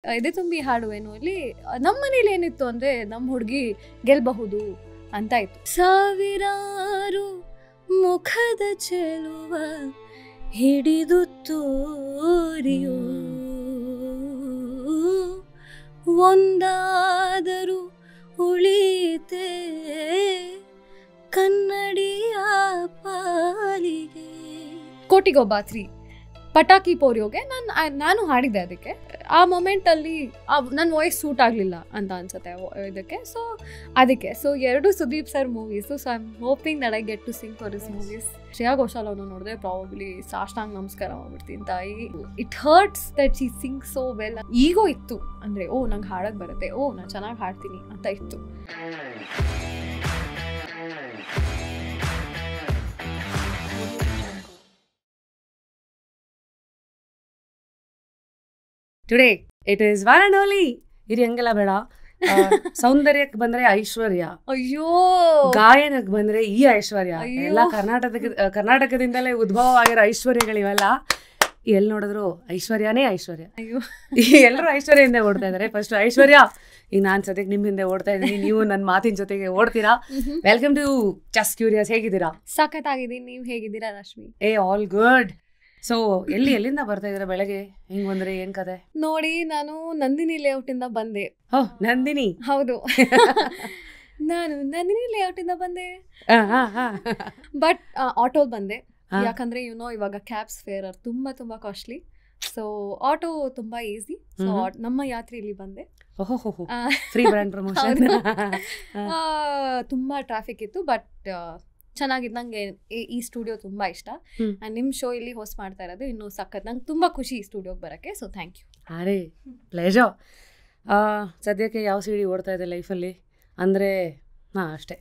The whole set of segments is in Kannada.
ಎದೆ ತುಂಬಿ ಹಾಡುವೇನು ಅಲ್ಲಿ ನಮ್ಮ ಮನೇಲಿ ಏನಿತ್ತು ಅಂದ್ರೆ ನಮ್ಮ ಹುಡುಗಿ ಗೆಲ್ಬಹುದು ಅಂತ ಇತ್ತು. ಸಾವಿರಾರು ಮುಖದ ಚೆಲುವ ಹಿಡಿದು ತೋರಿಯೋ ಒಂದಾದರೂ ಉಳಿತೆ ಕನ್ನಡಿಯ ಪಾಲಿಗೆ. ಕೋಟಿಗೊಬ್ಬ 3 ಪಟಾಕಿ ಪೋರಿಯೋಗೆ ನಾನು ಹಾಡಿದ್ದೆ. ಅದಕ್ಕೆ ಆ ಮೊಮೆಂಟಲ್ಲಿ ನನ್ನ ವಾಯ್ಸ್ ಸೂಟ್ ಆಗಲಿಲ್ಲ ಅಂತ ಅನ್ಸುತ್ತೆ ಇದಕ್ಕೆ. ಸೊ ಅದಕ್ಕೆ ಎರಡು Sudeep sir movies. So I am hoping that I get to sing for this movies. Shreya Ghoshal ಅವನು ನೋಡಿದ್ರೆ ಪ್ರಾಬಬ್ಲಿ ಸಾಷ್ಟಾಂಗ ನಮಸ್ಕಾರ ಮಾಡ್ಬಿಡ್ತೀನಿ ತಾಯಿ. It hurts that she sing so well. Ego ಇತ್ತು ಅಂದರೆ ನಂಗೆ ಹಾಡಕ್ಕೆ ಬರುತ್ತೆ, ನಾನು ಚೆನ್ನಾಗಿ ಹಾಡ್ತೀನಿ ಅಂತ ಇತ್ತು. Today it is one and only. ಇದು ಹೆಂಗೆಲ್ಲ ಬೇಡ. ಸೌಂದರ್ಯಕ್ಕೆ ಬಂದ್ರೆ ಐಶ್ವರ್ಯ, ಅಯ್ಯೋ ಗಾಯನಕ್ಕೆ ಬಂದ್ರೆ ಈ ಐಶ್ವರ್ಯ. ಎಲ್ಲ ಕರ್ನಾಟಕದಿಂದಲೇ ಉದ್ಭವವಾಗಿರೋ ಐಶ್ವರ್ಯಗಳಿವೆಲ್ಲ. ಎಲ್ಲಿ ನೋಡಿದ್ರು ಐಶ್ವರ್ಯನೇ ಐಶ್ವರ್ಯ. ಎಲ್ಲರೂ ಐಶ್ವರ್ಯದಿಂದ ಓಡ್ತಾ ಇದಾರೆ. ಫಸ್ಟ್ ಐಶ್ವರ್ಯ, ಈಗ ನಾನು ಸದ್ಯಕ್ಕೆ ನಿಮ್ಮ ಹಿಂದೆ ಓಡ್ತಾ ಇದ್ದೀನಿ, ನೀವು ನನ್ನ ಮಾತಿನ ಜೊತೆಗೆ ಓಡ್ತೀರಾ. Welcome to just curious. ಹೇಗಿದ್ದೀರಾ? ಸಖತ್ತಾಗಿದ್ದೀನಿ. ನೀವು ಹೇಗಿದ್ದೀರಾ ರಶ್ಮಿ? All good. ಸೊ ಎಲ್ಲಿಂದ ಬರ್ತಾ ಇದ್ದೀರಾ? ಬೆಳಗ್ಗೆ ಹಿಂಗ್ ಬಂದ್ರೆ ಏನ್ ಕತೆ? ನೋಡಿ, ನಾನು ನಂದಿನಿ ಲೇಔಟ್ ಇಂದ ಬಂದೆ. ನಂದಿನಿ? ಹೌದು, ನಾನು ನಂದಿನಿ ಲೇಔಟ್ ಇಂದ ಬಂದೆ. ಬಟ್ ಆಟೋಲ್ ಬಂದೆ. ಯಾಕಂದ್ರೆ ಇವಾಗ ಕ್ಯಾಬ್ಸ್ ಫೇರ್ ತುಂಬಾ ತುಂಬಾ ಕಾಸ್ಟ್ಲಿ. ಸೊ ಆಟೋ ತುಂಬಾ ಈಸಿ. ಸೊ ನಮ್ಮ ಯಾತ್ರೆ ಇಲ್ಲಿ ಬಂದೆ. Free brand promotion. ತುಂಬಾ ಟ್ರಾಫಿಕ್ ಇತ್ತು, ಬಟ್ ಚೆನ್ನಾಗಿದ್ದು. ನಂಗೆ ಈ ಸ್ಟುಡಿಯೋ ತುಂಬಾ ಇಷ್ಟ. ನಿಮ್ಮ ಶೋ ಇಲ್ಲಿ ಹೋಸ್ಟ್ ಮಾಡ್ತಾ ಇರೋದು ಇನ್ನೂ ಸಖತ್. ನಂಗೆ ತುಂಬಾ ಖುಷಿ ಈ ಸ್ಟುಡಿಯೋಗೆ ಬರೋಕ್ಕೆ. So thank you. ಅರೇ ಪ್ಲೇಜರ್. ಸದ್ಯಕ್ಕೆ ಯಾವ ಸಿಡಿ ಓಡ್ತಾ ಇದೆ ಲೈಫಲ್ಲಿ ಅಂದರೆ? ಅಷ್ಟೇ.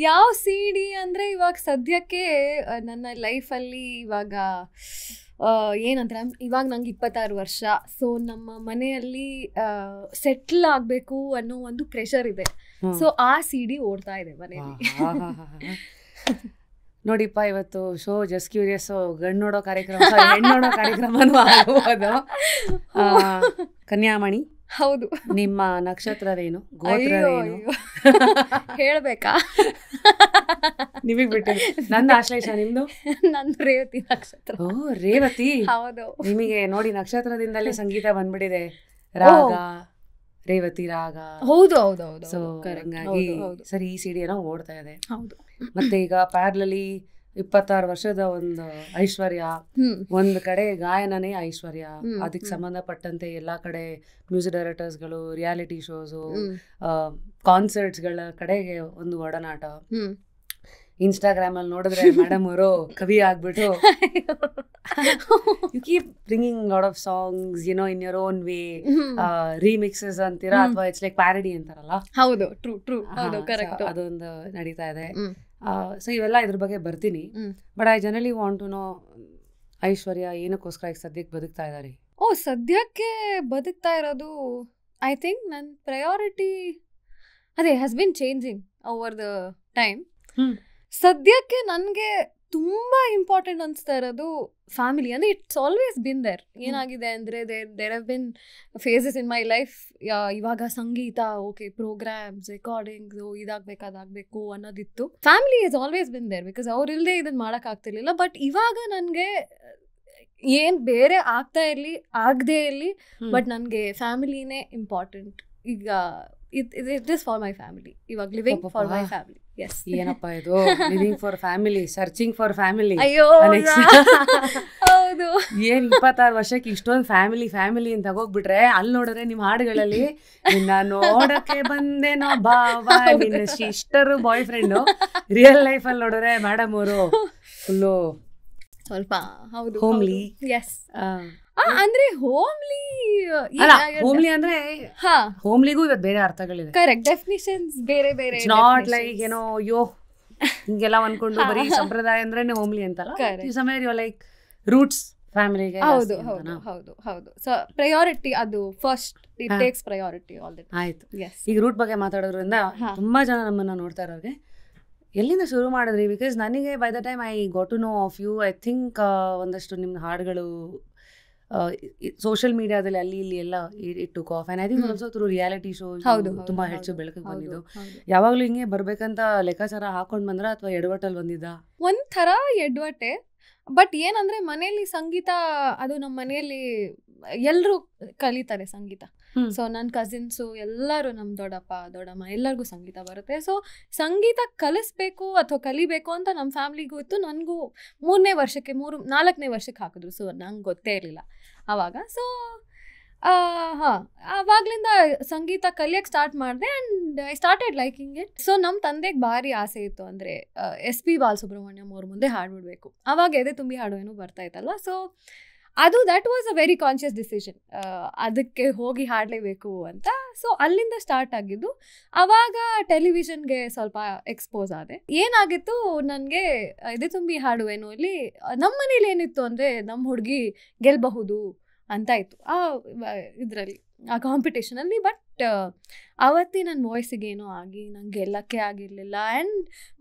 ಯಾವ ಸಿಡಿ ಅಂದರೆ ಇವಾಗ ಸದ್ಯಕ್ಕೆ ನನ್ನ ಲೈಫಲ್ಲಿ ಇವಾಗ ಏನಂದ್ರೆ, ಇವಾಗ ನಂಗೆ 26 ವರ್ಷ. ಸೊ ನಮ್ಮ ಮನೆಯಲ್ಲಿ ಸೆಟ್ಲ್ ಆಗಬೇಕು ಅನ್ನೋ ಒಂದು ಪ್ರೆಷರ್ ಇದೆ. ಸೊ ಆ ಸಿಡಿ ಓಡ್ತಾ ಇದೆ ಮನೆಯಲ್ಲಿ. ನೋಡಿಪ್ಪ, ಇವತ್ತು ಶೋ ಜಸ್ಟ್ ಕ್ಯೂರಿಯಸ್ ಗಂಡು ನೋಡೋ ಕಾರ್ಯಕ್ರಮ, ಹೆಣ್ಣು ನೋಡೋ ಕಾರ್ಯಕ್ರಮನೂ ಆಗ್ಬೋದು. ಕನ್ಯಾಮಣಿ, ಹೌದು. ನಿಮ್ಮ ನಕ್ಷತ್ರವೇನು, ಗೋತ್ರವೇನು ಹೇಳ್ಬೇಕಾ? ನಿಮಗೆ ಬಿಟ್ಟು. ನನ್ನ ಆಶ್ಲೇಷ, ನಿಮ್ದು? ನಂದು ರೇವತಿ ನಕ್ಷತ್ರ. ರೇವತಿ. ಹೌದು. ನಿಮಗೆ ನೋಡಿ ನಕ್ಷತ್ರದಿಂದಲೇ ಸಂಗೀತ ಬಂದ್ಬಿಟ್ಟಿದೆ. ರಾಗ, ರೇವತಿ ರಾಗ. ಹೌದು ಹೌದು ಹೌದು. ಸೊ ಹಂಗಾಗಿ ಸರಿ, ಈ ಸಿಡಿ ಏನೋ ಓಡ್ತಾ ಇದೆ. ಹೌದು. ಮತ್ತೆ ಈಗ ಪ್ಯಾರ್ಲಲ್ಲಿ 26 ವರ್ಷದ ಒಂದು ಐಶ್ವರ್ಯ, ಒಂದ್ ಕಡೆ ಗಾಯನನೇ ಐಶ್ವರ್ಯ. ಅದಕ್ಕೆ ಸಂಬಂಧಪಟ್ಟಂತೆ ಎಲ್ಲಾ ಕಡೆ ಮ್ಯೂಸಿಕ್ ಡೈರೆಕ್ಟರ್ಸ್ಗಳು, ರಿಯಾಲಿಟಿ ಶೋಸು, ಕಾನ್ಸರ್ಟ್ಸ್ಗಳ ಕಡೆಗೆ ಒಂದು ಒಡನಾಟ. ಇನ್ಸ್ಟಾಗ್ರಾಮ್ ಅಲ್ಲಿ ನೋಡಿದ್ರೆ ಮೇಡಮ್ ಅವರು ಕವಿ ಆಗ್ಬಿಟ್ಟು you keep bringing lot of songs in your own way, remixes ಅಂತೀರಾ ಅಥವಾ ಇಟ್ಸ್ ಲೈಕ್ ಪ್ಯಾರಡಿ ಅಂತಾರಲ್ಲ. ಹೌದು, ಟ್ರೂ ಟ್ರೂ. ಹೌದು, ಕರೆಕ್ಟ್. ಅದೊಂದು ನಡೀತಾ ಇದೆ. ಸೊ ಇವೆಲ್ಲ ಇದ್ರ ಬಗ್ಗೆ ಬರ್ತೀನಿ. But I generally want to know, Aishwarya ಏನಕ್ಕೋಸ್ಕರ ಈಗ ಸದ್ಯಕ್ಕೆ ಬದುಕ್ತಾ ಇದ್ದಾರೆ? ಸದ್ಯಕ್ಕೆ ಬದುಕ್ತಾ ಇರೋದು, ಐ ಥಿಂಕ್ ನನ್ನ ಪ್ರಯಾರಿಟಿ ಅದೇ has been changing over the time. ಸದ್ಯಕ್ಕೆ ನನಗೆ ತುಂಬಾ ಇಂಪಾರ್ಟೆಂಟ್ ಅನಿಸ್ತಾ ಇರೋದು ಫ್ಯಾಮಿಲಿ. ಅಂದರೆ ಇಟ್ಸ್ ಆಲ್ವೇಸ್ ಬಿನ್ ದೇರ್. ಏನಾಗಿದೆ ಅಂದರೆ there have been phases in my life. ಇವಾಗ ಸಂಗೀತ, ಓಕೆ, ಪ್ರೋಗ್ರಾಮ್ಸ್, ರೆಕಾರ್ಡಿಂಗ್ಸು, ಇದಾಗಬೇಕು ಅನ್ನೋದಿತ್ತು. Family is always been there, because ಅವ್ರಿಲ್ಲದೆ ಇದನ್ನು ಮಾಡೋಕ್ಕಾಗ್ತಿರ್ಲಿಲ್ಲ. ಬಟ್ ಇವಾಗ ನನಗೆ ಏನು ಬೇರೆ ಆಗ್ತಾ ಇರಲಿ ಆಗದೇ ಇರಲಿ, ಬಟ್ ನನಗೆ ಫ್ಯಾಮಿಲಿನೇ ಇಂಪಾರ್ಟೆಂಟ್. ಈಗ it is for my family. ಇವಾಗ living for my family. Yes. ಏನಪ್ಪ ಇದು, living for family, searching for family. ಅಯ್ಯೋ ಹೌದು. ಏನ್ 26 ವರ್ಷಕ್ಕೆ ಇಷ್ಟೊಂದು ಫ್ಯಾಮಿಲಿ ಅಂತ ಹೋಗ್ಬಿಟ್ರೆ, ಅಲ್ಲಿ ನೋಡಿದ್ರೆ ನಿಮ್ ಹಾಡುಗಳಲ್ಲಿ ನಿನ್ನ ನೋಡಕ್ಕೆ ಬಂದೇನೋ ಬಾವ, ನಿನ್ನ sister boy friend. Real life ಅಲ್ಲಿ ನೋಡಿದ್ರೆ ಮೇಡಮ್ ಅವರು ಫುಲ್ಲು ಸ್ವಲ್ಪ ಹೌದು ಹೋಮ್ಲಿ. ಎಸ್. ಅಂದ್ರೆ ಹೋಮ್ಲಿ ಅಂದ್ರೆ ಹೋಮ್ಲಿಗೂ ಇವತ್ತು ಬೇರೆ ಅರ್ಥಗಳಿದೆ. ಕರೆಕ್ಟ್, ಡೆಫಿನಿಷನ್ಸ್ ಬೇರೆ ಬೇರೆ. ನಾಟ್ ಲೈಕ್ ಏನೋ ಅಯ್ಯೋ ಹಿಂಗೆಲ್ಲ ಅನ್ಕೊಂಡು ಬರೀ ಸಂಪ್ರದಾಯ ಅಂದ್ರೆ ಹೋಮ್ಲಿ ಅಂತಲ್ಲ. ಲೈಕ್ ರೂಟ್ಸ್ ಫ್ಯಾಮಿಲಿಗೆ. ಹೌದು ಹೌದು ಹೌದು ಹೌದು. ಸೊ ಪ್ರಯಾರಿಟಿ ಅದು first, it takes priority all the time. ಆಯ್ತು. ಈಗ ರೂಟ್ ಬಗ್ಗೆ ಮಾತಾಡೋದ್ರಿಂದ ತುಂಬಾ ಜನ ನಮ್ಮನ್ನ ನೋಡ್ತಾ ಇರೋರಿಗೆ ಎಲ್ಲಿಂದ ಶುರು ಮಾಡಿದ್ರಿ? ಬಿಕಾಸ್ ನನಗೆ by the time I got to know of you, I think ಒಂದಷ್ಟು ನಿಮ್ಮ ಹಾಡುಗಳು ಸೋಷಿಯಲ್ ಮೀಡಿಯಾದಲ್ಲಿ ಅಲ್ಲಿ ಇಲ್ಲಿ ಎಲ್ಲ it took off and I think also through reality show ತುಂಬಾ ಹೆಚ್ಚು ಬೆಳಕಿಗೆ ಬಂದಿದ್ದು. ಯಾವಾಗ್ಲೂ ಹಿಂಗೆ ಬರ್ಬೇಕಂತ ಲೆಕ್ಕಾಚಾರ ಹಾಕೊಂಡ್ ಬಂದ್ರ ಅಥವಾ ಎಡವಟ್ಟಲ್ಲಿ ಬಂದಿದ್ದ? ಒಂಥರ ಎಡವಟ್ಟೆ. ಬಟ್ ಏನಂದ್ರೆ ಮನೆಯಲ್ಲಿ ಸಂಗೀತ ಅದು ನಮ್ಮ ಮನೆಯಲ್ಲಿ ಎಲ್ಲರೂ ಕಲಿತಾರೆ ಸಂಗೀತ. ಸೊ ನನ್ನ ಕಸಿನ್ಸು ಎಲ್ಲರೂ, ನಮ್ಮ ದೊಡ್ಡಪ್ಪ ದೊಡ್ಡಮ್ಮ ಎಲ್ಲರಿಗೂ ಸಂಗೀತ ಬರುತ್ತೆ. ಸೊ ಸಂಗೀತ ಕಲಿಸ್ಬೇಕು ಅಥವಾ ಕಲಿಬೇಕು ಅಂತ ನಮ್ಮ ಫ್ಯಾಮ್ಲಿಗೂ ಇತ್ತು. ನನಗೂ 4ನೇ ವರ್ಷಕ್ಕೆ ಹಾಕಿದ್ರು. ಸೊ ನಂಗೆ ಗೊತ್ತೇ ಇರಲಿಲ್ಲ ಆವಾಗ. ಸೊ ಆವಾಗ್ಲಿಂದ ಸಂಗೀತ ಕಲಿಯಕ್ಕೆ ಸ್ಟಾರ್ಟ್ ಮಾಡಿದೆ and I started liking it. So ನಮ್ಮ ತಂದೆಗೆ ಭಾರಿ ಆಸೆ ಇತ್ತು, ಅಂದರೆ SP ಬಾಲಸುಬ್ರಹ್ಮಣ್ಯಂ ಅವ್ರ ಮುಂದೆ ಹಾಡ್ಬಿಡ್ಬೇಕು. ಆವಾಗ ಎದೆ ತುಂಬಿ ಹಾಡುವೇನು ಬರ್ತಾ ಇತ್ತಲ್ವ. ಸೊ ಅದು that was a very conscious decision, ಅದಕ್ಕೆ ಹೋಗಿ ಹಾಡಲೇಬೇಕು ಅಂತ. ಸೊ ಅಲ್ಲಿಂದ ಸ್ಟಾರ್ಟ್ ಆಗಿದ್ದು. ಆವಾಗ ಟೆಲಿವಿಷನ್ಗೆ ಸ್ವಲ್ಪ ಎಕ್ಸ್ಪೋಸ್ ಆದೆ. ಏನಾಗಿತ್ತು, ನನಗೆ ಎದೆ ತುಂಬಿ ಹಾಡುವೇನು ಅಲ್ಲಿ ನಮ್ಮ ಮನೇಲಿ ಏನಿತ್ತು ಅಂದರೆ ನಮ್ಮ ಹುಡುಗಿ ಗೆಲ್ಲಬಹುದು ಅಂತ ಇತ್ತು ಇದರಲ್ಲಿ, ಆ ಕಾಂಪಿಟೇಷನಲ್ಲಿ. ಬಟ್ ಅವತ್ತಿ ನನ್ನ ವಾಯ್ಸಿಗೆ ಏನೋ ಆಗಿ ನಂಗೆ ಗೆಲ್ಲಕ್ಕೆ ಆಗಿರಲಿಲ್ಲ. And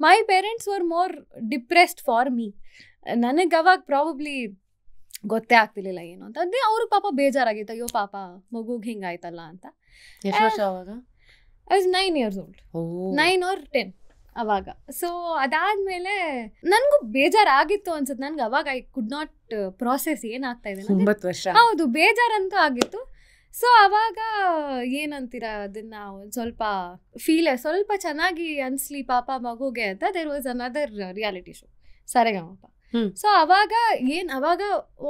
my parents var more depressed for me. ನನಗೆ ಅವಾಗ ಪ್ರಾಬಬ್ಲಿ ಗೊತ್ತೇ ಆಗ್ತಿರ್ಲಿಲ್ಲ ಏನು ಅಂತ. ಅದೇ ಅವ್ರಿಗೆ ಪಾಪ ಬೇಜಾರಾಗಿತ್ತು, ಅಯ್ಯೋ ಪಾಪ ಮಗುಗೆ ಹಿಂಗಾಯ್ತಲ್ಲ ಅಂತ. ಎಷ್ಟು ವರ್ಷ ಅವಾಗ? I was 9 years old, 9 or 10 ಅವಾಗ. ಸೊ ಅದಾದ್ಮೇಲೆ ನನಗೂ ಬೇಜಾರಾಗಿತ್ತು ಅನ್ಸುತ್ತೆ. ನನ್ಗೆ ಅವಾಗ ಐ ಕುಡ್ ನಾಟ್ ಪ್ರಾಸೆಸ್ ಏನಾಗ್ತಾ ಇದೆ. 9 ವರ್ಷ. ಹೌದು, ಬೇಜಾರಂತೂ ಆಗಿತ್ತು. ಸೊ ಅವಾಗ ಏನಂತೀರ ಅದನ್ನ ಒಂದು ಸ್ವಲ್ಪ ಚೆನ್ನಾಗಿ ಅನ್ಸ್ಲಿ ಪಾಪ ಮಗುಗೆ ಅಂತ there was another reality show, Saregamapa. So ಅವಾಗ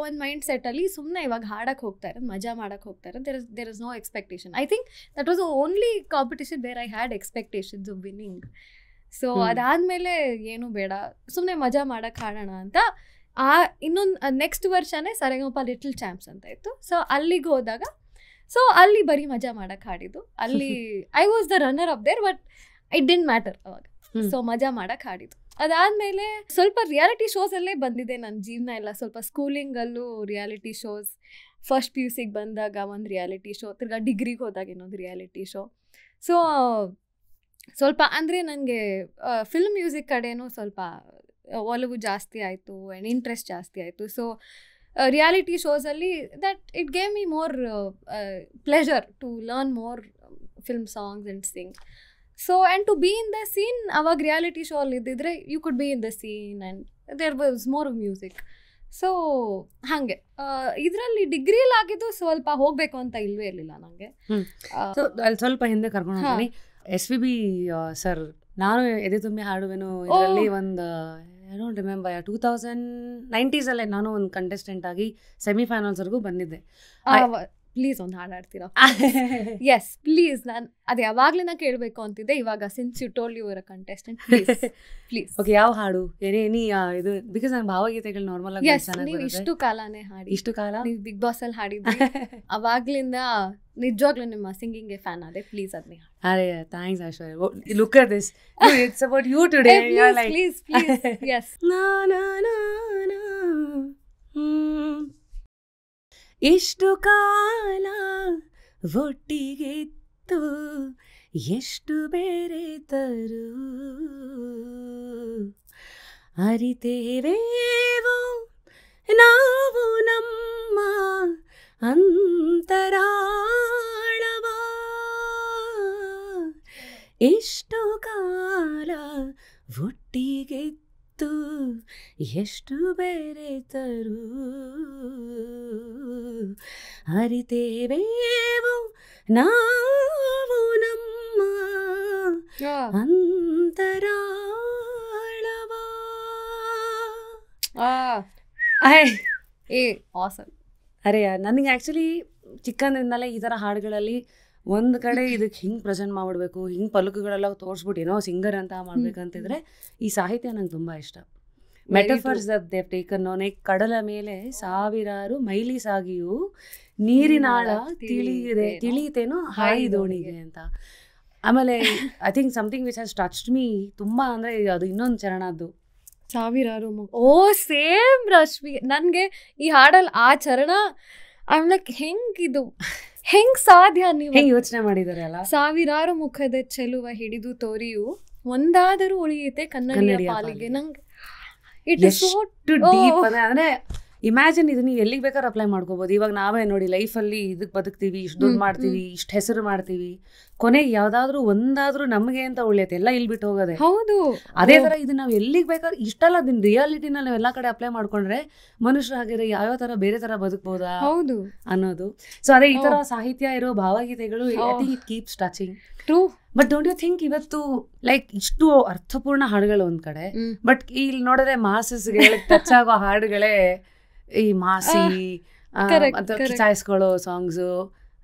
ಒಂದು ಮೈಂಡ್ ಸೆಟ್ ಅಲ್ಲಿ ಸುಮ್ಮನೆ ಇವಾಗ ಹಾಡಕ್ ಹೋಗ್ತಾರೆ, ಮಜಾ ಮಾಡಕ್ ಹೋಗ್ತಾರೆ. There is no expectation. I think that was only competition where I had expectations of winning. So ಅದಾದ್ಮೇಲೆ ಏನು ಬೇಡ, ಸುಮ್ಮನೆ ಮಜಾ ಮಾಡಕ್ ಹಾಡೋಣ ಅಂತ ಇನ್ನೊಂದು ನೆಕ್ಸ್ಟ್ ವರ್ಷನೇ ಸರೆಗಮಪ ಲಿಟಲ್ ಚಾಂಪ್ಸ್ ಅಂತ ಇತ್ತು. ಸೊ ಅಲ್ಲಿಗೆ ಹೋದಾಗ ಅಲ್ಲಿ ಬರೀ ಮಜಾ ಮಾಡಕ್ ಹಾಡಿದ್ದು. ಅಲ್ಲಿ I was the runner up there, but it didn't matter ಅವಾಗ. ಸೊ ಮಜಾ ಮಾಡಕ್ ಹಾಡಿದ್ದು. ಅದಾದ್ಮೇಲೆ ಸ್ವಲ್ಪ ರಿಯಾಲಿಟಿ ಶೋಸ್ ಅಲ್ಲೇ ಬಂದಿದೆ ನನ್ನ ಜೀವನ ಎಲ್ಲ. ಸ್ವಲ್ಪ ಸ್ಕೂಲಿಂಗಲ್ಲೂ ರಿಯಾಲಿಟಿ ಶೋಸ್, ಫಸ್ಟ್ PUC ಬಂದಾಗ ಒಂದು ರಿಯಾಲಿಟಿ ಶೋ, ತಿರ್ಗಾ ಡಿಗ್ರಿಗೆ ಹೋದಾಗ ಇನ್ನೊಂದು ರಿಯಾಲಿಟಿ ಶೋ. ಸೊ ಸ್ವಲ್ಪ ಅಂದರೆ ನನಗೆ ಫಿಲ್ಮ್ ಮ್ಯೂಸಿಕ್ ಕಡೆನೂ ಸ್ವಲ್ಪ ಒಲವು ಜಾಸ್ತಿ ಆಯಿತು ಆ್ಯಂಡ್ ಇಂಟ್ರೆಸ್ಟ್ ಜಾಸ್ತಿ ಆಯಿತು. ಸೊ ರಿಯಾಲಿಟಿ ಶೋಸಲ್ಲಿ that it gave me more pleasure to learn more film songs and sing. So and to be in the scene, ಅವಾಗ ರಿಯಾಲಿಟಿ ಶೋ ಅಲ್ಲಿ ಇದ್ದಿದ್ರೆ you could be in the scene and there was more music. So ಹಾಗೆ ಇದರಲ್ಲಿ ಡಿಗ್ರಿಯಲ್ಲಿ ಆಗಿದ್ದು ಸ್ವಲ್ಪ ಹೋಗಬೇಕು ಅಂತ ಇಲ್ವೇ ಇರಲಿಲ್ಲ ನನಗೆ. ಅಲ್ಲಿ ಸ್ವಲ್ಪ ಹಿಂದೆ ಕರ್ಕೊಂಡು ಹೋಗ್ತೀನಿ. SPB ಸರ್, ನಾನು ಎದೆ ತುಂಬಿ ಹಾಡುವೆನು ಇದರಲ್ಲಿ ಒಂದು ಐ ಡೋಂಟ್ ರಿಮೆಂಬರ್ 2090s ಅಲ್ಲೇ ನಾನು ಒಂದು ಕಂಟೆಸ್ಟೆಂಟ್ ಆಗಿ ಸೆಮಿಫೈನಲ್ಸ್ವರೆಗೂ ಬಂದಿದ್ದೆ. ಪ್ಲೀಸ್ ಒಂದು ಹಾಡಾಡ್ತೀರಾ? Yes please. ನಾನು ಅದು ಯಾವಾಗಲೇ ನಾನು ಕೇಳಬೇಕು ಅಂತಿದ್ದೆ. ಇವಾಗ since you told you are a contestant, please. Okay, ಯಾವ ಹಾಡು ಏನೇ ಇದು? ಬಿಕಾಸ್ ನಾನು ಭಾವಗೀತೆಗಳು ನಾರ್ಮಲ್ ಆಗಿ ನೀವು ಇಷ್ಟು ಕಾಲನೇ ಹಾಡಿ, ಇಷ್ಟು ಕಾಲ ನೀವು ಬಿಗ್ ಬಾಸ್ ಅಲ್ಲಿ ಹಾಡಿದ್ರಿ. ಅವಾಗ್ಲಿಂದ ನಿಜವಾಗ್ಲೂ ನಿಮ್ಮ ಸಿಂಗಿಂಗ್ಗೆ ಫ್ಯಾನ್ ಆದೆ. ಪ್ಲೀಸ್ ಅದನ್ನೇ ಹಾಡಿ. ಅರೆ thanks Aishwarya. Look at this, it's about you today. Please please. Yes. ಇಷ್ಟು ಕಾಲ ಒಟ್ಟಿಗಿತ್ತು ಎಷ್ಟು ಬೇರೆ ತರು ಅರಿತೇವೇವೋ ನಾವು ನಮ್ಮ ಅಂತರಾಳವ. ಇಷ್ಟು ಕಾಲ ಒಟ್ಟಿಗಿತ್ತು ಎಷ್ಟು ಬೇರೆ ತರು ಅರಿತೇವೇವೋ ನಾವು ನಮ್ಮ ಅಂತರಾಳವ. ಅರೆ ನನಗೆ ಆ್ಯಕ್ಚುಲಿ ಚಿಕ್ಕಂದ್ರಿಂದಲೇ ಈ ಥರ ಹಾಡುಗಳಲ್ಲಿ ಒಂದು ಕಡೆ ಇದಕ್ಕೆ ಹಿಂಗೆ ಪ್ರೆಸೆಂಟ್ ಮಾಡ್ಬಿಡ್ಬೇಕು, ಹಿಂಗೆ ಪಲಕುಗಳೆಲ್ಲ ತೋರಿಸ್ಬಿಟ್ಟು ಏನೋ ಸಿಂಗರ್ ಅಂತ ಮಾಡ್ಬೇಕಂತಿದ್ರೆ ಈ ಸಾಹಿತ್ಯ ನಂಗೆ ತುಂಬ ಇಷ್ಟ. Metaphors that they have taken on. ಕಡಲ ಮೇಲೆ ಸಾವಿರಾರು ಮೈಲಿ ಸಾಗಿಯೂ ನೀರಿನಾಳ ತಿಳಿಯುತ್ತೇನೋ ಹಾಯಿ ದೋಣಿಗೆ ಅಂತ. ಆಮೇಲೆ I think something which has touched me ತುಂಬ ಅಂದರೆ ಅದು ಇನ್ನೊಂದು ಚರಣದ್ದು, ಸಾವಿರಾರು. ಸೇಮ್ ರಶ್ಮಿ. ನನಗೆ ಈ ಹಾಡಲ್ಲಿ ಆ ಚರಣ ಐಮ್ ಲೈಕ್ ಹೆಂಗ್ ಸಾಧ್ಯ, ನೀವು ಹೆಂಗ್ ಯೋಚನೆ ಮಾಡಿದಾರೆ ಅಲ್ಲ. ಸಾವಿರಾರು ಮುಖದ ಚೆಲುವ ಹಿಡಿದು ತೋರಿಯು ಒಂದಾದರೂ ಉಳಿಯುತ್ತೆ ಕನ್ನಡಿಯ ಪಾಲಿಗೆ. ನಂಗೆ ಇಟ್ ಇಸ್ ಸೋ ಡೀಪ್. ಅಂದ್ರೆ ಇಮ್ಯಾಜಿನ್ ಇದನ್ನ ಎಲ್ಲಿಗೆ ಬೇಕಾದ್ರೆ ಅಪ್ಲೈ ಮಾಡ್ಕೋಬಹುದು. ಇವಾಗ ನಾವೇ ನೋಡಿ ಲೈಫಲ್ಲಿ ಇದಕ್ಕೆ ಬದುಕ್ತೀವಿ, ಇಷ್ಟು ದುಡ್ಡು ಮಾಡ್ತೀವಿ, ಇಷ್ಟು ಹೆಸರು ಮಾಡ್ತೀವಿ, ಕೊನೆಗೆ ಯಾವ್ದಾದ್ರು ಒಂದಾದ್ರೂ ನಮಗೆ ಅಂತ ಉಳಿಯತ್ತೆ, ಎಲ್ಲ ಇಲ್ಲಿ ಬಿಟ್ಟು ಹೋಗೋದೆ. ಹೌದು, ಅದೇ ತರ ಇದು ನಾವು ಎಲ್ಲಿಗೆ ಬೇಕಾದ್ರೆ ಇಷ್ಟಲ್ಲ ಅದನ್ನ ರಿಯಾಲಿಟಿನ ನಾವು ಎಲ್ಲಾ ಕಡೆ ಅಪ್ಲೈ ಮಾಡ್ಕೊಂಡ್ರೆ ಮನುಷ್ಯರು ಹಾಗಿದ್ರೆ ಯಾವ್ಯಾವ ತರ ಬೇರೆ ತರ ಬದುಕ್ಬೋದಾ ಹೌದು ಅನ್ನೋದು. ಸೊ ಅದೇ ಈ ತರ ಸಾಹಿತ್ಯ ಇರೋ ಭಾವಗೀತೆಗಳು I think it keeps touching. True. But don't you think ಇವತ್ತು ಲೈಕ್ ಇಷ್ಟು ಅರ್ಥಪೂರ್ಣ ಹಾಡುಗಳು ಒಂದ್ ಕಡೆ, ಬಟ್ ಇಲ್ಲಿ ನೋಡಿದ್ರೆ ಮಾಸಸ್ಗೆ ಟಚ್ ಆಗೋ ಹಾಡುಗಳೇ ಈ ಮಾಸಿ ಕಿಚಾಯಿಸ್ಕೊಳ್ಳೋ ಸಾಂಗ್ಸು.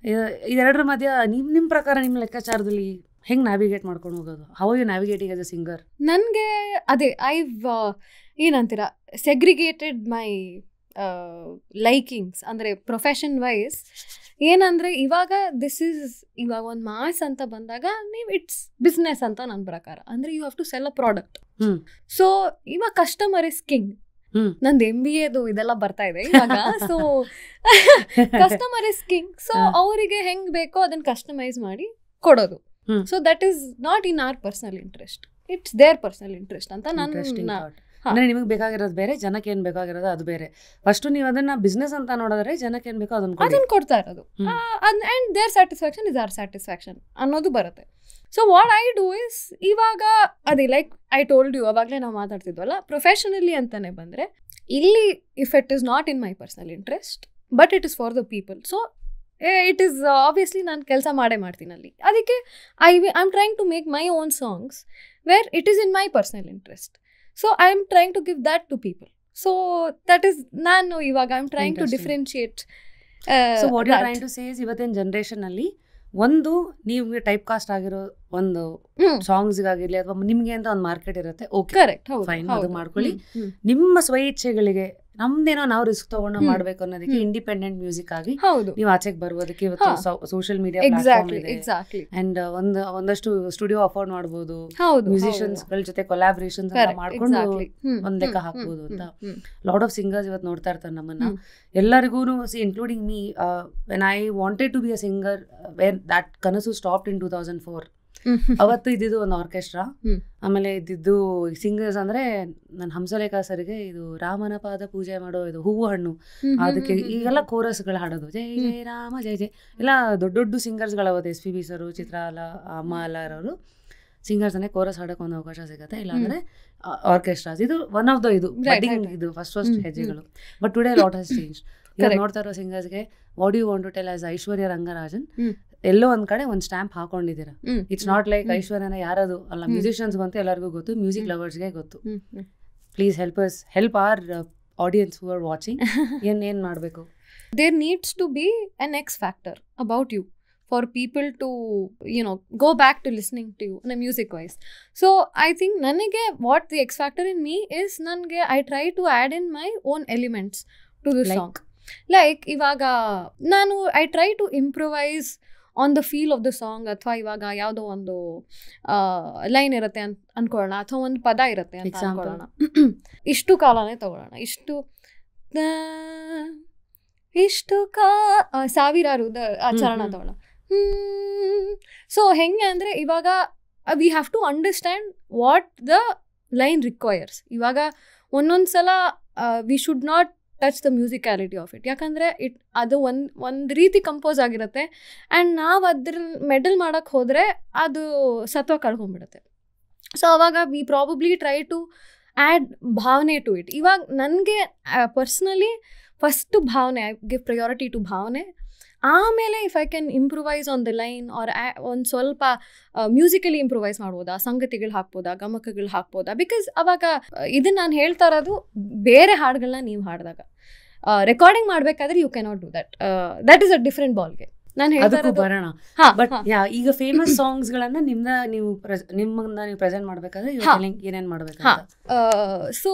ಇದೆರಡರ ಮಧ್ಯ ನಿಮ್ ಪ್ರಕಾರ ನಿಮ್ಮ ಲೆಕ್ಕಾಚಾರದಲ್ಲಿ ಹೆಂಗ್ ನ್ಯಾವಿಗೇಟ್ ಮಾಡ್ಕೊಂಡು ಹೋಗೋದು? How you navigating as a singer? ನನಗೆ ಅದೇ ಏನಂತೀರ ಸೆಗ್ರಿಗೇಟೆಡ್ ಮೈ ಲೈಕಿಂಗ್ಸ್ ಅಂದರೆ ಪ್ರೊಫೆಷನ್ ವೈಸ್. ಏನಂದರೆ ಇವಾಗ ಇವಾಗ ಒಂದು ಮಾಸ್ ಅಂತ ಬಂದಾಗ ನೀವು ಇಟ್ಸ್ ಬಿಸ್ನೆಸ್ ಅಂತ ನನ್ನ ಪ್ರಕಾರ. ಅಂದರೆ you have to sell a product. So ಇವಾಗ ಕಸ್ಟಮರ್ ಇಸ್ ಕಿಂಗ್. ನಂದು MBAದು ಇದೆಲ್ಲ ಬರ್ತಾ ಇದೆ ಇವಾಗ. So customer is king. So ಅವರಿಗೆ ಹೆಂಗ್ ಬೇಕೋ ಅದನ್ನ ಕಸ್ಟಮೈಸ್ ಮಾಡಿ ಕೊಡೋದು. So that is not in our personal interest, it's their personal interest ಅಂತ ಅಂದ್ರೆ ನಿಮಗೆ ಬೇಕಾಗಿರೋದು ಬೇರೆ, ಜನಕ್ಕೆ ಏನ್ ಬೇಕಾಗಿರೋದು ಅದು ಬೇರೆ. ಫಸ್ಟ್ ನೀವು ಅದನ್ನ ಬಿಸ್ನೆಸ್ ಅಂತ ನೋಡಿದ್ರೆ ಜನಕ್ಕೆ ಏನ್ ಬೇಕೋ ಅದನ್ನ ಕೊಡ್ತಾ ಇರೋದು. And their satisfaction is our satisfaction ಅನ್ನೋದು ಬರುತ್ತೆ. So what I do is ಇವಾಗ ಅದೇ ಲೈಕ್ ಐ ಟೋಲ್ಡ್ ಯು ಅವಾಗಲೇ ನಾವು ಮಾತಾಡ್ತಿದ್ವಲ್ಲ, ಪ್ರೊಫೆಷನಲಿ ಅಂತಾನೆ ಬಂದರೆ ಇಲ್ಲಿ if it is not in my personal interest but it is for the people, so it is obviously ನಾನು ಕೆಲಸ ಮಾಡ್ತೀನಿ ಅಲ್ಲಿ. ಅದಕ್ಕೆ I am trying to make my own songs where it is in my personal interest. So I am trying to give that to people. So that is ನಾನು ಇವಾಗ I am trying to differentiate. So what you are trying to say is ಇವತ್ತಿನ ಜನರೇಷನ್ ಅಲ್ಲಿ ಒಂದು ನಿಮ್ಗೆ ಟೈಪ್ ಕಾಸ್ಟ್ ಆಗಿರೋ ಒಂದು ಸಾಂಗ್ಸ್ಗಾಗಿರ್ಲಿ ಅಥವಾ ನಿಮ್ಗೆ ಅಂತ ಒಂದು ಮಾರ್ಕೆಟ್ ಇರುತ್ತೆ, ಓಕೆ ಫೈನ್, ಅದು ಮಾಡ್ಕೊಳ್ಳಿ. ನಿಮ್ಮ ಸ್ವಇಚ್ಛೆಗಳಿಗೆ ನಮ್ದೇನೋ ನಾವು ರಿಸ್ಕ್ ತಗೊಂಡು ಮಾಡ್ಬೇಕು ಅನ್ನೋದಕ್ಕೆ ಇಂಡಿಪೆಂಡೆಂಟ್ ಮ್ಯೂಸಿಕ್ ಆಗಿ ನೀವು ಆಚೆಗೆ ಬರ್ಬೋದಕ್ಕೆ ಇವತ್ತು ಸೋಷಿಯಲ್ ಮೀಡಿಯಾ ಪ್ಲಾಟ್ಫಾರ್ಮ್ ಇದೆ. ಅಂಡ್ ಒಂದಷ್ಟು ಸ್ಟುಡಿಯೋ ಅಫೋರ್ಡ್ ಮಾಡಬಹುದು, ಮ್ಯೂಸಿಷಿಯನ್ಸ್ ಗಳ ಜೊತೆ ಕೊಲಾಬರೇಷನ್ಸ್ ಮಾಡ್ಕೊಂಡು ಒಂದ್ ಲೆಕ್ಕ ಹಾಕ್ಬೋದು ಅಂತ. ಲಾಟ್ ಆಫ್ ಸಿಂಗರ್ಸ್ ಇವತ್ತು ನೋಡ್ತಾ ಇರ್ತಾರೆ ನಮ್ಮನ್ನ. ಎಲ್ಲರಿಗೂ including me, when I wanted to be a singer, where that ಕನಸು ಸ್ಟಾಪ್ಡ್ ಇನ್ 2004. ಅವತ್ತು ಇದ್ದಿದ್ದು ಒಂದು ಆರ್ಕೆಸ್ಟ್ರಾ, ಆಮೇಲೆ ಇದ್ದಿದ್ದು ಸಿಂಗರ್ಸ್ ಅಂದ್ರೆ ನನ್ನ ಹಂಸಲೇಖ ಸರಿಗೆ ಇದು ರಾಮನ ಪಾದ ಪೂಜೆ ಮಾಡೋ ಇದು ಹೂವು ಹಣ್ಣು, ಅದಕ್ಕೆ ಈಗೆಲ್ಲ ಕೋರಸ್ಗಳು ಹಾಡೋದು, ಜೈ ಜೈ ರಾಮ ಜೈ ಜೈ, ಎಲ್ಲ ದೊಡ್ಡ ದೊಡ್ಡ ಸಿಂಗರ್ಸ್ಗಳವತ್ತು SPB ಸರು, ಚಿತ್ರಾಲ, ಅಮ್ಮ ಅಲ್ಲಾರವರು ಸಿಂಗರ್ಸ್ ಅಂದ್ರೆ ಕೋರಸ್ ಹಾಡಕ್ಕೆ ಒಂದು ಅವಕಾಶ ಸಿಗುತ್ತೆ. ಇಲ್ಲಾಂದ್ರೆ ಆರ್ಕೆಸ್ಟ್ರಾಸ್. ಇದು ಒನ್ ಆಫ್ ದ ಇದು ಫಸ್ಟ್ ಹೆಜ್ಜೆಗಳು. But today lot has change. ಇವಾಗ ನೋಡ್ತಾ ಇರೋ ಸಿಂಗರ್ಸ್ಗೆ what you want to tell us Aishwarya Rangarajan ಎಲ್ಲೋ ಒಂದ್ ಕಡೆ ಒಂದು ಸ್ಟ್ಯಾಂಪ್ ಹಾಕೊಂಡಿದ್ದೀರಾ. ಇಟ್ಸ್ ನಾಟ್ ಲೈಕ್ ಐಶ್ವರ್ಯನ ಯಾರದು ಅಲ್ಲ, ಮ್ಯೂಸಿಷಿಯನ್ಸ್ ಅಂತೂ ಎಲ್ಲರಿಗೂ ಗೊತ್ತು, ಮ್ಯೂಸಿಕ್ ಲವರ್ಸ್ಗೆ ಗೊತ್ತು. Please help our audience who are watching. ಏನ್ ಮಾಡಬೇಕು? There needs to be an X factor about you for people to go back to listening to you in a music wise. So I think nanage what the X factor in me is, nange I try to add in my own elements to the song. Like ivaga nanu I try to improvise on the feel of the song. ಅಥವಾ ಇವಾಗ ಯಾವುದೋ ಒಂದು ಲೈನ್ ಇರುತ್ತೆ ಅಂತ ಅನ್ಕೊಳ್ಳೋಣ, ಅಥವಾ ಒಂದು ಪದ ಇರುತ್ತೆ ಅಂತ ಅನ್ಕೊಳ್ಳೋಣ. ಇಷ್ಟು ಕಾಲನೇ ತಗೊಳ್ಳೋಣ, ಇಷ್ಟು ಸಾವಿರಾರು ಚರಣ ತಗೊಳ್ಳೋಣ. ಸೊ ಹೆಂಗೆ ಅಂದರೆ ಇವಾಗ we have to understand what the line requires. ಇವಾಗ ಒಂದೊಂದ್ಸಲ we should not touch the musicality of it. ಯಾಕಂದರೆ ಅದು ಒಂದು ರೀತಿ ಕಂಪೋಸ್ ಆಗಿರುತ್ತೆ ಆ್ಯಂಡ್ ನಾವು ಅದ್ರ ಮೆಡಲ್ ಮಾಡೋಕ್ಕೆ ಹೋದರೆ ಅದು ಸತ್ವ ಕಳ್ಕೊಂಡ್ಬಿಡುತ್ತೆ. ಸೊ ಅವಾಗ we probably try to add ಭಾವನೆ ಟು ಇಟ್. ಇವಾಗ ನನಗೆ ಪರ್ಸ್ನಲಿ ಫಸ್ಟು ಭಾವನೆ, ಐ ಗಿವ್ ಪ್ರಯಾರಿಟಿ ಟು ಭಾವನೆ. ಆಮೇಲೆ if I can improvise on the line or ಒಂದು ಸ್ವಲ್ಪ ಮ್ಯೂಸಿಕಲಿ ಇಂಪ್ರೂವೈಸ್ ಮಾಡ್ಬೋದಾ, ಸಂಗತಿಗಳು ಹಾಕ್ಬೋದಾ, ಗಮಕಗಳು ಹಾಕ್ಬೋದಾ. ಬಿಕಾಸ್ ಅವಾಗ ಇದನ್ನು ನಾನು ಹೇಳ್ತಾ ಇರೋದು ಬೇರೆ ಹಾಡುಗಳನ್ನ ನೀವು ಹಾಡಿದಾಗ, ರೆಕಾರ್ಡಿಂಗ್ ಮಾಡಬೇಕಾದ್ರೆ you cannot do that is a different ಬಾಲ್ಗೆ. ನಾನು ಹೇಳ್ತಾ ಬರೋಣ. ಬಟ್ ಈಗ ಫೇಮಸ್ ಸಾಂಗ್ಸ್ ಗಳನ್ನ ನಿಮ್ಮನ್ನ ನೀವು ಪ್ರೆಸೆಂಟ್ ಮಾಡಬೇಕಾದ್ರೆ ಏನೇನು ಮಾಡಬೇಕು? ಸೊ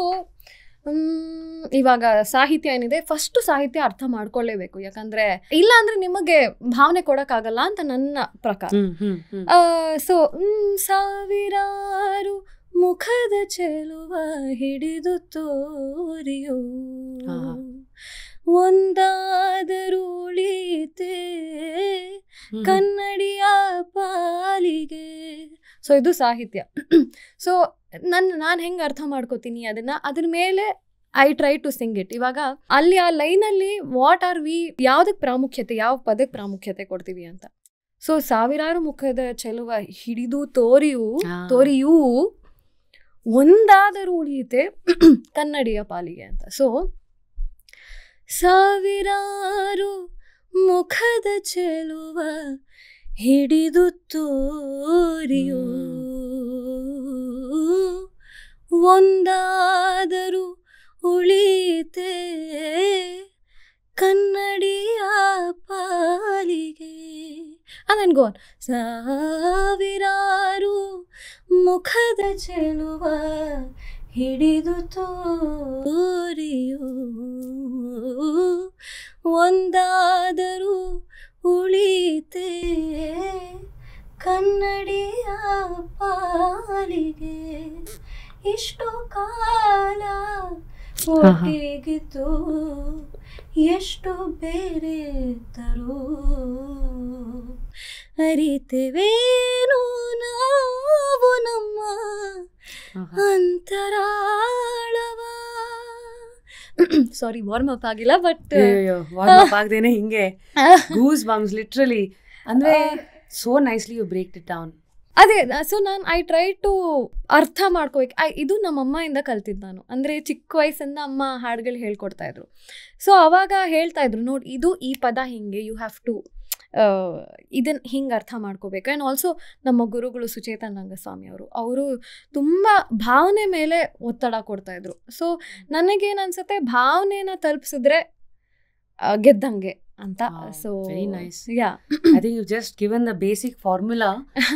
ಇವಾಗ ಸಾಹಿತ್ಯ ಏನಿದೆ, ಫಸ್ಟ್ ಸಾಹಿತ್ಯ ಅರ್ಥ ಮಾಡ್ಕೊಳ್ಳೇಬೇಕು. ಯಾಕಂದ್ರೆ ಇಲ್ಲ ಅಂದ್ರೆ ನಿಮಗೆ ಭಾವನೆ ಕೊಡಕ್ಕಾಗಲ್ಲ ಅಂತ ನನ್ನ ಪ್ರಕಾರ. ಸೊ ಸಾವಿರಾರು ಮುಖದ ಚೆಲುವ ಹಿಡಿದು ತೋರಿಯೋ ಒಂದಾದರೂ ಉಳಿತೆ ಕನ್ನಡಿಯ ಪಾಲಿಗೆ. ಸೊ ಇದು ಸಾಹಿತ್ಯ. ಸೊ ನಾನು ಹೆಂಗೆ ಅರ್ಥ ಮಾಡ್ಕೋತೀನಿ ಅದನ್ನು, ಅದ್ರ ಮೇಲೆ I try to sing it. ಇವಾಗ ಅಲ್ಲಿ ಆ ಲೈನಲ್ಲಿ ವಾಟ್ ಆರ್ ವಿ, ಯಾವುದಕ್ಕೆ ಪ್ರಾಮುಖ್ಯತೆ, ಯಾವ ಪದಕ್ಕೆ ಪ್ರಾಮುಖ್ಯತೆ ಕೊಡ್ತೀವಿ ಅಂತ. ಸೊ ಸಾವಿರಾರು ಮುಖದ ಚೆಲುವ ಹಿಡಿದು ತೋರಿಯೂ ಒಂದಾದರೂ ಉಳಿಯುತ್ತೆ ಕನ್ನಡಿಯ ಪಾಲಿಗೆ ಅಂತ. ಸೊ ಸಾವಿರಾರು ಮುಖದ ಚೆಲುವ ಹಿಡಿದು ತೋರಿಯೂ ಒಂದಾದರೂ ಉಳಿಯುತ್ತೆ ಕನ್ನಡಿಯ ಪಾಲಿಗೆ. and go on. ಸಾವಿರಾರು ಮುಖದ ಚೆಲುವ ಹಿಡಿದು ತೋರಿಯೂ ಒಂದಾದರೂ ಉಳಿತೆ ಕನ್ನಡಿಯ ಪಾಲಿಗೆ. ಇಷ್ಟು ಕಾಲ ಒಟ್ಟಿಗಿತ್ತು ಎಷ್ಟು ಬೇರೆ ತರೋ ಅರಿತೆವೇನು ನಾವು ನಮ್ಮ ಅಂತರಾಳವ. ಸಾರಿ ವಾರ್ಮ್ ಅಪ್ ಆಗಿಲ್ಲ, ಬಟ್ ವಾರ್ಮ್ ಅಪ್ ಆಗದೇನೆ ಹಿಂಗೆ ಗೂಸ್ ಬಂಪ್ಸ್ ಲಿಟ್ರಲಿ. ಅಂದ್ರೆ so nicely you break it down. ಅದೇ, ಸೊ ನಾನು ಐ ಟ್ರೈ ಟು ಅರ್ಥ ಮಾಡ್ಕೋಬೇಕು. ಇದು ನಮ್ಮ ಅಮ್ಮಯಿಂದ ಕಲ್ತಿದ್ದು ನಾನು. ಅಂದರೆ ಚಿಕ್ಕ ವಯಸ್ಸಿಂದ ಅಮ್ಮ ಹಾಡುಗಳು ಹೇಳ್ಕೊಡ್ತಾ ಇದ್ರು. ಸೊ ಅವಾಗ ಹೇಳ್ತಾ ಇದ್ರು, ನೋಡಿ ಇದು ಈ ಪದ ಹಿಂಗೆ, ಯು ಹ್ಯಾವ್ ಟು ಇದನ್ನು ಹಿಂಗೆ ಅರ್ಥ ಮಾಡ್ಕೋಬೇಕು. ಆ್ಯಂಡ್ ಆಲ್ಸೋ ನಮ್ಮ ಗುರುಗಳು ಸುಚೇತನ್ ರಂಗಸ್ವಾಮಿ ಅವರು ತುಂಬ ಭಾವನೆ ಮೇಲೆ ಒತ್ತಡ ಕೊಡ್ತಾಯಿದ್ರು. ಸೊ ನನಗೇನು ಅನ್ಸುತ್ತೆ, ಭಾವನೆನ ತಲುಪಿಸಿದ್ರೆ ಗೆದ್ದಂಗೆ ಅಂತ. So very nice. Yeah, I think you just given the basic formula.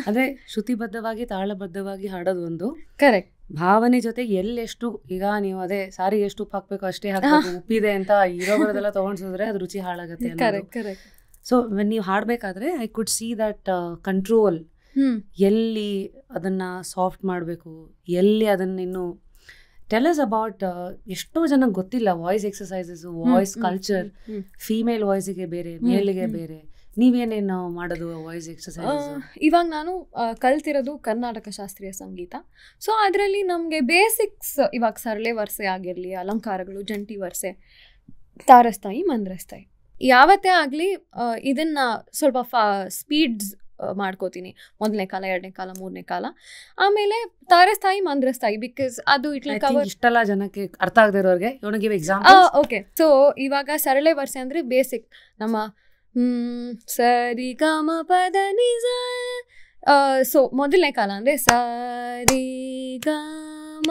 ಅಂದ್ರೆ ಶ್ರುತಿಬದ್ಧವಾಗಿ ತಾಳಬದ್ಧವಾಗಿ ಹಾಡೋದು ಒಂದು, ಕರೆಕ್ಟ್. ಭಾವನೆ ಜೊತೆ ಎಲ್ಲೆಷ್ಟು, ಈಗ ನೀವು ಅದೇ ಸಾರಿ ಎಷ್ಟು ಉಪ್ಪು ಹಾಕ್ಬೇಕು ಅಷ್ಟೇ ಹಾಕಬೇಕು, ಉಪ್ಪಿದೆ ಅಂತ ಇರೋಬರೋದೆಲ್ಲ ತಗೊಂಡ್ಸಿದ್ರೆ ಅದು ರುಚಿ ಹಾಳಾಗುತ್ತೆ. Correct correct. ಸೊ ನೀವು ಹಾಡಬೇಕಾದ್ರೆ I could see that control, ಎಲ್ಲಿ ಅದನ್ನ ಸಾಫ್ಟ್ ಮಾಡಬೇಕು, ಎಲ್ಲಿ ಅದನ್ನ ಇನ್ನು. ಟೆಲ್ ಅಸ್ ಅಬೌಟ್, ಎಷ್ಟೋ ಜನಕ್ಕೆ ಗೊತ್ತಿಲ್ಲ voice exercises, voice culture, female ವಾಯ್ಸಿಗೆ ಬೇರೆ, ಮೇಲ್ಗೆ ಬೇರೆ. ನೀವೇನೇನು ಮಾಡೋದು ವಾಯ್ಸ್ ಎಕ್ಸಸೈಸ್? ಇವಾಗ ನಾನು ಕಲ್ತಿರೋದು ಕರ್ನಾಟಕ ಶಾಸ್ತ್ರೀಯ ಸಂಗೀತ. ಸೊ ಅದರಲ್ಲಿ ನಮಗೆ ಬೇಸಿಕ್ಸ್, ಇವಾಗ ಸರಳೆ ವರ್ಸೆ ಆಗಿರಲಿ, ಅಲಂಕಾರಗಳು, ಜಂಟಿ ವರ್ಸೆ, ತಾರಸ್ಥಾಯಿ, ಮಂದ್ರಸ್ಥಾಯಿ, ಯಾವತ್ತೇ ಆಗಲಿ ಇದನ್ನು ಸ್ವಲ್ಪ ಸ್ಪೀಡ್ಸ್ ಮಾಡ್ಕೋತೀನಿ. 1ನೇ ಕಾಲ, 2ನೇ ಕಾಲ, 3ನೇ ಕಾಲ. ಆಮೇಲೆ ತಾರಸ್ಥಾಯಿ, ಮಂದ್ರಸ್ಥಾಯಿ, ಬಿಕಾಸ್ ಅದು ಇಷ್ಟೆಲ್ಲ ಜನಕ್ಕೆ ಅರ್ಥ ಆಗದೆ ಇರೋರಿಗೆ ಗಿವ್ ಎಕ್ಸಾಂಪಲ್. ಓಕೆ, ಸೊ ಇವಾಗ ಸರಳೆ ವರ್ಸೆ ಅಂದರೆ ಬೇಸಿಕ್ ನಮ್ಮ ಸರಿ ಗ ಮ ಪದ ನಿ ಸ. ಸೊ 1ನೇ ಕಾಲ ಅಂದರೆ ಸರಿ ಗ ಮ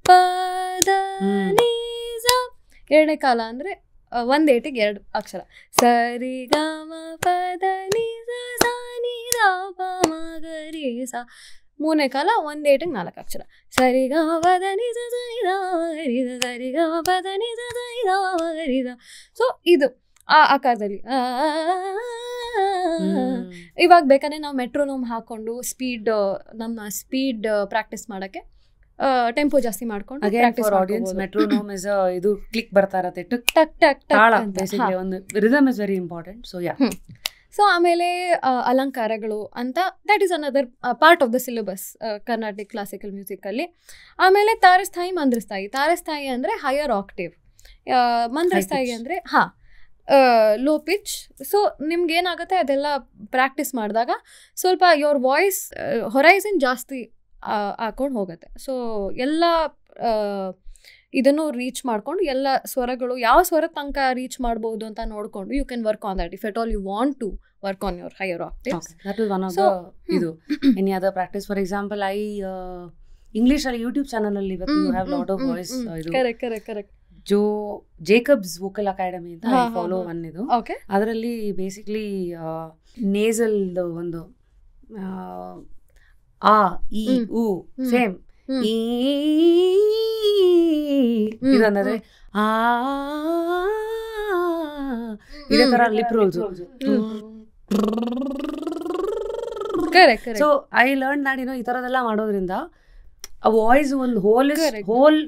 ಪದ ನಿ ಸ. 2ನೇ ಕಾಲ ಅಂದರೆ 1 ಏಟಿಗೆ 2 ಅಕ್ಷರ, ಸರಿ ಗ ಮ ಪದ ನಿ ಸ ಸ ನಿ ದ ಪ ಮ ಗ ರಿ ಸ. 3ನೇ ಕಾಲ 1 ಏಟಿಗೆ 4 ಅಕ್ಷರ, ಸರಿ ಗ ಮ ಪದ ನಿ ಸ ಸ ನಿ ದ ಮ ಗ ರಿ ಸ, ಸರಿ ಗ ಮ ಪದ ನಿ ಸ ಸ ನಿ ದ ಮ ಗ ರಿ ಸ. ಸೊ ಇದು ಆ ಆಕಾರದಲ್ಲಿ. ಇವಾಗ ಬೇಕಾದ್ರೆ ನಾವು ಮೆಟ್ರೋನೋಮ್ ಹಾಕೊಂಡು ನಮ್ಮ ಸ್ಪೀಡ್ ಪ್ರಾಕ್ಟೀಸ್ ಮಾಡೋಕ್ಕೆ ಟೆಂಪೋ ಜಾಸ್ತಿ ಮಾಡ್ಕೊಂಡು ಮೆಟ್ರೋನೋಮ್ ಇಸ್ ಇದು ಕ್ಲಿಕ್ ಬರ್ತಾ ಇರತ್ತೆ, ಟಕ್ ಟಕ್ ಟಕ್ ತಾಳ, ಬೇಸಿಕಲಿ ಒಂದು rhythm is very important. So yeah. So ಆಮೇಲೆ ಅಲಂಕಾರಗಳು ಅಂತ, that is another part of the syllabus Carnatic classical musically. ಆಮೇಲೆ ತಾರಸ್ಥಾಯಿ, ಮಂದ್ರಸ್ಥಾಯಿ. ತಾರಸ್ಥಾಯಿ ಅಂದರೆ ಹೈಯರ್ ಆಕ್ಟೇವ್, ಮಂದ್ರಸ್ಥಾಯಿ ಅಂದರೆ ಲೋ ಪಿಚ್. ಸೊ ನಿಮ್ಗೆ ಏನಾಗುತ್ತೆ, ಅದೆಲ್ಲ ಪ್ರಾಕ್ಟೀಸ್ ಮಾಡಿದಾಗ ಸ್ವಲ್ಪ ಯೋರ್ ವಾಯ್ಸ್ ಹೊರೈಸನ್ ಜಾಸ್ತಿ ಹಾಕೊಂಡು ಹೋಗುತ್ತೆ. ಸೊ ಎಲ್ಲ ಇದನ್ನು ರೀಚ್ ಮಾಡ್ಕೊಂಡು, ಎಲ್ಲ ಸ್ವರಗಳು ಯಾವ ಸ್ವರ ತನಕ ರೀಚ್ ಮಾಡ್ಬೋದು ಅಂತ ನೋಡ್ಕೊಂಡು, you can work on that if at all you want to work on your higher octaves. That is one of the ಇದು any other practice. For example, English ಅಲ್ಲಿ ಯೂಟ್ಯೂಬ್ ಚಾನಲ್ ಅಲ್ಲಿ ಇವತ್ತು you have lot of voice. Correct correct correct. Jacobs vocal academy ಅಂತ ಫಾಲೋ ಒನ್ ಇದು. ಅದರಲ್ಲಿ ಬೇಸಿಕ್ಲಿ ನೇಸಲ್ ಒಂದು ಆ ಇ ಉ ಸೇಮ್ ಇದಂದ್ರೆ ಆ ಇದೇ ತರ lip rolls. So I learn that ಈ ತರದೆಲ್ಲ ಮಾಡೋದ್ರಿಂದ ಆ ವಾಯ್ಸ್ ಒಂದು ಹೋಲ್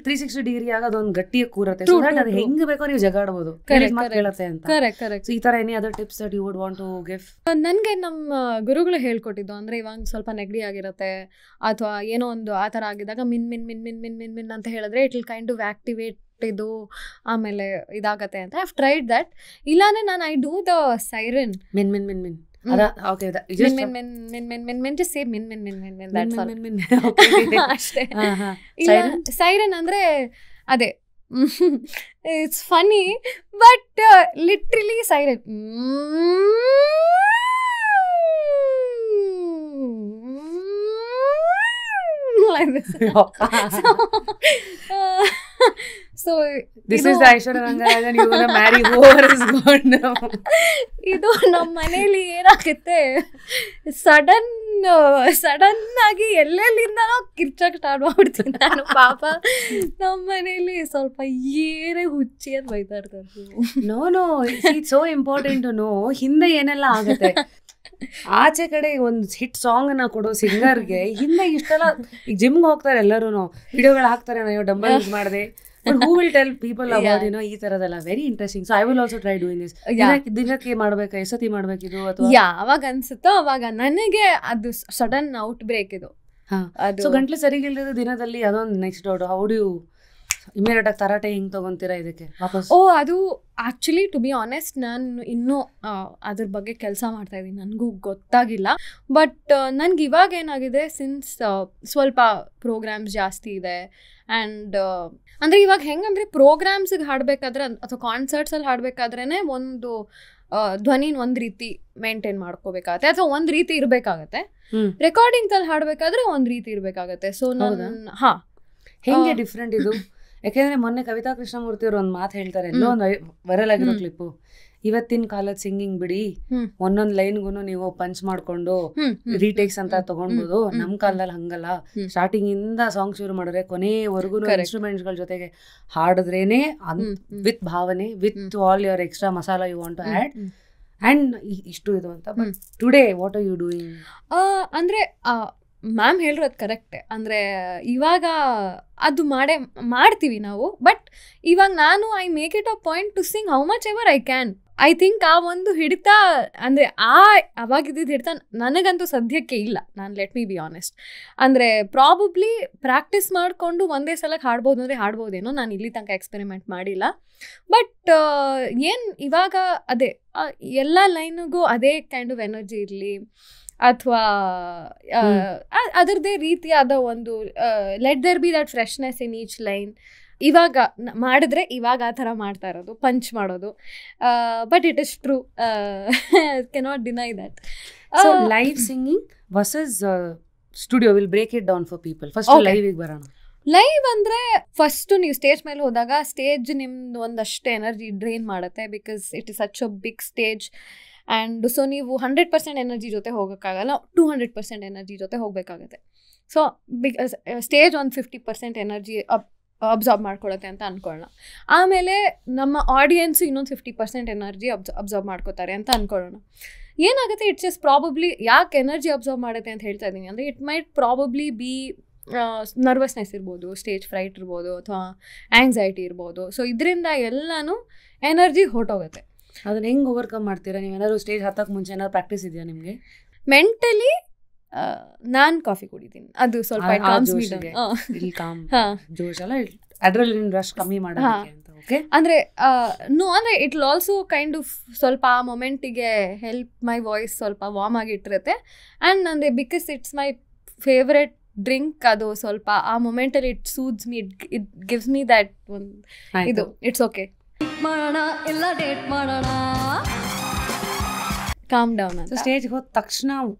360 ಡಿಗ್ರಿ ಆಗೋದು ಒಂದು ಗಟ್ಟಿಯಾಗಿ ಕೂರತ್ತೆ. ಸೊ ದಟ್ ಅದು ಹೆಂಗ್ ಬೇಕೋ ನೀವು ಜಗಾಡ್ಬೋದು, ಕೇಳತ್ತೆ ಅಂತ. ಸೊ ಈ ತರ any other tips that you would want to give? ನನಗೆ ನಮ್ಮ ಗುರುಗಳು ಹೇಳ್ಕೊಟ್ಟಿದ್ದು ಅಂದ್ರೆ, ಇವಾಗ ಸ್ವಲ್ಪ ನೆಗಡಿ ಆಗಿರುತ್ತೆ ಅಥವಾ ಏನೋ ಒಂದು ಆ ಥರ ಆಗಿದಾಗ ಮಿನ್ ಮಿನ್ ಮಿನ್ ಮಿನ್ ಮಿನ್ ಮಿನ್ ಮಿನ್ ಅಂತ ಹೇಳಿದ್ರೆ it will kind of activate ಇದು ಆಮೇಲೆ ಇದಾಗತ್ತೆ ಅಂತ. I have tried that. ಇಲ್ಲಾಂದ್ರೆ ನಾನು ಐ ಡೂ ದ ಸೈರನ್. ಮಿನ್ ಮಿನ್ ಮಿನ್ ಮಿನ್ ಅಷ್ಟೇ. ಸೈರನ್ ಅಂದ್ರೆ ಅದೇ, it's funny but literally siren. So this is the Aishwarya Rangarajan you gonna marry, whoever is going now. ಇದು ನಮ್ಮ ಮನೇಲಿ ಏನಾಗುತ್ತೆ, ಸಡನ್ ಆಗಿ ಎಲ್ಲೆಲ್ಲಿಂದನೋ ಕಿರ್ಚಕ್ ಸ್ಟಾರ್ಟ್ ಮಾಡ್ಬಿಡ್ತೀನಿ ನಾನು. ಪಾಪ ನಮ್ಮ ಮನೇಲಿ ಸ್ವಲ್ಪ ಏನೇ ಹುಚ್ಚಿ ಅಂತ ಬೈತಾ ಇರ್ತಾರೆ. No it's so important to know ಹಿಂದೆ ಏನೆಲ್ಲ ಆಗುತ್ತೆ. ಆಚೆ ಕಡೆ ಒಂದು ಹಿಟ್ ಸಾಂಗ್ ನ ಕೊಡೋ ಸಿಂಗರ್ಗೆ ಹಿಂದೆ ಇಷ್ಟೆಲ್ಲ, ಈಗ ಜಿಮ್ಗೆ ಹೋಗ್ತಾರೆ ಎಲ್ಲರೂ, ವಿಡಿಯೋಗಳು ಹಾಕ್ತಾರೆ, ಅಯ್ಯೋ ಡಂಬಲ್ ಯೂಸ್ ಮಾಡಿದೆ. But who will tell people about, ಈ ತರದೆಲ್ಲ? Very interesting. So I will also try doing this. ದಿನಕ್ಕೆ ಮಾಡ್ಬೇಕಾ, ಎಸತಿ ಮಾಡ್ಬೇಕಿದು ಅಥವಾ ಯಾವಾಗ ಅನ್ಸುತ್ತೋ ಅವಾಗ. ನನಗೆ ಅದು ಸಡನ್ ಔಟ್ ಬ್ರೇಕ್ ಇದು. ಸೊ ಗಂಟ್ಲು ಸರಿಗಿಲ್ಲದ ದಿನದಲ್ಲಿ ಅದೊಂದು next doubt, how do you immediate ಆಗಿ ತರಾಟೆ ಹಿಂಗೆ ತಗೊಂತೀರಾ ಇದಕ್ಕೆ ವಾಪಸ್? ಅದು ಆ್ಯಕ್ಚುಲಿ ಟು ಬಿ ಆನೆಸ್ಟ್ ನಾನು ಇನ್ನೂ ಅದ್ರ ಬಗ್ಗೆ ಕೆಲಸ ಮಾಡ್ತಾ ಇದ್ದೀನಿ, ನನಗೂ ಗೊತ್ತಾಗಿಲ್ಲ. ಬಟ್ ನನಗೆ ಇವಾಗ ಏನಾಗಿದೆ, ಸಿನ್ಸ್ ಸ್ವಲ್ಪ ಪ್ರೋಗ್ರಾಮ್ಸ್ ಜಾಸ್ತಿ ಇದೆ ಆ್ಯಂಡ್ ಅಂದರೆ ಇವಾಗ ಹೆಂಗಂದರೆ ಪ್ರೋಗ್ರಾಮ್ಸಿಗೆ ಹಾಡಬೇಕಾದ್ರೆ ಅಥವಾ ಕಾನ್ಸರ್ಟ್ಸಲ್ಲಿ ಹಾಡಬೇಕಾದ್ರೇ ಒಂದು ಧ್ವನಿನ ಒಂದು ರೀತಿ ಮೇಂಟೈನ್ ಮಾಡ್ಕೋಬೇಕಾಗತ್ತೆ ಅಥವಾ ಒಂದು ರೀತಿ ಇರಬೇಕಾಗತ್ತೆ. ರೆಕಾರ್ಡಿಂಗ್ಸಲ್ಲಿ ಹಾಡಬೇಕಾದ್ರೆ ಒಂದು ರೀತಿ ಇರಬೇಕಾಗತ್ತೆ. ಸೊ ನಾನು ಹೆಂಗೆ ಡಿಫ್ರೆಂಟ್ ಇದು? ಯಾಕೆಂದ್ರೆ ಮೊನ್ನೆ ಕವಿತಾ ಕೃಷ್ಣಮೂರ್ತಿ ಅವರು ಒಂದು ಮಾತು ಹೇಳ್ತಾರೆ, ಎಲ್ಲೋ ಒಂದು ವೈರಲ್ ಆಗಿರೋ ಕ್ಲಿಪ್ಪು, ಇವತ್ತಿನ ಕಾಲದ ಸಿಂಗಿಂಗ್ ಬಿಡಿ, ಒಂದೊಂದ್ ಲೈನ್ಗೂ ನೀವು ಪಂಚ್ ಮಾಡ್ಕೊಂಡು ರೀಟೇಕ್ಸ್ ಅಂತ ತಗೊಂಡ್ಬೋದು. ನಮ್ ಕಾಲದಲ್ಲಿ ಹಂಗಲ್ಲ, ಸ್ಟಾರ್ಟಿಂಗ್ ಇಂದ ಸಾಂಗ್ ಶುರು ಮಾಡಿದ್ರೆ ಕೊನೆವರೆಗೂ ಇನ್ಸ್ಟ್ರೂಮೆಂಟ್ಸ್ ಗಳ ಜೊತೆಗೆ ಹಾಡಿದ್ರೇನೆ ವಿತ್ ಭಾವನೆ, with all your extra masala you want to add and ಇಷ್ಟು ಇದು ಅಂತ. But today what are you doing? ಅಂದ್ರೆ ಮ್ಯಾಮ್ ಹೇಳಿರೋದು ಕರೆಕ್ಟೇ. ಅಂದರೆ ಇವಾಗ ಅದು ಮಾಡ್ತೀವಿ ನಾವು. ಬಟ್ ಇವಾಗ ನಾನು I make it a point to sing how much ever I can. I think ಆ ಒಂದು ಹಿಡಿತ ಅಂದರೆ ಅವಾಗಿದ್ದಿದ್ದು ಹಿಡಿತ ನನಗಂತೂ ಸದ್ಯಕ್ಕೆ ಇಲ್ಲ. ನಾನು ಲೆಟ್ ಮಿ ಬಿ ಆನೆಸ್ಟ್. ಅಂದರೆ ಪ್ರಾಬಬ್ಲಿ ಪ್ರಾಕ್ಟೀಸ್ ಮಾಡಿಕೊಂಡು ಒಂದೇ ಸಲಕ್ಕೆ ಹಾಡ್ಬೋದು ಅಂದರೆ ಹಾಡ್ಬೋದೇನೋ. ನಾನು ಇಲ್ಲಿ ತನಕ ಎಕ್ಸ್ಪೆರಿಮೆಂಟ್ ಮಾಡಿಲ್ಲ. ಬಟ್ ಏನು ಇವಾಗ ಅದೇ ಎಲ್ಲ ಲೈನಿಗೂ ಅದೇ ಕೈಂಡ್ ಆಫ್ ಎನರ್ಜಿ ಇರಲಿ ಅಥವಾ ಅದರದೇ ರೀತಿಯಾದ ಒಂದು let there be that freshness in each line. ಇವಾಗ ಮಾಡಿದ್ರೆ ಇವಾಗ ಆ ಥರ ಮಾಡ್ತಾ ಇರೋದು, ಪಂಚ್ ಮಾಡೋದು. But it is true, cannot deny that. So live singing versus studio, will break it down for people. First ಲೈವಿಗೆ ಬರೋಣ. ಲೈವ್ ಅಂದರೆ ಫಸ್ಟು ನೀವು ಸ್ಟೇಜ್ ಮೇಲೆ ಹೋದಾಗ ಸ್ಟೇಜ್ ನಿಮ್ದು ಒಂದಷ್ಟು ಎನರ್ಜಿ ಡ್ರೈನ್ ಮಾಡುತ್ತೆ, because it is such a big stage. And so ನೀವು 100% ಎನರ್ಜಿ ಜೊತೆ ಹೋಗೋಕ್ಕಾಗಲ್ಲ, 200% ಎನರ್ಜಿ ಜೊತೆ ಹೋಗಬೇಕಾಗುತ್ತೆ. ಸೊ ಸ್ಟೇಜ್ ಒಂದು 50% ಎನರ್ಜಿ ಅಬ್ಸಾರ್ಬ್ ಮಾಡ್ಕೊಳುತ್ತೆ ಅಂತ ಅಂದ್ಕೊಳ್ಳೋಣ. ಆಮೇಲೆ ನಮ್ಮ ಆಡಿಯನ್ಸು ಇನ್ನೊಂದು 50% ಎನರ್ಜಿ ಅಬ್ಸಾರ್ಬ್ ಮಾಡ್ಕೋತಾರೆ ಅಂತ ಅಂದ್ಕೊಳ್ಳೋಣ. ಏನಾಗುತ್ತೆ, ಇಟ್ಸ್ ಜಸ್ಟ್ ಪ್ರಾಬಬ್ಲಿ ಯಾಕೆ ಎನರ್ಜಿ ಅಬ್ಸಾರ್ಬ್ ಮಾಡುತ್ತೆ ಅಂತ ಹೇಳ್ತಾ ಇದ್ದೀನಿ ಅಂದರೆ, it might probably B nervousness ಇರ್ಬೋದು, ಸ್ಟೇಜ್ ಫ್ರೈಟ್ ಇರ್ಬೋದು, ಅಥವಾ ಆ್ಯಂಗ್ಸೈಟಿ ಇರ್ಬೋದು. ಸೊ ಇದರಿಂದ ಎಲ್ಲನೂ ಎನರ್ಜಿ ಹೊರಟೋಗುತ್ತೆ. ಅದನ್ನ ಹೆಂಗೆ ಓವರ್ಕಮ್ ಮಾಡ್ತೀರಾ? ನೀವೇನಾದ್ರು ಸ್ಟೇಜ್ ಹತ್ತಕ್ಕೆ ಮುಂಚೆ ಏನಾದ್ರು ಪ್ರಾಕ್ಟೀಸ್ ಇದೆಯಾ ನಿಮಗೆ? ಮೆಂಟಲಿ ನಾನು ಕಾಫಿ ಕುಡಿತೀನಿ, ಅದು ಸ್ವಲ್ಪ ಜೋಶ್ ಅಲ್ಲ, ಅಡ್ರೆನಲಿನ್ ರಶ್ ಕಮ್ಮಿ ಮಾಡೋದಕ್ಕೆ ಅಂತ. ಓಕೆ, ಅಂದರೆ ನೋ ಅಂದರೆ it will also kind of ಸ್ವಲ್ಪ ಆ ಮೊಮೆಂಟಿಗೆ ಹೆಲ್ಪ್ ಮೈ ವಾಯ್ಸ್ ಸ್ವಲ್ಪ ವಾರ್ಮ್ ಆಗಿಟ್ಟಿರುತ್ತೆ. ಆ್ಯಂಡ್ ಅಂದರೆ because it's my favourite drink, ಅದು ಸ್ವಲ್ಪ ಆ ಮೊಮೆಂಟಲ್ಲಿ it suits me, it gives me that ಒಂದು ಇದು. ಇಟ್ಸ್ ಓಕೆ, ಮಾಡೋಣ ಎಲ್ಲ ಡೇಟ್ ಮಾಡೋಣ, ಕಾಮ್ ಡೌನ್ ಅಂತ. ಸ್ಟೇಜ್ಗೆ ಹೋದ ತಕ್ಷಣ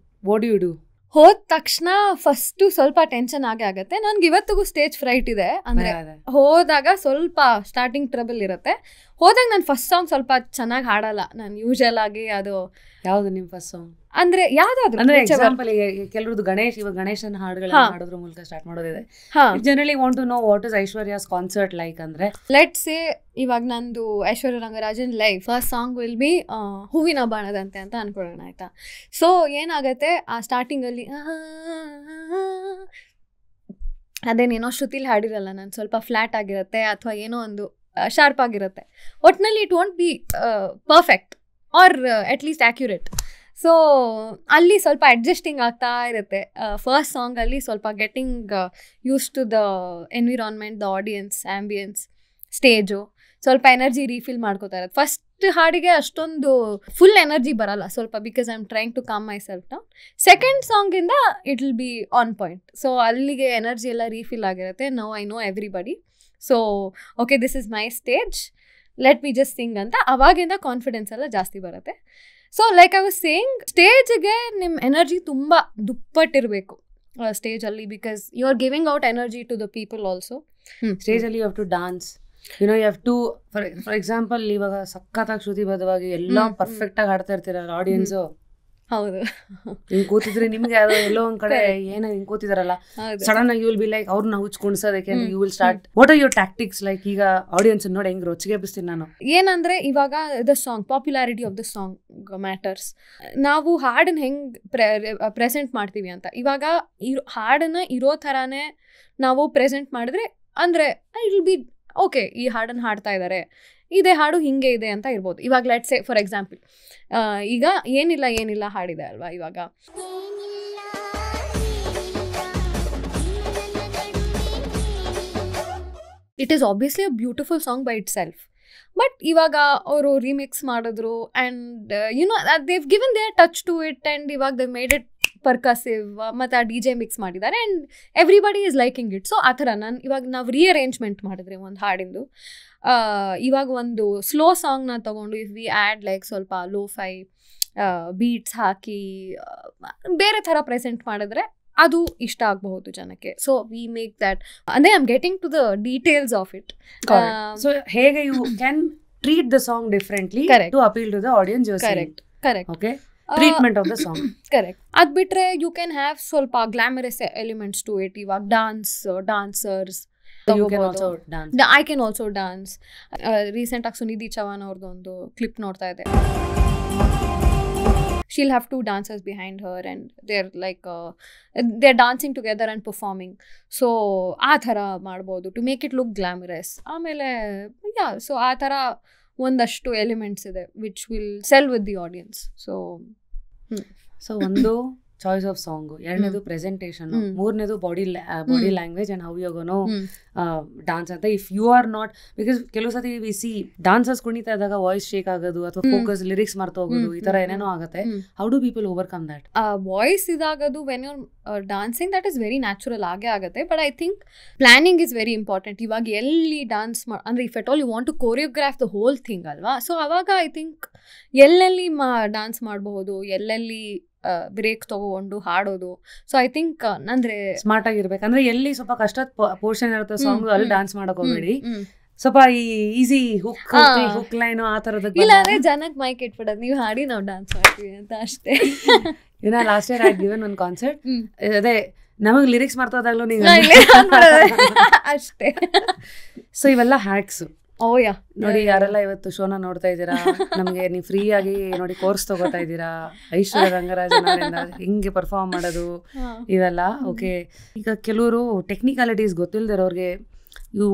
ವಾಟ್ ಡು ಯು ಡು? ಹೋದ ತಕ್ಷಣ ಫಸ್ಟು ಸ್ವಲ್ಪ ಟೆನ್ಷನ್ ಆಗತ್ತೆ. ನನ್ಗೆ ಇವತ್ತಿಗೂ ಸ್ಟೇಜ್ ಫ್ರೈಟ್ ಇದೆ. ಅಂದರೆ ಹೋದಾಗ ಸ್ವಲ್ಪ ಸ್ಟಾರ್ಟಿಂಗ್ ಟ್ರಬಲ್ ಇರುತ್ತೆ. ಹೋದಾಗ ನಾನು ಫಸ್ಟ್ ಸಾಂಗ್ ಸ್ವಲ್ಪ ಚೆನ್ನಾಗಿ ಹಾಡಲ್ಲ. ನಾನು ಯೂಶಲ್ ಆಗಿ ಅದು ಯಾವುದು ನಿಮ್ಮ ಫಸ್ಟ್ ಸಾಂಗ್ ಅಂದ್ರೆ ಯಾವ್ದಾದ್ರು ಅಂದ್ರೆ ಎಕ್ಸಾಂಪಲ್ ಕೆಲವ್ರದ್ದು ಗಣೇಶನ ಹಾಡುಗಳನ್ನ ಹಾಡೋದ್ರ ಮೂಲಕ ಸ್ಟಾರ್ಟ್ ಮಾಡೋದಿದೆ. Generally want to know what is Aishwarya's concert like. ಅಂದ್ರೆ ಲೆಟ್ಸ್ ಸೇ ಇವಾಗ ನಂದು Aishwarya Rangarajan live first song will be ಹೂವಿನ ಬಾಣದಂತೆ ಅಂತ ಅನ್ಕೊಳ್ಳೋಣ, ಆಯ್ತಾ? ಸೊ ಏನಾಗತ್ತೆ, ಆ ಸ್ಟಾರ್ಟಿಂಗಲ್ಲಿ ಅದೇನೇನೋ ಶ್ರುತಿಲಿ ಹಾಡಿರಲ್ಲ, ನಾನು ಸ್ವಲ್ಪ ಫ್ಲಾಟ್ ಆಗಿರುತ್ತೆ ಅಥವಾ ಏನೋ ಒಂದು ಶಾರ್ಪ್ ಆಗಿರುತ್ತೆ. ಒಟ್ಟಿನಲ್ಲಿ it want be perfect or at least accurate. So ಅಲ್ಲಿ ಸ್ವಲ್ಪ ಅಡ್ಜಸ್ಟಿಂಗ್ ಆಗ್ತಾ ಇರುತ್ತೆ. ಫಸ್ಟ್ ಸಾಂಗಲ್ಲಿ ಸ್ವಲ್ಪ getting used to the environment, the audience, ambience. Stage, ಸ್ವಲ್ಪ ಎನರ್ಜಿ ರೀಫಿಲ್ ಮಾಡ್ಕೋತಾ ಇರೋದು. ಫಸ್ಟ್ ಹಾಡಿಗೆ ಅಷ್ಟೊಂದು ಫುಲ್ ಎನರ್ಜಿ ಬರಲ್ಲ, ಸ್ವಲ್ಪ, because I am trying to calm myself down. Second ಸಾಂಗಿಂದ it will be on point. So ಅಲ್ಲಿಗೆ ಎನರ್ಜಿ ಎಲ್ಲ ರೀಫಿಲ್ ಆಗಿರುತ್ತೆ. Now I know everybody. So okay, this is my stage, let me just sing ಅಂತ ಅವಾಗಿಂದ ಕಾನ್ಫಿಡೆನ್ಸ್ ಎಲ್ಲ ಜಾಸ್ತಿ ಬರುತ್ತೆ. So like I was saying, ಸ್ಟೇಜ್ಗೆ ನಿಮ್ಮ ಎನರ್ಜಿ ತುಂಬ ದುಪ್ಪಟ್ಟಿರಬೇಕು ಸ್ಟೇಜಲ್ಲಿ, because you are giving out energy to the people also. ಸ್ಟೇಜಲ್ಲಿ you have to dance, you have to, for example ಇವಾಗ ಸಖತ್ತಾಗಿ ಶ್ರುತಿಬದ್ಧವಾಗಿ ಎಲ್ಲ ಪರ್ಫೆಕ್ಟ್ ಆಗಿ ಹಾಡ್ತಾ ಇರ್ತೀರಲ್ಲ ಆಡಿಯನ್ಸು, ಹೌದು, ಹಿಂಗ್ ಕೂತಿದ್ರೆ ನಿಮ್ಗೆ ಎಲ್ಲೋ ಒಂದ್ ಕಡೆ ಏನೋ ಹಿಂಗ್ ಕೂತಿದಾರಲ್ಲ, ಸಡನ್ ಆಗಿ ಯು ವಿಲ್ ಬಿ ಲೈಕ್ ಅವ್ರನ್ನ ಹುಚ್ಕೊಂಡಿಸೋದಕ್ಕೆ you will start. What are your tactics? Like ಈಗ ಆಡಿಯನ್ಸ್ ನೋಡಿ ಹೆಂಗ್ ರೊಚ್ಚಿಗೆ ಎಬ್ಬಿಸ್ತೀನಿ ನಾನು. ಏನಂದ್ರೆ ಇವಾಗ the song popularity of the song matters. ನಾವು ಹಾಡನ್ನ ಹೆಂಗ್ ಪ್ರೆಸೆಂಟ್ ಮಾಡ್ತೀವಿ ಅಂತ. ಇವಾಗ ಹಾಡನ್ನ ಇರೋ ಥರಾನೇ ನಾವು ಪ್ರೆಸೆಂಟ್ ಮಾಡಿದ್ರೆ ಅಂದ್ರೆ ಇಟ್ ವಿಲ್ ಬಿ ಓಕೆ, ಈ ಹಾಡನ್ನು ಹಾಡ್ತಾ ಇದ್ದಾರೆ, ಇದೇ ಹಾಡು ಹಿಂಗೆ ಇದೆ ಅಂತ ಇರ್ಬೋದು. ಇವಾಗ ಲೆಟ್ಸ್ ಸೇ ಫಾರ್ ಎಕ್ಸಾಂಪಲ್, ಈಗ ಏನಿಲ್ಲ ಹಾಡಿದೆ ಅಲ್ವಾ, ಇವಾಗ it is obviously a beautiful song by itself. But ಇವಾಗ ಅವರು ರಿಮಿಕ್ಸ್ ಮಾಡಿದ್ರು and they've given their touch to it and ಇವಾಗ ದೇ ಮೇಡ್ ಇಟ್ ಪರ್ಕಸಿವ್, ಮತ್ತು ಆ DJ ಮಿಕ್ಸ್ ಮಾಡಿದ್ದಾರೆ and everybody is liking it. So ಆ ಥರ ಇವಾಗ ನಾವು ರೀಅರೇಂಜ್ಮೆಂಟ್ ಮಾಡಿದ್ರೆ ಒಂದು ಹಾಡಿಂದು, ಇವಾಗ ಒಂದು ಸ್ಲೋ ಸಾಂಗ್ನ ತೊಗೊಂಡು ಇಫ್ ವಿ ಆ್ಯಡ್ ಲೈಕ್ ಸ್ವಲ್ಪ ಲೋ-ಫೈ ಬೀಟ್ಸ್ ಹಾಕಿ ಬೇರೆ ಥರ ಪ್ರೆಸೆಂಟ್ ಮಾಡಿದ್ರೆ ಅದು ಇಷ್ಟ ಆಗಬಹುದು ಜನಕ್ಕೆ. ಸೊ ವಿ ಮೇಕ್ ದಟ್, ಅಂದರೆ I am getting to the details of it. So ಹೇಗೆ you can treat the song differently to appeal to the audience. Correct. Okay, treatment of the song. Correct. ಅದು ಬಿಟ್ರೆ ಯು ಕ್ಯಾನ್ ಹ್ಯಾವ್ ಸ್ವಲ್ಪ ಗ್ಲಾಮರಸ್ ಎಲಿಮೆಂಟ್ಸ್ ಟು ಇಟ್. ಇವಾಗ dancers, I can also dance. ರೀಸೆಂಟಾಗಿ ಸುನಿಧಿ ಚೌಹಾನ್ ಅವ್ರದ್ದು ಒಂದು ಕ್ಲಿಪ್ ನೋಡ್ತಾ ಇದೆ. She'll have 2 dancers behind her and they're dancing together and performing. So ಆ ಥರ ಮಾಡ್ಬೋದು to make it look glamorous. ಆಮೇಲೆ ಸೊ ಆ ಥರ ಒಂದಷ್ಟು ಎಲಿಮೆಂಟ್ಸ್ ಇದೆ which will sell with the audience. So ಒಂದು ಚಾಯ್ಸ್ ಆಫ್ ಸಾಂಗ್, ಎರಡನೇದು ಪ್ರೆಸೆಂಟೇಷನ್, ಮೂರನೇದು body language and how you gonna dance ಅಂತ. If you are not, because ಕೆಲವು ಸತಿ ವಿ ಸಿ ಡಾನ್ಸರ್ಸ್ ಕುಣಿತಾ ಇದ್ದಾಗ ವಾಯ್ಸ್ ಶೇಕ್ ಆಗೋದು ಅಥವಾ ಫೋಕಸ್ ಲಿರಿಕ್ಸ್ ಮರ್ತು ಹೋಗೋದು, ಈ ತರ ಏನೇನೋ ಆಗುತ್ತೆ. How do people overcome that? Voice ಇದಾಗೋದು when you're dancing, that is very natural ಆಗೇ ಆಗುತ್ತೆ. But I think planning is very important. ಇವಾಗ ಎಲ್ಲಿ ಡಾನ್ಸ್ ಅಂದ್ರೆ if at all you want to choreograph the whole thing ಅಲ್ವಾ. ಸೊ ಅವಾಗ ಐ ಥಿಂಕ್ ಎಲ್ಲೆಲ್ಲಿ ಡಾನ್ಸ್ ಮಾಡಬಹುದು, ಎಲ್ಲೆಲ್ಲಿ ಬ್ರೇಕ್ ತಗೊಂಡು ಹಾಡೋದು. ಸೊ ಐ ಥಿಂಕ್ ಅಂದ್ರೆ ಸ್ಮಾರ್ಟ್ ಆಗಿರ್ಬೇಕು. ಅಂದ್ರೆ ಎಲ್ಲಿ ಸ್ವಲ್ಪ ಕಷ್ಟದ ಪೋರ್ಷನ್ ಇರುತ್ತೆ ಸಾಂಗ್, ಅಲ್ಲಿ ಡಾನ್ಸ್ ಮಾಡಕ್ ಹೋಗ್ಬೇಡಿ. ಸ್ವಲ್ಪ ಈ ಈಸಿ ಹುಕ್ ಲೈನ್ ಆ ತರದ ಇಲ್ಲ ಅಂದ್ರೆ ಜನಕ್ಕೆ ಮೈಕ್ ಇಟ್ಬಿಡೋದು, ನೀವು ಹಾಡಿ ನಾವು ಡಾನ್ಸ್ ಮಾಡ್ತೀವಿ ಅಂತ ಅಷ್ಟೇ. ಲಾಸ್ಟ್ ಇಯರ್ ಐ ಗಿವನ್ ಒಂದು ಕಾನ್ಸರ್ಟ್, ಅದೇ ನಮಗ್ ಲಿರಿಕ್ಸ್ ಮಾಡ್ತೋದಾಗ್ಲೂ ನೀವು ಅಷ್ಟೇ. ಸೊ ಇವೆಲ್ಲ ಹ್ಯಾಕ್ಸ್. ಓಯಾ ನೋಡಿ, ಯಾರೆಲ್ಲ ಇವತ್ತು ಶೋನ ನೋಡ್ತಾ ಇದ್ದೀರಾ, ನಮ್ಗೆ ನೀವು ಫ್ರೀ ಆಗಿ ನೋಡಿ ಕೋರ್ಸ್ ತಗೋತಾ ಇದ್ದೀರಾ, ಐಶ್ವರ್ಯ ರಂಗರಾಜನ್ ಅವರಿಂದ ಹಿಂಗೆ ಪರ್ಫಾರ್ಮ್ ಮಾಡೋದು ಇವೆಲ್ಲ. ಓಕೆ, ಈಗ ಕೆಲವರು ಟೆಕ್ನಿಕಾಲಿಟೀಸ್ ಗೊತ್ತಿಲ್ದಿರೋರ್ಗೆ you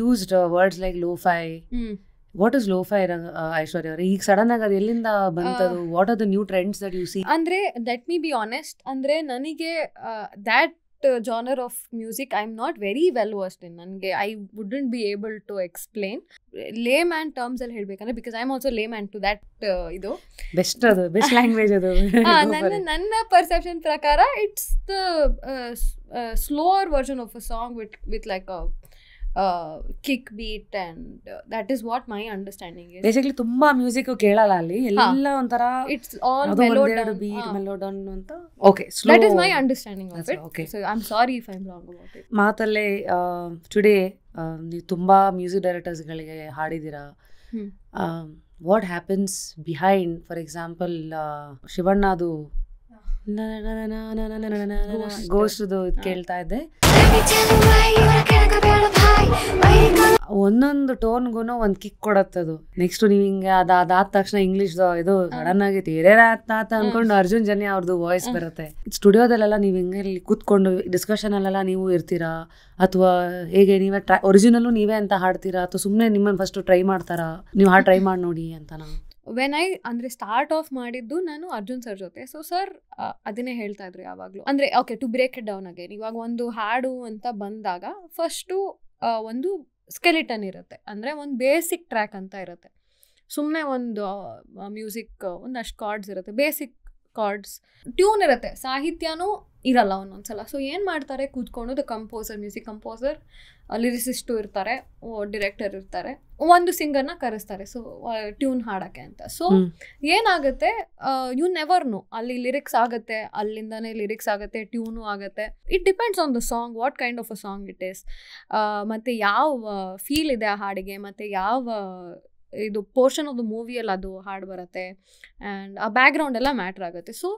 used words like lo-fi. What is lo-fi Aishwarya ಅವ್ರೆ? ಈಗ ಸಡನ್ ಆಗಿ ಅದು ಎಲ್ಲಿಂದ ಬಂತದು? What are the new trends that you see? ಅಂದ್ರೆ ಲೆಟ್ ಮಿ ಬಿ ಆನೆಸ್ಟ್, ಅಂದ್ರೆ ನನಗೆ that genre of music I'm not very well versed in. Nange I wouldn't be able to explain layman terms ಅಲ್ಲಿ ಹೇಳ್ಬೇಕಂದ್ರೆ, because I'm also layman to that ಇದು ಬೆಸ್ಟ್ ಲ್ಯಾಂಗ್ವೇಜ್ ಅದು. ನನ್ನ ಪರ್ಸೆಪ್ಷನ್ ಪ್ರಕಾರ it's the slower version of a song with like a kick beat and that is what my understanding is. Basically ತುಂಬಾ ಮ್ಯೂಸಿಕ್ ಕೇಳಲ್ಲ ಅಲ್ಲಿ, ಎಲ್ಲ ಒಂತರ it's all melodic beat melodic ಅಂತ. Okay, slow. That is my understanding of it. Okay. So I'm sorry if I'm wrong about it. ಮಾತಲ್ಲೇ ಟುಡೇ ನೀವು ತುಂಬಾ ಮ್ಯೂಸಿಕ್ ಡೈರೆಕ್ಟರ್ಸ್ ಗಳಿಗೆ ಹಾಡಿದ್ದೀರಾ. What happens behind, for example ಶಿವಣ್ಣದು ಗೋಸ್ಟ್ದು ಕೇಳ್ತಾ ಇದ್ದೆ. ಒಂದೊಂದು ಟೋನ್ಗೂ ಒಂದು ಕಿಕ್ ಕೊಡತ್ತದು. ನೆಕ್ಸ್ಟ್ ನೀವು ಹಿಂಗೆ ಅದಾದ ತಕ್ಷಣ ಇಂಗ್ಲಿಷ್ ಇದು ಸಡನ್ ಆಗಿ ತೀರೇರಾತ ಅನ್ಕೊಂಡು ಅರ್ಜುನ್ ಜನ್ಯ ಅವ್ರದ್ದು ವಾಯ್ಸ್ ಬರುತ್ತೆ. ಸ್ಟುಡಿಯೋದಲ್ಲೆಲ್ಲ ನೀವು ಹಿಂಗೆ ಕೂತ್ಕೊಂಡು ಡಿಸ್ಕಷನ್ ಅಲ್ಲೆಲ್ಲ ನೀವು ಇರ್ತೀರಾ, ಅಥವಾ ಹೇಗೆ ನೀವೇ ಒರಿಜಿನಲ್ಲು ನೀವೇ ಅಂತ ಹಾಡ್ತೀರಾ, ಅಥವಾ ಸುಮ್ಮನೆ ನಿಮ್ಮನ್ನು ಫಸ್ಟ್ ಟ್ರೈ ಮಾಡ್ತಾರಾ, ನೀವು ಹಾಡು ಟ್ರೈ ಮಾಡಿ ನೋಡಿ ಅಂತನಾ? ವೆನ್ ಐ ಅಂದರೆ ಸ್ಟಾರ್ಟ್ ಆಫ್ ಮಾಡಿದ್ದು ನಾನು ಅರ್ಜುನ್ ಸರ್ ಜೊತೆ. ಸೊ ಸರ್ ಅದನ್ನೇ ಹೇಳ್ತಾ ಇದ್ರು ಯಾವಾಗಲೂ. ಅಂದರೆ okay, to break it down again, ಇವಾಗ ಒಂದು ಹಾಡು ಅಂತ ಬಂದಾಗ ಫಸ್ಟು ಒಂದು ಸ್ಕೆಲಿಟನ್ ಇರುತ್ತೆ, ಅಂದರೆ ಒಂದು ಬೇಸಿಕ್ ಟ್ರ್ಯಾಕ್ ಅಂತ ಇರುತ್ತೆ, ಸುಮ್ಮನೆ ಒಂದು ಮ್ಯೂಸಿಕ್ ಒಂದಷ್ಟು ಕಾರ್ಡ್ಸ್ ಇರುತ್ತೆ, ಬೇಸಿಕ್ ಕಾರ್ಡ್ಸ್, ಟ್ಯೂನ್ ಇರುತ್ತೆ, ಸಾಹಿತ್ಯನೂ ಇರಲ್ಲ ಒಂದೊಂದ್ಸಲ. ಸೊ ಏನು ಮಾಡ್ತಾರೆ, ಕೂತ್ಕೊಂಡು the composer, music composer, lyricist ಇರ್ತಾರೆ, ಡಿರೆಕ್ಟರ್ ಇರ್ತಾರೆ, ಒಂದು ಸಿಂಗರ್ನ ಕರೆಸ್ತಾರೆ ಸೊ ಟ್ಯೂನ್ ಹಾಡೋಕ್ಕೆ ಅಂತ. ಸೊ ಏನಾಗುತ್ತೆ, ಯು ನೆವರ್ ನೋ, ಅಲ್ಲಿ ಲಿರಿಕ್ಸ್ ಆಗುತ್ತೆ, ಅಲ್ಲಿಂದನೇ ಲಿರಿಕ್ಸ್ ಆಗುತ್ತೆ, ಟ್ಯೂನು ಆಗುತ್ತೆ. It depends on the song, what kind of a song it is, ಮತ್ತು ಯಾವ ಫೀಲ್ ಇದೆ ಆ ಹಾಡಿಗೆ, ಮತ್ತು ಯಾವ ಇದು ಪೋರ್ಷನ್ ಆಫ್ ದ ಮೂವಿಯಲ್ಲಿ ಅದು ಹಾಡು ಬರುತ್ತೆ, ಆ್ಯಂಡ್ ಆ ಬ್ಯಾಕ್ಗ್ರೌಂಡ್ ಎಲ್ಲ ಮ್ಯಾಟ್ರ್ ಆಗುತ್ತೆ. ಸೊ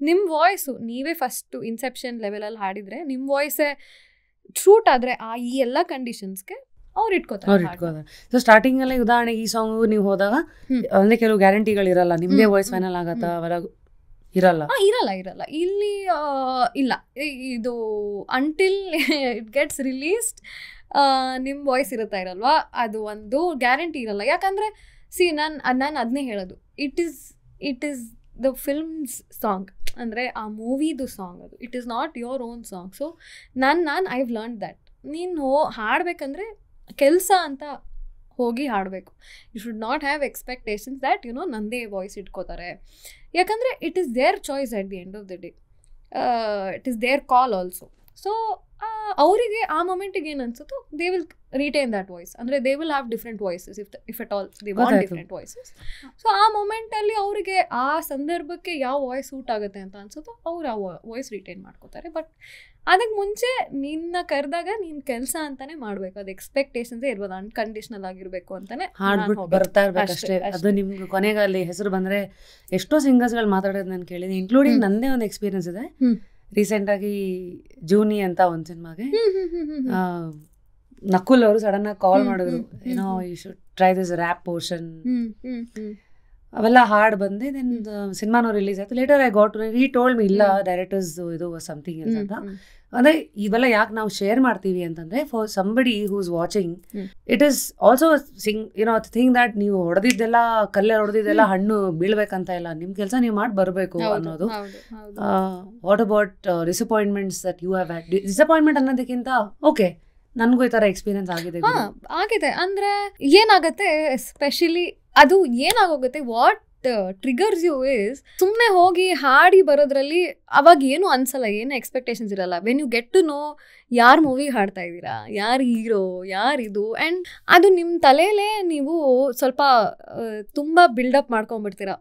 ನಿಮ್ಮ ವಾಯ್ಸು ನೀವೇ ಫಸ್ಟು ಇನ್ಸೆಪ್ಷನ್ ಲೆವೆಲಲ್ಲಿ ಹಾಡಿದರೆ ನಿಮ್ಮ ವಾಯ್ಸೇ ಶೂಟ್ ಆದರೆ ಈ ಎಲ್ಲ ಕಂಡೀಷನ್ಸ್ಗೆ ಅವ್ರು ಇಟ್ಕೋತಾರೆ. ಸೊ ಸ್ಟಾರ್ಟಿಂಗಲ್ಲಿ ಉದಾಹರಣೆಗೆ ಈ ಸಾಂಗು ನೀವು ಹೋದಾಗ ಅಂದರೆ ಕೆಲವು ಗ್ಯಾರಂಟಿಗಳಿರಲ್ಲ, ನಿಮ್ಮದೇ ವಾಯ್ಸ್ ಫೈನಲ್ ಆಗತ್ತಾ ಅವರ ಇರಲ್ಲ ಇಲ್ಲಿ ಇಲ್ಲ. ಇದು ಅಂಟಿಲ್ ಇಟ್ ಗೆಟ್ಸ್ ರಿಲೀಸ್ಡ್ ನಿಮ್ಮ ವಾಯ್ಸ್ ಇರುತ್ತಾ ಇರಲ್ವಾ, ಅದು ಒಂದು ಗ್ಯಾರಂಟಿ ಇರಲ್ಲ. ಯಾಕಂದರೆ ನಾನು ಅದನ್ನೇ ಹೇಳೋದು, it is the films song, ಅಂದರೆ ಆ ಮೂವಿದು ಸಾಂಗ್ ಅದು, it is not your own song. So ನಾನು ಐ ಹ್ಯಾವ್ ಲರ್ನ್ ದ್ಯಾಟ್ ನೀನು ಹಾಡಬೇಕಂದ್ರೆ ಕೆಲಸ ಅಂತ ಹೋಗಿ ಹಾಡಬೇಕು. You should not have expectations that ನಂದೇ ವಾಯ್ಸ್ ಇಟ್ಕೋತಾರೆ, ಯಾಕಂದರೆ it is their choice at the end of the day, it is their call also. So ಅವರಿಗೆ ಆ ಮೊಮೆಂಟಿಗೆ ಏನು ಅನ್ಸುತ್ತೋ they will retain that voice, ಅಂದರೆ they will have different voices if at all they want different voices. So ಆ ಮೊಮೆಂಟಲ್ಲಿ ಅವರಿಗೆ ಆ ಸಂದರ್ಭಕ್ಕೆ ಯಾವ ವಾಯ್ಸ್ ಸೂಟ್ ಆಗುತ್ತೆ ಅಂತ ಅನ್ಸುತ್ತೋ ಅವ್ರು ಆ ವಾಯ್ಸ್ ರಿಟೈನ್ ಮಾಡ್ಕೋತಾರೆ. ಬಟ್ ಅದಕ್ಕೆ ಮುಂಚೆ ನಿನ್ನ ಕರೆದಾಗ ನೀನು ಕೆಲಸ ಅಂತಾನೆ ಮಾಡಬೇಕು, ಅದು ಎಕ್ಸ್ಪೆಕ್ಟೇಷನ್ಸೇ ಇರ್ಬೋದು, ಅನ್ಕಂಡೀಷನಲ್ ಆಗಿರಬೇಕು ಅಂತಾನೆ ಹಾಡ್ಬಿಟ್ಟು ಬರ್ತಾ ಇರ್ಬೇಕು ಅಷ್ಟೇ. ಅದು ನಿಮ್ಗೆ ಕೊನೆಗೆ ಅಲ್ಲಿ ಹೆಸರು ಬಂದರೆ ಎಷ್ಟೋ ಸಿಂಗರ್ಸ್ಗಳು ಮಾತಾಡೋದು ನಾನು ಕೇಳಿದೆ, ಇನ್ಕ್ಲೂಡಿಂಗ್ ನನ್ನದೇ ಒಂದು ಎಕ್ಸ್ಪೀರಿಯನ್ಸ್ ಇದೆ. ರೀಸೆಂಟಾಗಿ ಜೂನಿ ಅಂತ ಒಂದು ಸಿನಿಮಾಗೆ ನಕುಲ್ ಅವರು ಸಡನ್ ಆಗಿ ಕಾಲ್ ಮಾಡಿದ್ರು, ಏನೋ you should try this rap portion, ಅವೆಲ್ಲ ಹಾಡು ಬಂದೆ. ದೆನ್ ಸಿನಿಮಾನೂ ರಿಲೀಸ್ ಆಯ್ತು. Later I got he told me, ಇಲ್ಲ ಡೈರೆಕ್ಟರ್ಸ್ ಇದು ಸಮಥಿಂಗ್ ಎಲ್ಸ್ ಅಂತ. ಅಂದರೆ ಇವೆಲ್ಲ ಯಾಕೆ ನಾವು ಶೇರ್ ಮಾಡ್ತೀವಿ ಅಂತಂದರೆ, for somebody who's watching it is also thing that ನೀವು ಹೊಡೆದಿದ್ದೆಲ್ಲ ಕಲ್ಲೇ ಹೊಡೆದಿದ್ದೆಲ್ಲ ಹಣ್ಣು ಬೀಳ್ಬೇಕಂತ ಇಲ್ಲ, ನಿಮ್ಮ ಕೆಲಸ ನೀವು ಮಾಡಿ ಬರಬೇಕು ಅನ್ನೋದು. What about disappointments that you have had? Disappointment ಅನ್ನೋದಕ್ಕಿಂತ ಓಕೆ ನನಗೂ ಈ ಥರ ಎಕ್ಸ್ಪೀರಿಯನ್ಸ್ ಆಗಿದೆ. ಅಂದರೆ ಏನಾಗುತ್ತೆ, ಎಸ್ಪೆಷಲಿ ಅದು ಏನಾಗೋಗುತ್ತೆ, ವಾಟ್ ಟ್ರಿಗರ್ಸ್ ಯು ಇಸ್ ಸುಮ್ಮನೆ ಹೋಗಿ ಹಾಡಿ ಬರೋದ್ರಲ್ಲಿ ಅವಾಗ ಏನು ಅನ್ಸಲ್ಲ, ಏನು ಎಕ್ಸ್ಪೆಕ್ಟೇಷನ್ಸ್ ಇರಲ್ಲ. When you get to know ಯಾರು ಮೂವಿ ಹಾಡ್ತಾ ಇದ್ದೀರಾ, ಯಾರು ಹೀರೋ, ಯಾರಿದು, ಆ್ಯಂಡ್ ಅದು ನಿಮ್ಮ ತಲೆಯಲ್ಲೇ ನೀವು ಸ್ವಲ್ಪ ತುಂಬ ಬಿಲ್ಡಪ್ ಮಾಡ್ಕೊಂಡ್ಬಿಡ್ತೀರಾ.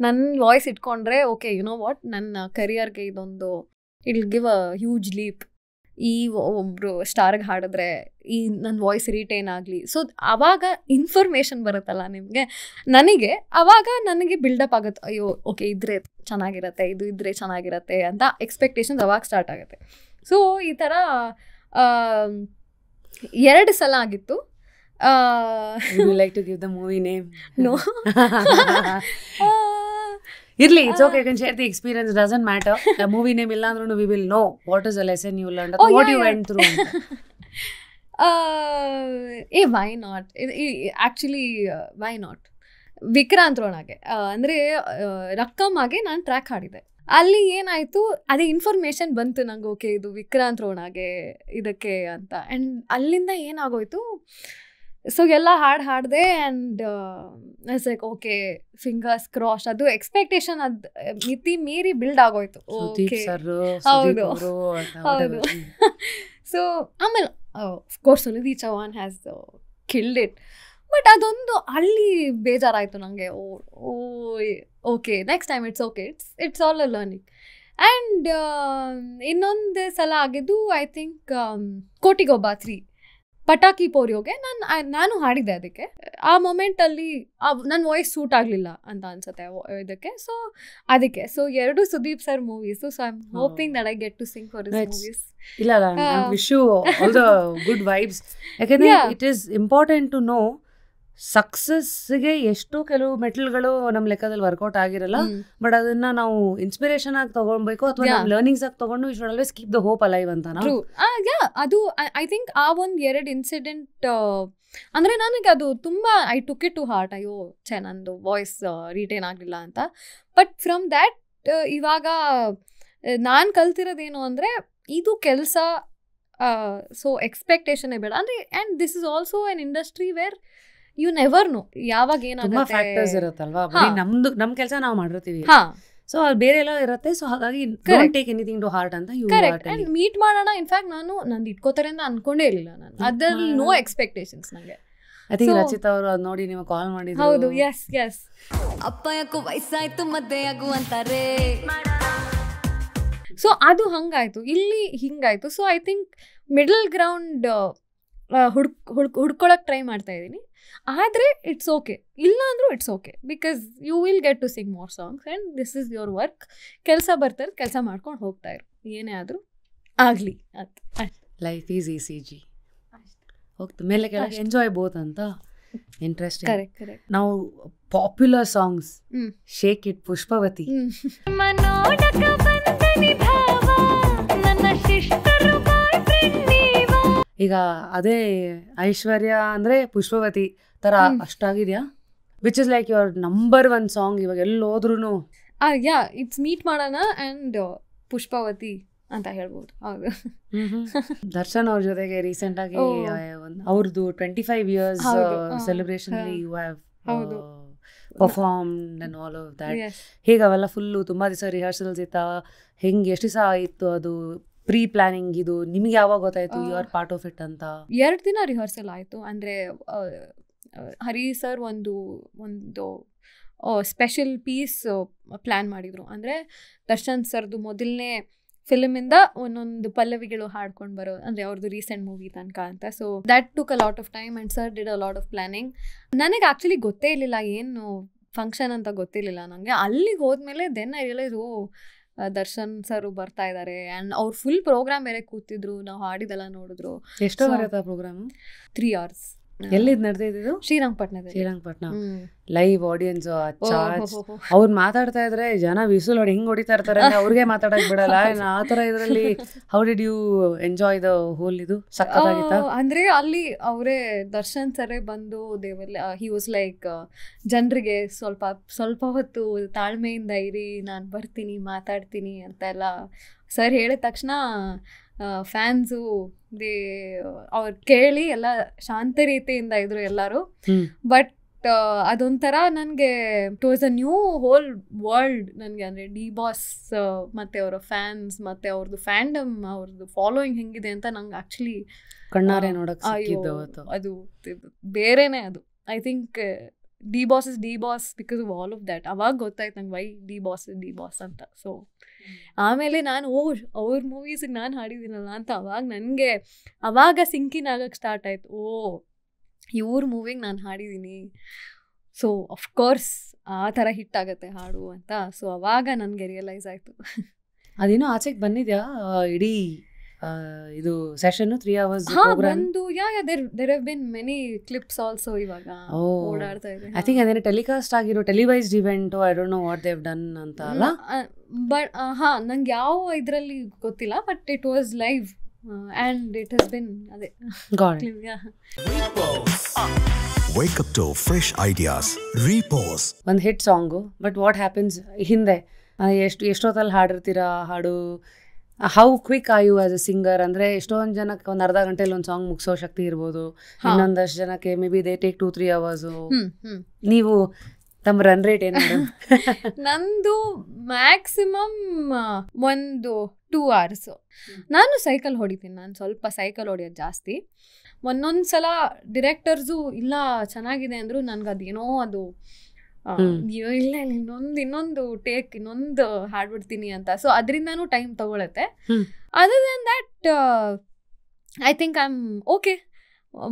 ನನ್ನ ವಾಯ್ಸ್ ಇಟ್ಕೊಂಡ್ರೆ ಓಕೆ ವಾಟ್ ನನ್ನ ಕರಿಯರ್ಗೆ ಇದೊಂದು it will give a huge leap, ಈ ಒಬ್ಬರು ಸ್ಟಾರ್ಗೆ ಹಾಡಿದ್ರೆ ಈ ನನ್ನ ವಾಯ್ಸ್ ರಿಟೈನ್ ಆಗಲಿ. ಸೊ ಆವಾಗ ಇನ್ಫಾರ್ಮೇಷನ್ ಬರುತ್ತಲ್ಲ ನಿಮಗೆ, ಆವಾಗ ನನಗೆ ಬಿಲ್ಡಪ್ ಆಗುತ್ತೆ, ಅಯ್ಯೋ ಓಕೆ ಇದ್ರೆ ಚೆನ್ನಾಗಿರತ್ತೆ, ಇದು ಇದ್ರೆ ಚೆನ್ನಾಗಿರತ್ತೆ ಅಂತ ಎಕ್ಸ್ಪೆಕ್ಟೇಷನ್ಸ್ ಅವಾಗ ಸ್ಟಾರ್ಟ್ ಆಗುತ್ತೆ. ಸೊ ಈ ಥರ 2 ಸಲ ಆಗಿತ್ತು. Like to give the movie name? No, ಇರ್ಲಿ, it's okay, you can share the experience, doesn't matter. The movie name ಇಲ್ಲ ಅಂದ್ರೂ we will know what is the lesson you learned, what you went through. Why not, actually why not Vikrant ರೋಣಾಗೆ, ಅಂದರೆ ರಕ್ಕಮ್ಮಾಗೆ ನಾನು ಟ್ರ್ಯಾಕ್ ಹಾಡಿದೆ. ಅಲ್ಲಿ ಏನಾಯಿತು, ಅದೇ ಇನ್ಫಾರ್ಮೇಷನ್ ಬಂತು ನಂಗೆ, ಓಕೆ ಇದು ವಿಕ್ರಾಂತ್ ರೋಣಾಗೆ ಇದಕ್ಕೆ ಅಂತ. ಆ್ಯಂಡ್ ಅಲ್ಲಿಂದ ಏನಾಗೋಯ್ತು, ಸೊ ಎಲ್ಲ ಹಾಡಿದೆ and it's like okay fingers cross, ಅದು ಎಕ್ಸ್ಪೆಕ್ಟೇಷನ್ ಅದು ಮಿತಿ ಮೀರಿ ಬಿಲ್ಡ್ ಆಗೋಯ್ತು. ಹೌದು. ಸೊ ಆಮೇಲೆ of course Sunidhi Chauhan has killed it. But ಅದೊಂದು ಅಲ್ಲಿ ಬೇಜಾರಾಯಿತು ನನಗೆ. Okay next time it's okay, it's all a learning. And ಇನ್ನೊಂದು ಸಲ ಆಗಿದ್ದು ಐ ಥಿಂಕ್ ಕೋಟಿಗೊಬ್ಬ 3 ಪಟಾಕಿ ಪೋರಿಯೋಗೆ ನಾನು ಹಾಡಿದ್ದೆ. ಅದಕ್ಕೆ ಆ ಮೊಮೆಂಟಲ್ಲಿ ನನ್ನ ವಾಯ್ಸ್ ಸೂಟ್ ಆಗಲಿಲ್ಲ ಅಂತ ಅನ್ಸುತ್ತೆ ಇದಕ್ಕೆ. ಸೊ ಅದಕ್ಕೆ 2 Sudeep sir movies. So I am hoping that I get to sing for his movies. ಇಲ್ಲ, wish you all the good vibes. ಯಾಕಂದರೆ it is important to know ಸಕ್ಸಸ್ಗೆ ಎಷ್ಟು ಕೆಲವು ಮೆಟಲ್ಗಳು ನಮ್ಮ ಲೆಕ್ಕದಲ್ಲಿ ವರ್ಕೌಟ್ ಆಗಿರಲ್ಲ, ಬಟ್ ಅದನ್ನ ನಾವು ಇನ್ಸ್ಪಿರೇಷನ್ ಆಗಿ ತಗೊಳ್ಬೇಕು ಅಥವಾ ನಾವು ಲರ್ನಿಂಗ್ಸ್ ಆಗಿ ತಗೊಂಡು we should always keep the hope alive ಅಂತ. ಅದು ಐ ಥಿಂಕ್ ಆ ಒಂದು 2 ಇನ್ಸಿಡೆಂಟ್ ಅಂದರೆ ನನಗೆ ಅದು ತುಂಬ I took it to heart. ಅಯ್ಯೋ ನಂದು ವಾಯ್ಸ್ ರಿಟೈನ್ ಆಗಲಿಲ್ಲ ಅಂತ. ಬಟ್ ಫ್ರಮ್ ದ್ಯಾಟ್ ಇವಾಗ ನಾನು ಕಲ್ತಿರೋದೇನು ಅಂದರೆ, ಇದು ಕೆಲಸ ಸೊ ಎಕ್ಸ್ಪೆಕ್ಟೇಷನ್ ಬೇಡ ಅಂದ್ರೆ. And this is also an industry where you never know ಯಾವಾಗ ತುಂಬಾ ಫ್ಯಾಕ್ಟರ್ಸ್ ಇರುತ್ತಲ್ವಾ, ನಮ್ ಕೆಲಸ ನಾವು ಮಾಡಿರ್ತೀವಿ, ಸೊ ಬೇರೆ ಎಲ್ಲ ಇರುತ್ತೆ. ಸೊ ಹಾಗಾಗಿ don't take anything to heart ಅಂತ ಕರೆಕ್ಟ್. ಅಂಡ್ ಮೀಟ್ ಮಾಡೋಣ, ಇನ್ಫ್ಯಾಕ್ಟ್ ನಾನು ನಂದು ಇಟ್ಕೋತಾರೆ ಅಂತ ಅನ್ಕೊಂಡೇ ಇರಲಿಲ್ಲ ನಾನು, ಅದ್ರಲ್ಲಿ ನೋ ಎಕ್ಸ್ಪೆಕ್ಟೇಷನ್ಸ್ ನಂಗೆ. ಐ ಥಿಂಕ್ ರಚಿತಾ ಅವರು ಅದು ನೋಡಿ ನೀವು ಕಾಲ್ ಮಾಡಿದ್ರು. ಹೌದು, ಎಸ್ ಎಸ್. ಅಪ್ಪ ಯಾಕೋ ವಯಸ್ಸಾಯ್ತು ಮದ್ದೆ ಆಗು ಅಂತಾರೆ, ಸೊ ಅದು ಹಂಗಾಯ್ತು, ಇಲ್ಲಿ ಹಿಂಗಾಯ್ತು. So I think middle ground ಹುಡ್ಕೊಳಕ್ ಟ್ರೈ ಮಾಡ್ತಾ ಇದ್ದೀನಿ. ಆದರೆ ಇಟ್ಸ್ ಓಕೆ, ಇಲ್ಲ ಅಂದ್ರೂ it's okay, because you will get to sing more songs and this is your work. ಕೆಲಸ ಬರ್ತಾರೆ, ಕೆಲಸ ಮಾಡ್ಕೊಂಡು ಹೋಗ್ತಾ ಇರು, ಏನೇ ಆದರೂ ಆಗಲಿ ಅಂತ. ಲೈಫ್ ಈಸ್ ECG, ಹೋಗ್ತಾ ಮೇಲೆ ಕೆಳಗೆ ಎಂಜಾಯ್ ಬೋತ್ ಅಂತ. ಇಂಟ್ರೆಸ್ಟಿಂಗ್. Correct correct. ನಾವು popular songs shake it, Pushpavati, ಈಗ ಅದೇ ಐಶ್ವರ್ಯ ಅಂದ್ರೆ ಪುಷ್ಪವತಿ ತರ ಅಷ್ಟಾಗಿದ್ಯಾ? Which is like your number 1 song ಇವಾಗ ಎಲ್ಲಿ ಹೋದ್ರೂ? ಯಾ, ಇಟ್ಸ್ ಮೀಟ್ ಮಾಡೋಣ ಆ್ಯಂಡ್ ಪುಷ್ಪವತಿ ಅಂತ ಹೇಳ್ಬೋದು. ಹೌದು. ದರ್ಶನ್ ಅವ್ರ ಜೊತೆಗೆ ರೀಸೆಂಟ್ ಆಗಿ ಅವ್ರದ್ದು 25 years celebration you have performed and all of that. ಹೇಗೆ ಅವೆಲ್ಲ ಫುಲ್ಲು ತುಂಬಾ ದಿವಸ ರಿಹರ್ಸಲ್ಸ್ ಇತ್ತಾ? ಹೆಂಗೆ ಎಷ್ಟು ದಿವಸ ಇತ್ತು ಅದು ಪ್ರೀ ಪ್ಲಾನಿಂಗ್? ಇದು ನಿಮಗೆ ಯಾವಾಗ ಗೊತ್ತಾಯ್ತು you are part of it ಅಂತ? 2 ದಿನ ರಿಹರ್ಸಲ್ ಆಯಿತು. ಅಂದರೆ ಹರಿ ಸರ್ ಒಂದು ಸ್ಪೆಷಲ್ ಪೀಸ್ ಪ್ಲ್ಯಾನ್ ಮಾಡಿದರು. ಅಂದರೆ ದರ್ಶನ್ ಸರ್ದು ಮೊದಲನೇ ಫಿಲ್ಮಿಂದ ಒಂದೊಂದು ಪಲ್ಲವಿಗಳು ಹಾಡ್ಕೊಂಡು ಬರೋ, ಅಂದರೆ ಅವ್ರದ್ದು ರೀಸೆಂಟ್ ಮೂವಿ ತನಕ ಅಂತ. So that took a lot of time and sir did a lot of planning. ನನಗೆ ಆ್ಯಕ್ಚುಲಿ ಗೊತ್ತೇ ಇರಲಿಲ್ಲ ಏನು ಫಂಕ್ಷನ್ ಅಂತ, ಗೊತ್ತಿರಲಿಲ್ಲ ನನಗೆ. ಅಲ್ಲಿಗೆ ಹೋದ್ಮೇಲೆ then I realise, Darshan sir ಬರ್ತಾ ಇದ್ದಾರೆ ಆ್ಯಂಡ್ ಅವ್ರು ಫುಲ್ ಪ್ರೋಗ್ರಾಮ್ ಬೇರೆ ಕೂತಿದ್ರು, ನಾವು ಹಾಡಿದೆಲ್ಲ ನೋಡಿದ್ರು. ಎಷ್ಟು ಬರುತ್ತೆ ಪ್ರೋಗ್ರಾಮ್? 3 hours. ಎಲ್ಲಿದ್ ನಡೆದಿದ್ದು? ಶ್ರೀರಂಗಪಟ್ಟಣ. ಲೈವ್ ಆಡಿಯನ್ಸ್ ಅವ್ರು ಮಾತಾಡ್ತಾ ಇದ್ರೆ ಜನ ವಿಸುಲ್ ಹೊಡಿ ಹಿಂಗ್ ಹೊಡಿತಾ ಇರ್ತಾರೆ, ಅವ್ರಿಗೆ ಮಾತಾಡಕ್ ಬಿಡಲ್ಲ ಆ ತರ. ಇದ್ರಲ್ಲಿ how did you enjoy the whole? ಇದು ಸಕ್ಕತ್ತಾಗಿತ್ತಾ? ಅಂದ್ರೆ ಅಲ್ಲಿ ಅವರೇ ದರ್ಶನ್ ಸರೇ ಬಂದು ಹಿ ವಾಸ್ ಲೈಕ್ ಜನರಿಗೆ ಸ್ವಲ್ಪ ಹೊತ್ತು ತಾಳ್ಮೆಯಿಂದ ಇರಿ, ನಾನು ಬರ್ತೀನಿ ಮಾತಾಡ್ತೀನಿ ಅಂತೆಲ್ಲ ಸರ್ ಹೇಳಿದ ತಕ್ಷಣ ಫ್ಯಾನ್ಸು ಅವ್ರು ಕೇಳಿ ಎಲ್ಲ ಶಾಂತ ರೀತಿಯಿಂದ ಇದ್ರು ಎಲ್ಲರೂ. ಬಟ್ ಅದೊಂಥರ ನನಗೆ it was a new whole world ನನಗೆ. ಅಂದರೆ ಡಿ ಬಾಸ್ ಮತ್ತು ಅವರ ಫ್ಯಾನ್ಸ್ ಮತ್ತು ಅವ್ರದ್ದು ಫ್ಯಾಂಡಮ್, ಅವ್ರದ್ದು ಫಾಲೋಯಿಂಗ್ ಹೆಂಗಿದೆ ಅಂತ ನಂಗೆ ಆ್ಯಕ್ಚುಲಿ ಕಣ್ಣಾರೆ ನೋಡೋಕೆ ಅದು ಬೇರೆನೇ. ಅದು I think D boss is D boss because of all of that. ಅವಾಗ ಗೊತ್ತಾಯ್ತು ನಂಗೆ why D boss is D boss ಅಂತ. ಸೊ ಆಮೇಲೆ ನಾನು ಅವ್ರ ಮೂವೀಸಿಗೆ ನಾನು ಹಾಡಿದ್ದೀನಲ್ಲ ಅಂತ ಅವಾಗ ಸಿಂಕಿನ್ ಆಗಕ್ಕೆ ಸ್ಟಾರ್ಟ್ ಆಯಿತು. ಇವ್ರ ಮೂವಿಗೆ ನಾನು ಹಾಡಿದ್ದೀನಿ, ಸೊ ಅಫ್ಕೋರ್ಸ್ ಆ ಥರ ಹಿಟ್ ಆಗುತ್ತೆ ಹಾಡು ಅಂತ. ಸೊ ಅವಾಗ ನನಗೆ ರಿಯಲೈಸ್ ಆಯಿತು. ಅದೇನೋ ಆಚೆಗೆ ಬಂದಿದ್ಯಾ ಇಡೀ ಇದು ಸೆಷನ್ 3 hours ಬಂದು? There have been many clips also ಇವಾಗ ಓಡಾಡ್ತಾ ಇದೆ. ಐ ಥಿಂಕ್ ಅದೇನೋ ಟೆಲಿಕಾಸ್ಟ್ ಆಗಿರೋ televised event, I don't know what they have done ಅಂತ ಅಲ್ಲ. ಬಟ್ ನಂಗೆ ಯಾವ ಇದರಲ್ಲಿ ಗೊತ್ತಿಲ್ಲ, but it was live and it has been ಅದೇ Wake up to fresh ideas. Repose. ಒಂದು hit song, but what happens ಹಿಂದೆ ಎಷ್ಟೊತ್ತಲ್ಲಿ ಹಾಡಿರ್ತೀರಾ ಹಾಡು? How quick are you as a singer? ಅಂದರೆ ಎಷ್ಟೊಂದು ಜನಕ್ಕೆ ಒಂದು ಅರ್ಧ ಗಂಟೆಲಿ ಒಂದು ಸಾಂಗ್ ಮುಗಿಸೋ ಶಕ್ತಿ ಇರ್ಬೋದು, ಇನ್ನೊಂದಷ್ಟು ಜನಕ್ಕೆ may be they take 2-3 hours. ನೀವು ತಮ್ಮ ರನ್ ರೇಟ್ ಏನು? ನಂದು ಮ್ಯಾಕ್ಸಿಮಮ್ 2 hours. ನಾನು ಸೈಕಲ್ ಹೊಡಿತೀನಿ, ನಾನು ಸ್ವಲ್ಪ ಸೈಕಲ್ ಹೊಡಿಯೋದು ಜಾಸ್ತಿ. ಒಂದೊಂದು ಸಲ ಡಿರೆಕ್ಟರ್ಸು ಇಲ್ಲ ಚೆನ್ನಾಗಿದೆ ಅಂದರು, ನನಗೆ ಅದೇನೋ ಅದು ಇಲ್ಲ ಇನ್ನೊಂದು ಟೇಕ್ ಇನ್ನೊಂದು ಹಾಡ್ಬಿಡ್ತೀನಿ ಅಂತ. ಸೊ ಅದರಿಂದನೂ ಟೈಮ್ ತಗೊಳತ್ತೆ. Other then that I think I am okay,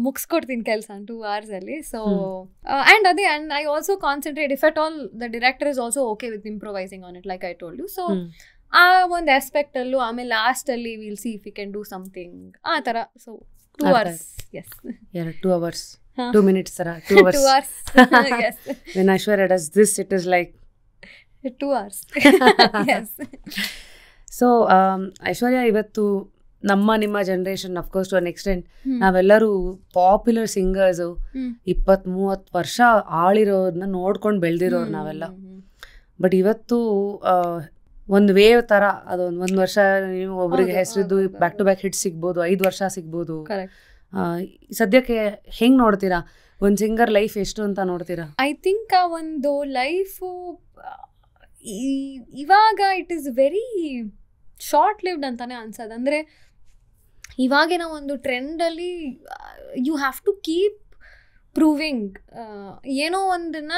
ಮುಗಿಸ್ಕೊಡ್ತೀನಿ ಕೆಲಸ 2 hours ಅಲ್ಲಿ. ಸೊ ಆ್ಯಂಡ್ ಅದೇ, and I also concentrate if at all the director is also okay with improvising on it like I told you. So ಆ ಒಂದು ಆಸ್ಪೆಕ್ಟಲ್ಲೂ ಆಮೇಲೆ ಲಾಸ್ಟಲ್ಲಿ will see if you can do something ಆ ಥರ. So 2 hours. Yes. 2 hours. 2 minutes ತರ 2 hours. 2 hours. Yes. When Aishwarya does this, it is like 2 hours. Yes. So Aishwarya, ಇವತ್ತು ನಿಮ್ಮ generation of course to an extent ನಾವೆಲ್ಲರೂ ಪಾಪ್ಯುಲರ್ ಸಿಂಗರ್ಸು 20-30 ವರ್ಷ ಆಳಿರೋದನ್ನ ನೋಡ್ಕೊಂಡು ಬೆಳೆದಿರೋರು ನಾವೆಲ್ಲ. ಬಟ್ ಇವತ್ತು ಒಂದು ವೇವ್ ತರ ಅದೊಂದು 1 ವರ್ಷ ನೀವು ಒಬ್ರಿಗೆ ಹೆಸರಿದ್ದು ಬ್ಯಾಕ್ ಟು ಬ್ಯಾಕ್ ಹಿಟ್ ಸಿಗ್ಬೋದು, 5 ವರ್ಷ ಸಿಗ್ಬೋದು. ಸದ್ಯಕ್ಕೆ ಹೆಂಗ್ ನೋಡ್ತೀರಾ ಒಂದು ಸಿಂಗರ್ ಲೈಫ್ ಎಷ್ಟು ಅಂತ ನೋಡ್ತೀರಾ? ಐ ಥಿಂಕ್ ಆ ಒಂದು ಲೈಫು ಇವಾಗ it is very short lived ಅಂತಾನೆ ಅನ್ಸೋದು. ಅಂದರೆ ಇವಾಗಿನ ಒಂದು ಟ್ರೆಂಡಲ್ಲಿ you have to keep proving, ಏನೋ ಒಂದನ್ನ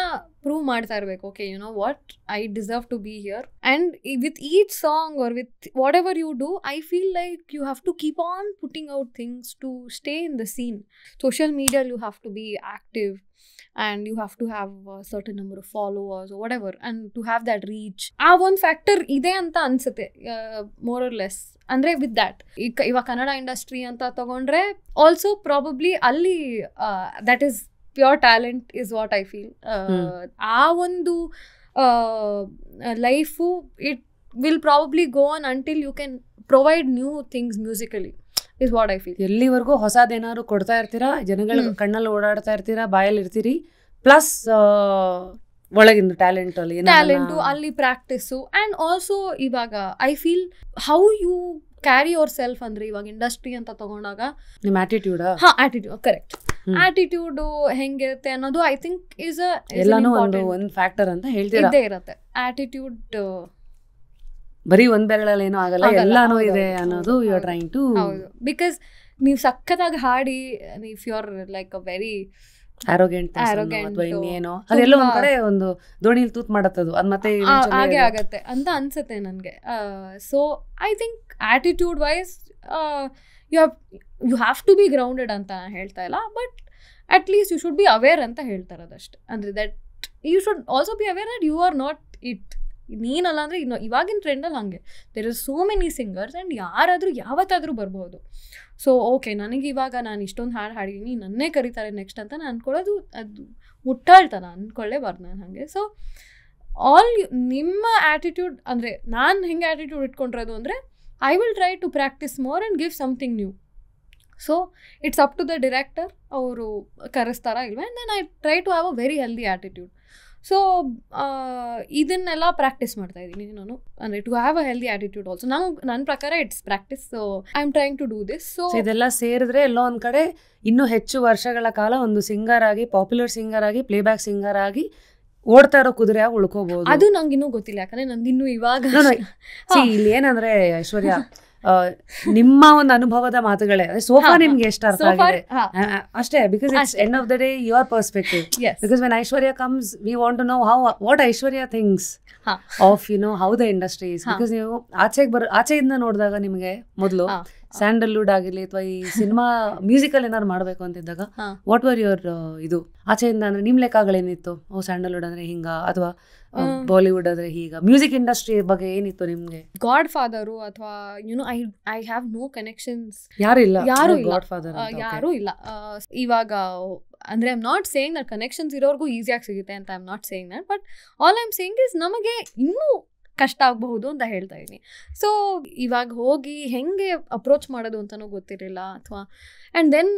ಪ್ರೂವ್ ಮಾಡ್ತಾ ಇರಬೇಕು. Okay, you know what, I deserve to be here. And with each song or with whatever you do, I feel like you have to keep on putting out things to stay in the scene. Social media you have to be active and you have to have a certain number of followers or whatever, and to have that reach. ಆ ಒಂದು ಫ್ಯಾಕ್ಟರ್ ಇದೆ ಅಂತ ಅನ್ಸುತ್ತೆ, ಮೋರ್ ಆರ್ ಲೆಸ್. ಅಂದರೆ ವಿತ್ ದ್ಯಾಟ್ ಇವಾಗ ಕನ್ನಡ ಇಂಡಸ್ಟ್ರಿ ಅಂತ ತಗೊಂಡ್ರೆ ಆಲ್ಸೋ ಪ್ರಾಬಬ್ಲಿ ಅಲ್ಲಿ that is pure talent is what I feel. ಆ ಒಂದು life it will probably go on until you can provide new things musically is what I feel. ಎಲ್ಲಿವರೆಗೂ ಹೊಸದೇನಾದ್ರು ಕೊಡ್ತಾ ಇರ್ತೀರಾ, ಜನಗಳ ಕಣ್ಣಲ್ಲಿ ಓಡಾಡ್ತಾ ಇರ್ತೀರಾ, ಬಾಯಲ್ಲಿ ಇರ್ತೀರಿ, ಪ್ಲಸ್ ಒಳಗಿಂದ ಟ್ಯಾಲೆಂಟು ಅಲ್ಲಿ ಪ್ರಾಕ್ಟೀಸು. ಆ್ಯಂಡ್ ಆಲ್ಸೋ ಇವಾಗ I feel how you carry yourself. ಅಂದರೆ ಇವಾಗ ಇಂಡಸ್ಟ್ರಿ ಅಂತ ತಗೊಂಡಾಗ ನಿಮ್ಮ ಆಟಿಟ್ಯೂಡ್, ಆಟಿಟ್ಯೂಡ್ ಕರೆಕ್ಟ್, ಆಟಿಟ್ಯೂಡು ಹೆಂಗಿರುತ್ತೆ ಅನ್ನೋದು ಐ ಥಿಂಕ್ ಇಸ್ ಎಲ್ಲಾನು ಒಂದು ಫ್ಯಾಕ್ಟರ್ ಅಂತ ಹೇಳ್ತೀರಾ. ಇದ್ದೇ ಇರುತ್ತೆ ಆಟಿಟ್ಯೂಡ್. ಬರೀ ಒಂದ್ ಬೆರಳಲ್ಲಿ ಏನೂ ಆಗಲ್ಲ, ಎಲ್ಲಾನು ಇದೆ ಅನ್ನೋದು ಯು ಆರ್ ಟ್ರೈಂಗ್ ಟು. ಹೌದು, ಬಿಕಾಸ್ ನೀವು ಸಖತ್ತಾಗಿ ಹಾಡಿ, if you are like a very arrogant ಅಥವಾ ಇನ್ನೇನೋ ಅದೆಲ್ಲ ಒಂದ್ ಕಡೆ ಒಂದು ದೋಣಿಲಿ ತೂತ್ ಮಾಡತ್ತದು, ಅದ್ ಮತ್ತೆ ಹಾಗೆ ಆಗತ್ತೆ ಅಂತ ಅನ್ಸುತ್ತೆ ನನಗೆ. So I think attitude wise you have to be grounded ಅಂತ ಹೇಳ್ತಾ ಇಲ್ಲ, but at least you should be aware ಅಂತ ಹೇಳ್ತಾರೆ ಅದಷ್ಟೇ. ಅಂದರೆ that you should also be aware that you are not it. ನೀನಲ್ಲ ಅಂದರೆ ಇನ್ನು ಇವಾಗಿನ ಟ್ರೆಂಡಲ್ಲಿ ಹಾಗೆ there are so many singers and ಯಾರಾದರೂ ಯಾವತ್ತಾದರೂ ಬರ್ಬೋದು. ಸೊ ಓಕೆ, ನನಗೆ ಇವಾಗ ನಾನು ಇಷ್ಟೊಂದು ಹಾಡು ಹಾಡಿದ್ದೀನಿ, ನನ್ನೇ ಕರೀತಾರೆ ನೆಕ್ಸ್ಟ್ ಅಂತ ನಾನು ಅಂದ್ಕೊಳ್ಳೋದು ಅದು ಮುಟ್ಟಾಳ್ತಾನ, ಅಂದ್ಕೊಳ್ಳೇಬಾರ್ದು ನಾನು ಹಾಗೆ. ಸೊ ಆಲ್ ನಿಮ್ಮ ಆ್ಯಟಿಟ್ಯೂಡ್, ಅಂದರೆ ನಾನು ಹೆಂಗೆ ಆ್ಯಟಿಟ್ಯೂಡ್ ಇಟ್ಕೊಂಡಿರೋದು ಅಂದರೆ I will try to practise more and give something new. So it's up to the director, ಅವರು ಕರೆಸ್ತಾರಾ ಇಲ್ವಾ, and then I try to have a very healthy attitude. So ಇದನ್ನೆಲ್ಲ ಪ್ರಾಕ್ಟೀಸ್ ಮಾಡ್ತಾ ಇದ್ದೀನಿ ನಾನು, ಅಂದರೆ to have a healthy attitude also. ನನ್ನ ಪ್ರಕಾರ it's practice. So I am trying to do this. So ಇದೆಲ್ಲ ಸೇರಿದ್ರೆ ಎಲ್ಲೋ ಒಂದು ಕಡೆ ಇನ್ನೂ ಹೆಚ್ಚು ವರ್ಷಗಳ ಕಾಲ ಒಂದು ಸಿಂಗರ್ ಆಗಿ, ಪಾಪ್ಯುಲರ್ ಸಿಂಗರ್ ಆಗಿ, ಪ್ಲೇಬ್ಯಾಕ್ ಸಿಂಗರ್ ಆಗಿ ಓಡ್ತಾ ಇರೋ ಕುದುರೆ ಆಗಿ ಉಳ್ಕೋಬಹುದು. ಅದು ನಂಗೆ ಇನ್ನೂ ಗೊತ್ತಿಲ್ಲ, ಯಾಕಂದ್ರೆ ನಂದು ಇನ್ನೂ ಇವಾಗ ಇಲ್ಲಿ ಏನಂದ್ರೆ ಐಶ್ವರ್ಯ, ನಿಮ್ಮ ಒಂದು ಅನುಭವದ ಮಾತುಗಳೇ ಸೋಫಾ ನಿಮ್ಗೆ ಎಷ್ಟು ಅರ್ಥ ಆಗಿದೆ ಅಷ್ಟೇ. Because it's end of the day your perspective. Because when Aishwarya comes we want to know what Aishwarya things of how the industry is. Because ನೀವು ಆಚೆಯಿಂದ ನೋಡಿದಾಗ ನಿಮಗೆ ಮೊದಲು ಸ್ಯಾಂಡಲ್ವುಡ್ ಆಗಿರ್ಲಿ ಅಥವಾ ಈ ಸಿನಿಮಾ ಮ್ಯೂಸಿಕಲ್ ಏನಾದ್ರು ಮಾಡಬೇಕು ಅಂತಿದ್ದಾಗ ವಾಟ್ ವರ್ ಯುವರ್ ಇದು ಆಚೆಯಿಂದ ಅಂದ್ರೆ ನಿಮ್ ಲೆಕ್ಕಗಳೇನಿತ್ತು? ಸ್ಯಾಂಡಲ್ವುಡ್ ಅಂದ್ರೆ ಹಿಂಗ ಅಥವಾ ಬಾಲಿವುಡ್ ಆದ್ರೆ ಹೀಗ, ಮ್ಯೂಸಿಕ್ ಇಂಡಸ್ಟ್ರಿ ಬಗ್ಗೆ ಏನಿತ್ತು ನಿಮ್ಗೆ? ಗಾಡ್ ಫಾದರು ಅಥವಾ ಐ ಹ್ಯಾವ್ ನೋ ಕನೆಕ್ಷನ್ಸ್. ಯಾರು ಇಲ್ಲ ಗಾಡ್ ಫಾದರ್ ಯಾರು ಇಲ್ಲ ಇವಾಗ. ಅಂದ್ರೆ I am not saying that connections ಇರೋರ್ಗೂ ಈಸಿಯಾಗಿ ಸಿಗುತ್ತೆ ಅಂತ I am not saying that, but all I am saying is ನಮಗೆ ಇನ್ನೂ ಕಷ್ಟ ಆಗಬಹುದು ಅಂತ ಹೇಳ್ತಾ ಇದ್ದೀನಿ. ಸೊ ಇವಾಗ ಹೋಗಿ ಹೆಂಗೆ ಅಪ್ರೋಚ್ ಮಾಡೋದು ಅಂತಲೂ ಗೊತ್ತಿರಲಿಲ್ಲ ಅಥವಾ. ಆ್ಯಂಡ್ ದೆನ್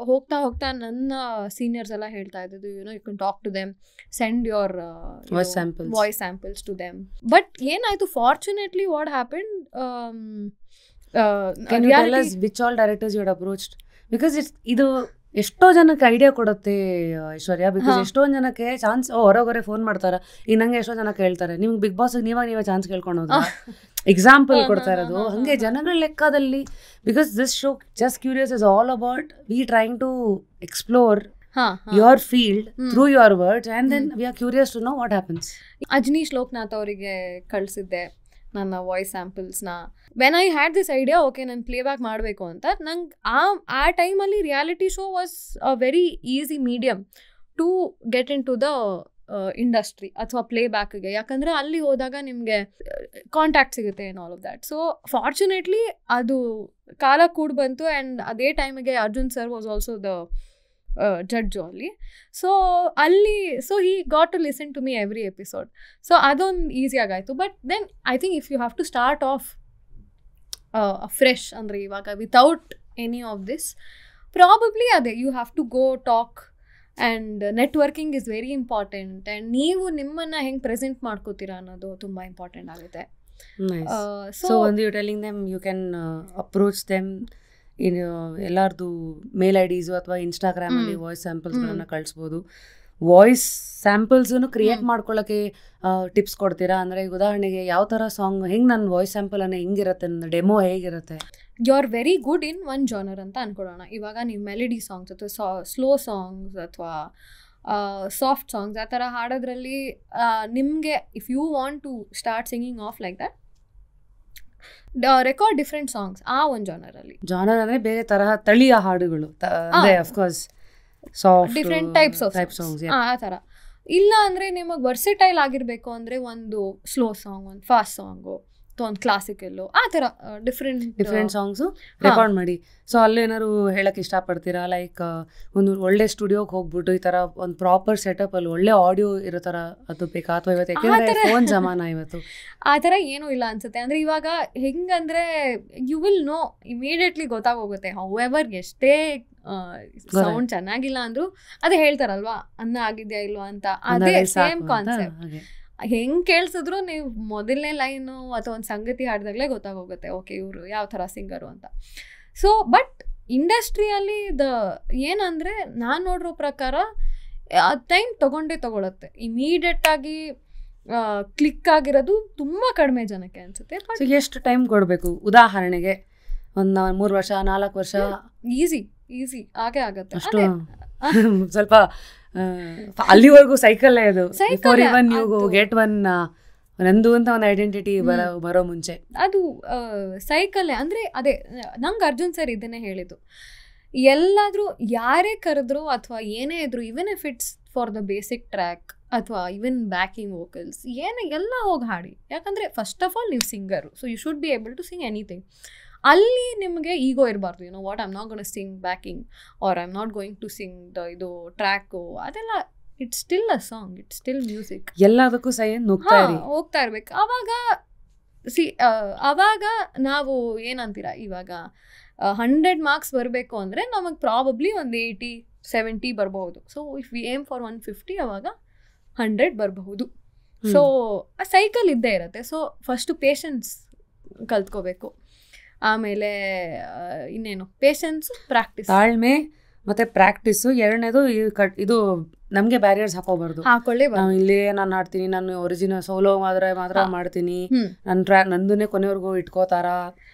ಹೋಗ್ತಾ ಹೋಗ್ತಾ ನನ್ನ ಸೀನಿಯರ್ಸ್ ಎಲ್ಲ ಹೇಳ್ತಾ ಇದ್ದಿದ್ದು, you can talk to them, send your voice samples to them. But ಏನಾಯಿತು, fortunately what happened, which all directors you had approached? Because ಇದು ಎಷ್ಟೋ ಜನಕ್ಕೆ ಐಡಿಯಾ ಕೊಡುತ್ತೆ ಐಶ್ವರ್ಯ. ಬಿಕಾಸ್ ಎಷ್ಟೊಂದು ಜನಕ್ಕೆ ಚಾನ್ಸ್ ಹೊರಗೊರೆ ಫೋನ್ ಮಾಡ್ತಾರೆ. ಈಗ ನಂಗೆ ಎಷ್ಟೋ ಜನ ಕೇಳ್ತಾರೆ, ನಿಮ್ಗೆ ಬಿಗ್ ಬಾಸ್ ನೀವೇ ಚಾನ್ಸ್ ಕೇಳ್ಕೊಂಡು ಹೋದ ಎಕ್ಸಾಂಪಲ್ ಕೊಡ್ತಾ ಇರೋದು ಹಂಗೆ ಜನಗಳ ಲೆಕ್ಕದಲ್ಲಿ. Because this show just curious is all about we trying to explore your field through your words and then we are curious to know what happens. Ajaneesh Loknath ಅವರಿಗೆ ಕಳಿಸಿದ್ದೆ ನನ್ನ ವಾಯ್ಸ್ ಸ್ಯಾಂಪಲ್ಸ್ನ. When I had this idea, okay ನಾನು ಪ್ಲೇಬ್ಯಾಕ್ ಮಾಡಬೇಕು ಅಂತ, ನಂಗೆ ಆ ಟೈಮಲ್ಲಿ reality show was a very easy medium to get into the industry ಅಥವಾ ಪ್ಲೇಬ್ಯಾಕ್ಗೆ. ಯಾಕಂದರೆ ಅಲ್ಲಿ ಹೋದಾಗ ನಿಮಗೆ ಕಾಂಟ್ಯಾಕ್ಟ್ ಸಿಗುತ್ತೆ and all of that. So fortunately ಅದು ಕಾಲ ಕೂಡ ಬಂತು. ಆ್ಯಂಡ್ ಅದೇ ಟೈಮಿಗೆ Arjun sir was also the judge ಅಲ್ಲಿ. So he got to listen to me every episode. So ಅದೊಂದು ಈಸಿಯಾಗಾಯಿತು. But then I think if you have to start off fresh, ಅಂದರೆ ಇವಾಗ without any of this, probably ಅದೇ you have to go talk and networking is very important. And ನೀವು ನಿಮ್ಮನ್ನು ಹೆಂಗೆ ಪ್ರೆಸೆಂಟ್ ಮಾಡ್ಕೋತೀರಾ ಅನ್ನೋದು ತುಂಬ ಇಂಪಾರ್ಟೆಂಟ್ ಆಗುತ್ತೆ. ಸೊ ಒಂದು you telling them you can approach them in ಎಲ್ಲಾರ್ದು ಮೇಲ್ ಐಡೀಸು ಅಥವಾ ಇನ್ಸ್ಟಾಗ್ರಾಮಲ್ಲಿ ವಾಯ್ಸ್ ಸ್ಯಾಂಪಲ್ಸ್ಗಳನ್ನ ಕಳಿಸ್ಬೋದು. ವಾಯ್ಸ್ ಸ್ಯಾಂಪಲ್ಸನ್ನು ಕ್ರಿಯೇಟ್ ಮಾಡ್ಕೊಳ್ಳೋಕ್ಕೆ ಟಿಪ್ಸ್ ಕೊಡ್ತೀರಾ? ಅಂದರೆ ಈಗ ಉದಾಹರಣೆಗೆ ಯಾವ ಥರ ಸಾಂಗ್ ಹೆಂಗೆ ನನ್ನ ವಾಯ್ಸ್ ಸ್ಯಾಂಪಲ್ ಅನ್ನೋ ಹೆಂಗಿರುತ್ತೆ, ನನ್ನ ಡೆಮೋ ಹೇಗಿರುತ್ತೆ? You are very good in one genre ಅಂತ ಅನ್ಕೊಳ್ಳೋಣ. ಇವಾಗ ನೀವು ಮೆಲಡಿ ಸಾಂಗ್ಸ್ ಅಥವಾ ಸ್ಲೋ ಸಾಂಗ್ಸ್ ಅಥವಾ ಸಾಫ್ಟ್ ಸಾಂಗ್ಸ್ ಆ ಥರ ಹಾಡೋದ್ರಲ್ಲಿ ನಿಮಗೆ if you want to start singing of like that, record different songs ಆ ಒಂದು ಜಾನರಲ್ಲಿ. ಜಾನರ್ ಅಂದರೆ ಬೇರೆ ತರಹ ತಳಿಯ ಹಾಡುಗಳು, ಅಂದರೆ of course different types of songs ಆ ಥರ. ಇಲ್ಲ ಅಂದರೆ ನಿಮಗೆ ವರ್ಸಟೈಲ್ ಆಗಿರಬೇಕು ಅಂದರೆ ಒಂದು ಸ್ಲೋ ಸಾಂಗ್, ಒಂದು ಫಾಸ್ಟ್ ಸಾಂಗು ಅಥವಾ ಒಂದು ಕ್ಲಾಸಿಕಲ್ಲು ಆ ಥರ ಡಿಫ್ರೆಂಟ್ ಸಾಂಗ್ಸು ರೆಕಾರ್ಡ್ ಮಾಡಿ. ಸೊ ಅಲ್ಲೇನಾದ್ರು ಹೇಳಕ್ಕೆ ಇಷ್ಟಪಡ್ತೀರಾ? ಲೈಕ್ ಒಂದು ಒಳ್ಳೆ ಸ್ಟುಡಿಯೋಗೆ ಹೋಗ್ಬಿಟ್ಟು ಈ ಥರ ಒಂದು ಪ್ರಾಪರ್ ಸೆಟಪ್ ಅಲ್ಲಿ ಒಳ್ಳೆ ಆಡಿಯೋ ಇರೋ ಥರ ಅದು ಬೇಕಾ? ಅಥವಾ ಇವತ್ತು ಯಾಕೆಂದರೆ ಫೋನ್ ಜಮಾನ ಇವತ್ತು ಆ ಥರ ಏನೂ ಇಲ್ಲ ಅನ್ಸುತ್ತೆ. ಅಂದರೆ ಇವಾಗ ಹೆಂಗಂದರೆ ಯು ವಿಲ್ ನೋ ಇಮಿಡಿಯೇಟ್ಲಿ ಗೊತ್ತಾಗೋಗುತ್ತೆ. ಹೌಎವರ್ ಎಷ್ಟೇ ಸೌಂಡ್ ಚೆನ್ನಾಗಿಲ್ಲ ಅಂದ್ರು ಅದೇ ಹೇಳ್ತಾರಲ್ವಾ, ಅನ್ನ ಆಗಿದ್ಯಾ ಇಲ್ವಾ ಅಂತ. ಅದೇ ಸೇಮ್ ಕಾನ್ಸೆಪ್ಟ್. ಹೆಂಗೆ ಕೇಳಿಸಿದ್ರು ನೀವು ಮೊದಲನೇ ಲೈನು ಅಥವಾ ಒಂದು ಸಂಗತಿ ಹಾಡಿದಾಗಲೇ ಗೊತ್ತಾಗೋಗುತ್ತೆ ಓಕೆ ಇವರು ಯಾವ ಥರ ಸಿಂಗರು ಅಂತ. ಸೊ ಬಟ್ ಇಂಡಸ್ಟ್ರಿಯಲ್ಲಿ ಏನಂದರೆ ನಾನು ನೋಡಿರೋ ಪ್ರಕಾರ ಟೈಮ್ ತಗೊಳುತ್ತೆ. ಇಮಿಡಿಯೇಟಾಗಿ ಕ್ಲಿಕ್ ಆಗಿರೋದು ತುಂಬ ಕಡಿಮೆ ಜನಕ್ಕೆ ಅನಿಸುತ್ತೆ. ಬಟ್ ಎಷ್ಟು ಟೈಮ್ ಕೊಡಬೇಕು? ಉದಾಹರಣೆಗೆ ಒಂದು 3 ವರ್ಷ 4 ವರ್ಷ ಈಸಿ ಆಗೇ ಆಗುತ್ತೆ. ಅಷ್ಟು ಸ್ವಲ್ಪ ಅಲ್ಲಿವರೆಗೂ ಸೈಕಲ್ಲೇ ಅದು. Before even you get one ನಂದು ಅಂತ ಒಂದು ಐಡೆಂಟಿಟಿ ಬರೋ ಮುಂಚೆ ಅದು ಸೈಕಲ್ಲೇ. ಅಂದರೆ ಅದೇ ನಂಗೆ ಅರ್ಜುನ್ ಸರ್ ಇದನ್ನೇ ಹೇಳಿದ್ದು, ಎಲ್ಲಾದರೂ ಯಾರೇ ಕರೆದ್ರು ಅಥವಾ ಏನೇ ಇದ್ರು, even if it's for the basic track ಅಥವಾ ಇವನ್ ಬ್ಯಾಕಿಂಗ್ ವೋಕಲ್ಸ್ ಎಲ್ಲ ಹೋಗಿ ಹಾಡಿ. ಯಾಕಂದರೆ ಫಸ್ಟ್ ಆಫ್ ಆಲ್ ನೀವು singer, so you should be able to sing anything. ಅಲ್ಲಿ ನಿಮಗೆ ಈಗೋ ಇರಬಾರ್ದು, you know what, I am not gonna to sing backing or I am not going to sing ಇದು ಟ್ರ್ಯಾಕು, ಅದೆಲ್ಲ it's still a song, it's still music. ಎಲ್ಲದಕ್ಕೂ ಹೋಗ್ತಾ ಇರ್ಬೇಕು. ಅವಾಗ ನಾವು ಏನಂತೀರ, ಇವಾಗ 100 ಮಾರ್ಕ್ಸ್ ಬರಬೇಕು ಅಂದರೆ ನಮಗೆ ಪ್ರಾಬಬ್ಲಿ ಒಂದು 80-70 ಬರಬಹುದು. So if we aim for 150 ಅವಾಗ 100 ಬರಬಹುದು. ಸೊ ಆ ಸೈಕಲ್ ಇದ್ದೇ ಇರುತ್ತೆ. ಸೊ ಫಸ್ಟು ಪೇಷನ್ಸ್ ಕಲ್ತ್ಕೋಬೇಕು, ಆಮೇಲೆ ಇನ್ನೇನು ಪೇಷನ್ಸ್, ಪ್ರಾಕ್ಟೀಸ್, ತಾಳ್ಮೆ ಮತ್ತೆ ಪ್ರಾಕ್ಟೀಸು. ಎರಡನೇದು ಇದು ನಮಗೆ ಬ್ಯಾರಿಯರ್ಸ್ ಹಾಕೋಬಾರ್ದು. ನಾವು ಇಲ್ಲಿ ನಾನು ಆಡ್ತೀನಿ, ನಾನು ಒರಿಜಿನಲ್ ಸೋಲೋ ಮಾತ್ರ ಮಾಡ್ತೀನಿ, ನಂದನ್ನೇ ಕೊನೆವರೆಗೂ ಇಟ್ಕೋತಾರ,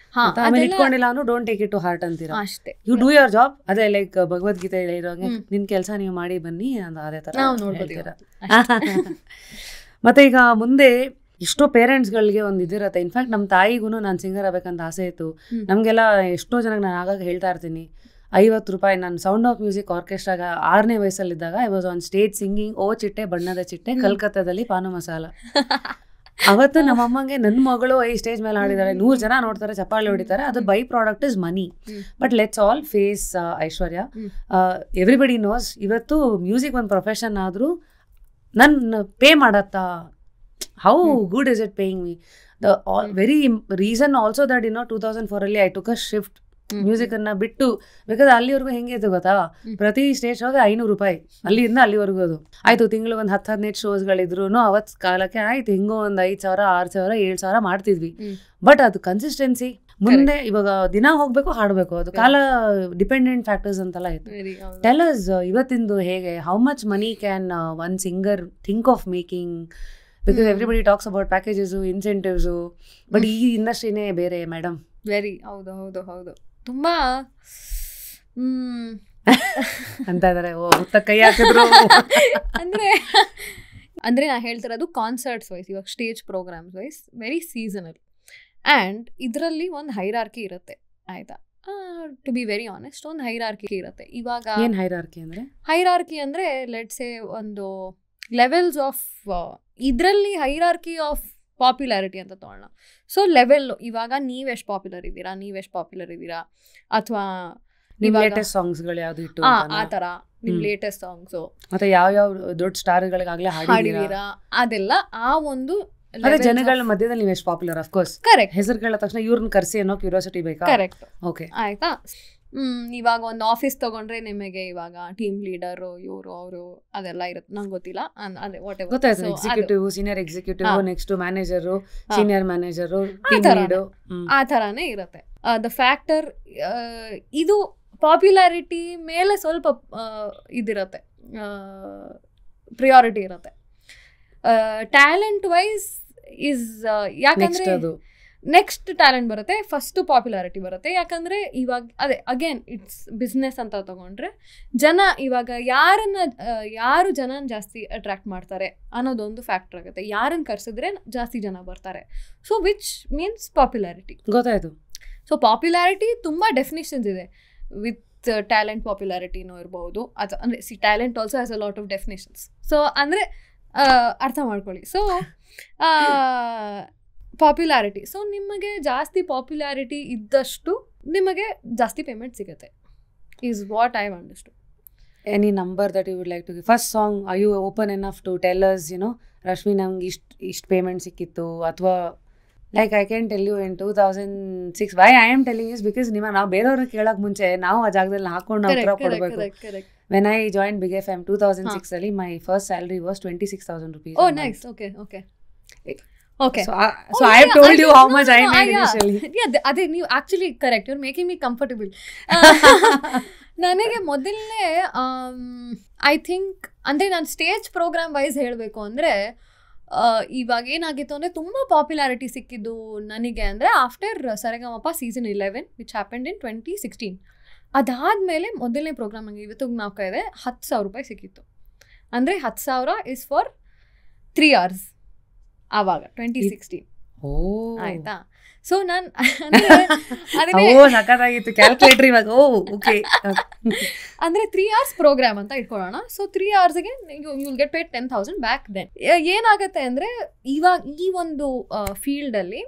ಆಮೇಲೆ ಇಟ್ಕೊಂಡಿಲ್ಲ ಅಂದ್ರೆ don't take it to heart ಅಂತೀರಾ. You do your job. ಅದೇ ಲೈಕ್ ಭಗವದ್ಗೀತೆ ಇರೋಂಗೆ ನಿನ್ ಕೆಲಸ ನೀವು ಮಾಡಿ ಬನ್ನಿ, ಅದೇ ತರ ಹೇಳ್ತೀರಾ. ಮತ್ತೆ ಈಗ ಮುಂದೆ ಎಷ್ಟೋ ಪೇರೆಂಟ್ಸ್ಗಳಿಗೆ ಒಂದು ಇದಿರುತ್ತೆ. ಇನ್ಫ್ಯಾಕ್ಟ್ ನಮ್ಮ ತಾಯಿಗೂ ನಾನು ಸಿಂಗರ್ ಆಗ್ಬೇಕಂತ ಆಸೆ ಇತ್ತು. ನಮಗೆಲ್ಲ ಎಷ್ಟೋ ಜನಕ್ಕೆ ನಾನು ಆಗಾಗ ಹೇಳ್ತಾ ಇರ್ತೀನಿ, 50 ರೂಪಾಯಿ ನಾನು ಸೌಂಡ್ ಆಫ್ ಮ್ಯೂಸಿಕ್ ಆರ್ಕೆಸ್ಟ್ರಾಗ 6ನೇ ವಯಸ್ಸಲ್ಲಿದ್ದಾಗ I was on stage singing ಓ ಚಿಟ್ಟೆ ಬಣ್ಣದ ಚಿಟ್ಟೆ ಕಲ್ಕತ್ತಾದಲ್ಲಿ ಪಾನು ಮಸಾಲ. ಅವತ್ತು ನಮ್ಮಮ್ಮಂಗೆ ನನ್ನ ಮಗಳು ಈ ಸ್ಟೇಜ್ ಮೇಲೆ ಹಾಡಿದ್ದಾರೆ, 100 ಜನ ನೋಡ್ತಾರೆ, ಚಪ್ಪಾಳೆ ಹೊಡಿತಾರೆ, ಅದು byproduct is money. But let's all face Aishwarya, everybody knows ಇವತ್ತು ಮ್ಯೂಸಿಕ್ ಒಂದು ಪ್ರೊಫೆಷನ್ ಆದರೂ ನನ್ನ ಪೇ ಮಾಡತ್ತಾ? How good is it paying me? The very reason also that 2004 I took a shift music ಅನ್ನ ಬಿಟ್ಟು, ಬೇಕಾದ್ರೆ ಅಲ್ಲಿವರೆಗೂ ಹೆಂಗೆ ಇತ್ತು ಗೊತ್ತಾ, ಪ್ರತಿ ಸ್ಟೇಜ್ ಶೋಗೆ 500 ರೂಪಾಯಿ, ಅಲ್ಲಿಂದ ಅಲ್ಲಿವರೆಗೂ. ಅದು ಆಯ್ತು, ತಿಂಗಳು ಒಂದು 10-15 ಶೋಸ್ಗಳಿದ್ರು ಅವತ್ ಕಾಲಕ್ಕೆ ಆಯ್ತು, ಹಿಂಗೋ ಒಂದು 5,000 6,000 7,000 ಮಾಡ್ತಿದ್ವಿ. ಬಟ್ ಅದು ಕನ್ಸಿಸ್ಟೆನ್ಸಿ ಮುಂದೆ ಇವಾಗ ದಿನ ಹೋಗ್ಬೇಕು, ಹಾಡಬೇಕು, ಅದು ಕಾಲ ಡಿಪೆಂಡೆಂಟ್ ಫ್ಯಾಕ್ಟರ್ಸ್ ಅಂತೆಲ್ಲ ಇತ್ತು. ಟೆಲ್ ಅಸ್ ಇವತ್ತಿಂದು ಹೇಗೆ, how much money can one singer think of making? Because everybody talks about packages, incentives, but ಈ ಇಂಡಸ್ಟ್ರಿನೇ ಬೇರೆ ಮೇಡಮ್. ವೆರಿ ಹೌದು ತುಂಬಾ ಅಂತ ಇದಾರೆ. ಕೈ ಹಾಕಿದ್ರು ಅಂದ್ರೆ ನಾ ಹೇಳ್ತಿರೋದು ಕಾನ್ಸರ್ಟ್ಸ್ ವೈಸ್, ಇವಾಗ stage programmes wise very seasonal. And ಇದರಲ್ಲಿ ಒಂದು ಹೈರಾರ್ಕಿ ಇರುತ್ತೆ, ಆಯ್ತಾ? ಟು ಬಿ ವೆರಿ ಆನೆಸ್ಟ್, ಒಂದು ಹೈರಾರ್ಕಿ ಇರುತ್ತೆ. ಇವಾಗ ಏನು ಹೈರಾರ್ಕಿ ಅಂದರೆ ಲೆಟ್ಸ್ ಸೇ ಒಂದು ಲೆವೆಲ್ಸ್ ಆಫ್, ಇದರಲ್ಲಿ ಹೈರಾರ್ಕಿ ಆಫ್ ಪಾಪ್ಯುಲಾರಿಟಿ ಅಂತ ತೊಗೊಳ್ಳೋಣ. ಸೊ ಲೆವೆಲ್ಲು, ಇವಾಗ ನೀವೆಷ್ಟು ಪಾಪ್ಯುಲರ್ ಇದ್ದೀರಾ ಅಥವಾ ಲೇಟೆಸ್ಟ್ ಸಾಂಗ್ಸ್ಗಳು ಯಾವ್ದು ಇಟ್ಟು ಆ ಥರ ನಿಮ್ಮ ಲೇಟೆಸ್ಟ್ ಸಾಂಗ್ಸು, ಮತ್ತೆ ಯಾವ ದೊಡ್ಡ ಸ್ಟಾರ್ಗಳಿಗಾಗಲೇ ಹಾಡಿದ್ದೀರಾ, ಅದೆಲ್ಲ ಆ ಒಂದು ಜನಗಳ ಮಧ್ಯದಲ್ಲಿ ನೀವು ಎಷ್ಟು ಪಾಪ್ಯುಲರ್. Of course correct. ಹೆಸರು ಕೇಳಿದ ತಕ್ಷಣ ಇವ್ರನ್ನ ಕರೆಸಿ ಅನ್ನೋ ಕ್ಯೂರಿಯಾಸಿಟಿ ಬೇಕಾ? ಕರೆಕ್ಟ್. ಓಕೆ, ಆಯ್ತಾ? ಇವಾಗ ಒಂದು ಆಫೀಸ್ ತಗೊಂಡ್ರೆ ನಿಮಗೆ ಇವಾಗ ಟೀಮ್ ಲೀಡರು ಇವರು ಅವರು ಅದೆಲ್ಲ ಇರುತ್ತೆ, ನಂಗೆ ಗೊತ್ತಿಲ್ಲ. ಅದೇ ಗೊತ್ತಾಯ್ತು, executive, senior executive, next manager, senior manager, ಆ ಥರನೇ ಇರುತ್ತೆ. ದ ಫ್ಯಾಕ್ಟರ್ ಇದು ಪಾಪ್ಯುಲಾರಿಟಿ ಮೇಲೆ ಸ್ವಲ್ಪ ಇದಿರುತ್ತೆ, ಪ್ರಿಯಾರಿಟಿ ಇರುತ್ತೆ. ಟ್ಯಾಲೆಂಟ್ ವೈಸ್ ಇಸ್ ಯಾಕಂದ್ರೆ ನೆಕ್ಸ್ಟ್ ಟ್ಯಾಲೆಂಟ್ ಬರುತ್ತೆ, ಫಸ್ಟ್ ಪಾಪ್ಯುಲಾರಿಟಿ ಬರುತ್ತೆ. ಯಾಕಂದರೆ ಇವಾಗ ಅದೇ ಅಗೇನ್ ಇಟ್ಸ್ ಬಿಸ್ನೆಸ್ ಅಂತ ತಗೊಂಡ್ರೆ ಜನ ಇವಾಗ ಯಾರು ಜನನ ಜಾಸ್ತಿ ಅಟ್ರಾಕ್ಟ್ ಮಾಡ್ತಾರೆ ಅನ್ನೋದೊಂದು ಫ್ಯಾಕ್ಟರ್ ಆಗುತ್ತೆ. ಯಾರನ್ನು ಕರೆಸಿದ್ರೆ ಜಾಸ್ತಿ ಜನ ಬರ್ತಾರೆ. So which means popularity. ಗೊತ್ತಾಯ್ತು. ಸೊ ಪಾಪ್ಯುಲಾರಿಟಿ ತುಂಬ ಡೆಫಿನಿಷನ್ಸ್ ಇದೆ. ವಿತ್ ಟ್ಯಾಲೆಂಟ್ ಪಾಪ್ಯುಲಾರಿಟಿನೂ ಇರ್ಬೋದು. ಅದು ಅಂದರೆ talent also has a lot of definitions. So ಅಂದರೆ ಅರ್ಥ ಮಾಡ್ಕೊಳ್ಳಿ. ಸೊ ಪಾಪ್ಯುಲಾರಿಟಿ, ಸೊ ನಿಮಗೆ ಜಾಸ್ತಿ ಪಾಪ್ಯುಲಾರಿಟಿ ಇದ್ದಷ್ಟು ನಿಮಗೆ ಜಾಸ್ತಿ ಪೇಮೆಂಟ್ ಸಿಗುತ್ತೆ, is what I understood. Any number that you would like to give? First song are you open enough to tell us, Rashmi ನಮ್ಗೆ ಇಷ್ಟು ಪೇಮೆಂಟ್ ಸಿಕ್ಕಿತ್ತು, ಅಥವಾ like I can tell you in 2006 why I am telling is because ನಾವು ಬೇರೆಯವ್ರನ್ನ ಕೇಳೋಕೆ ಮುಂಚೆ ನಾವು ಆ ಜಾಗದಲ್ಲಿ ಹಾಕೊಂಡು ಉತ್ತರ ಕೊಡಬೇಕು. When I join big FM 2006 ಅಲ್ಲಿ my first salary was 26,000 rupees. Oh nice. Okay. So I have told you how much I made initially. Yeah, ಅದೇ ನೀವು actually correct, you are making me comfortable. ನನಗೆ ಮೊದಲನೇ ಐ ಥಿಂಕ್ ಅಂದರೆ ನಾನು ಸ್ಟೇಜ್ ಪ್ರೋಗ್ರಾಮ್ ವೈಸ್ ಹೇಳಬೇಕು ಅಂದರೆ ಇವಾಗ ಏನಾಗಿತ್ತು ಅಂದರೆ ತುಂಬ ಪಾಪ್ಯುಲಾರಿಟಿ ಸಿಕ್ಕಿದ್ದು ನನಗೆ ಅಂದರೆ after Sa Re Ga Ma Pa season 11 which happened in 2016. ಅದಾದಮೇಲೆ ಮೊದಲನೇ ಪ್ರೋಗ್ರಾಮ್ ನನಗೆ ಇವತ್ತು ನಾವು ಕೈದೆ 10,000 ರೂಪಾಯಿ ಸಿಕ್ಕಿತ್ತು. ಅಂದರೆ 10,000 ಇಸ್ ಫಾರ್ 3 hours ಆವಾಗ 2016. ಆಯ್ತಾ? ಸೊ ನಾನು ಸಖತ್ತಾಗಿತ್ತು ಕ್ಯಾಲ್ಕುಲೇಟರ್ ಇವಾಗ. ಅಂದರೆ 3 hours ಪ್ರೋಗ್ರಾಮ್ ಅಂತ ಇಟ್ಕೊಳ್ಳೋಣ. ಸೊ 3 hoursಗೆ you will get paid 10,000 back then. ಏನಾಗುತ್ತೆ ಅಂದರೆ ಇವಾಗ ಈ ಒಂದು ಫೀಲ್ಡಲ್ಲಿ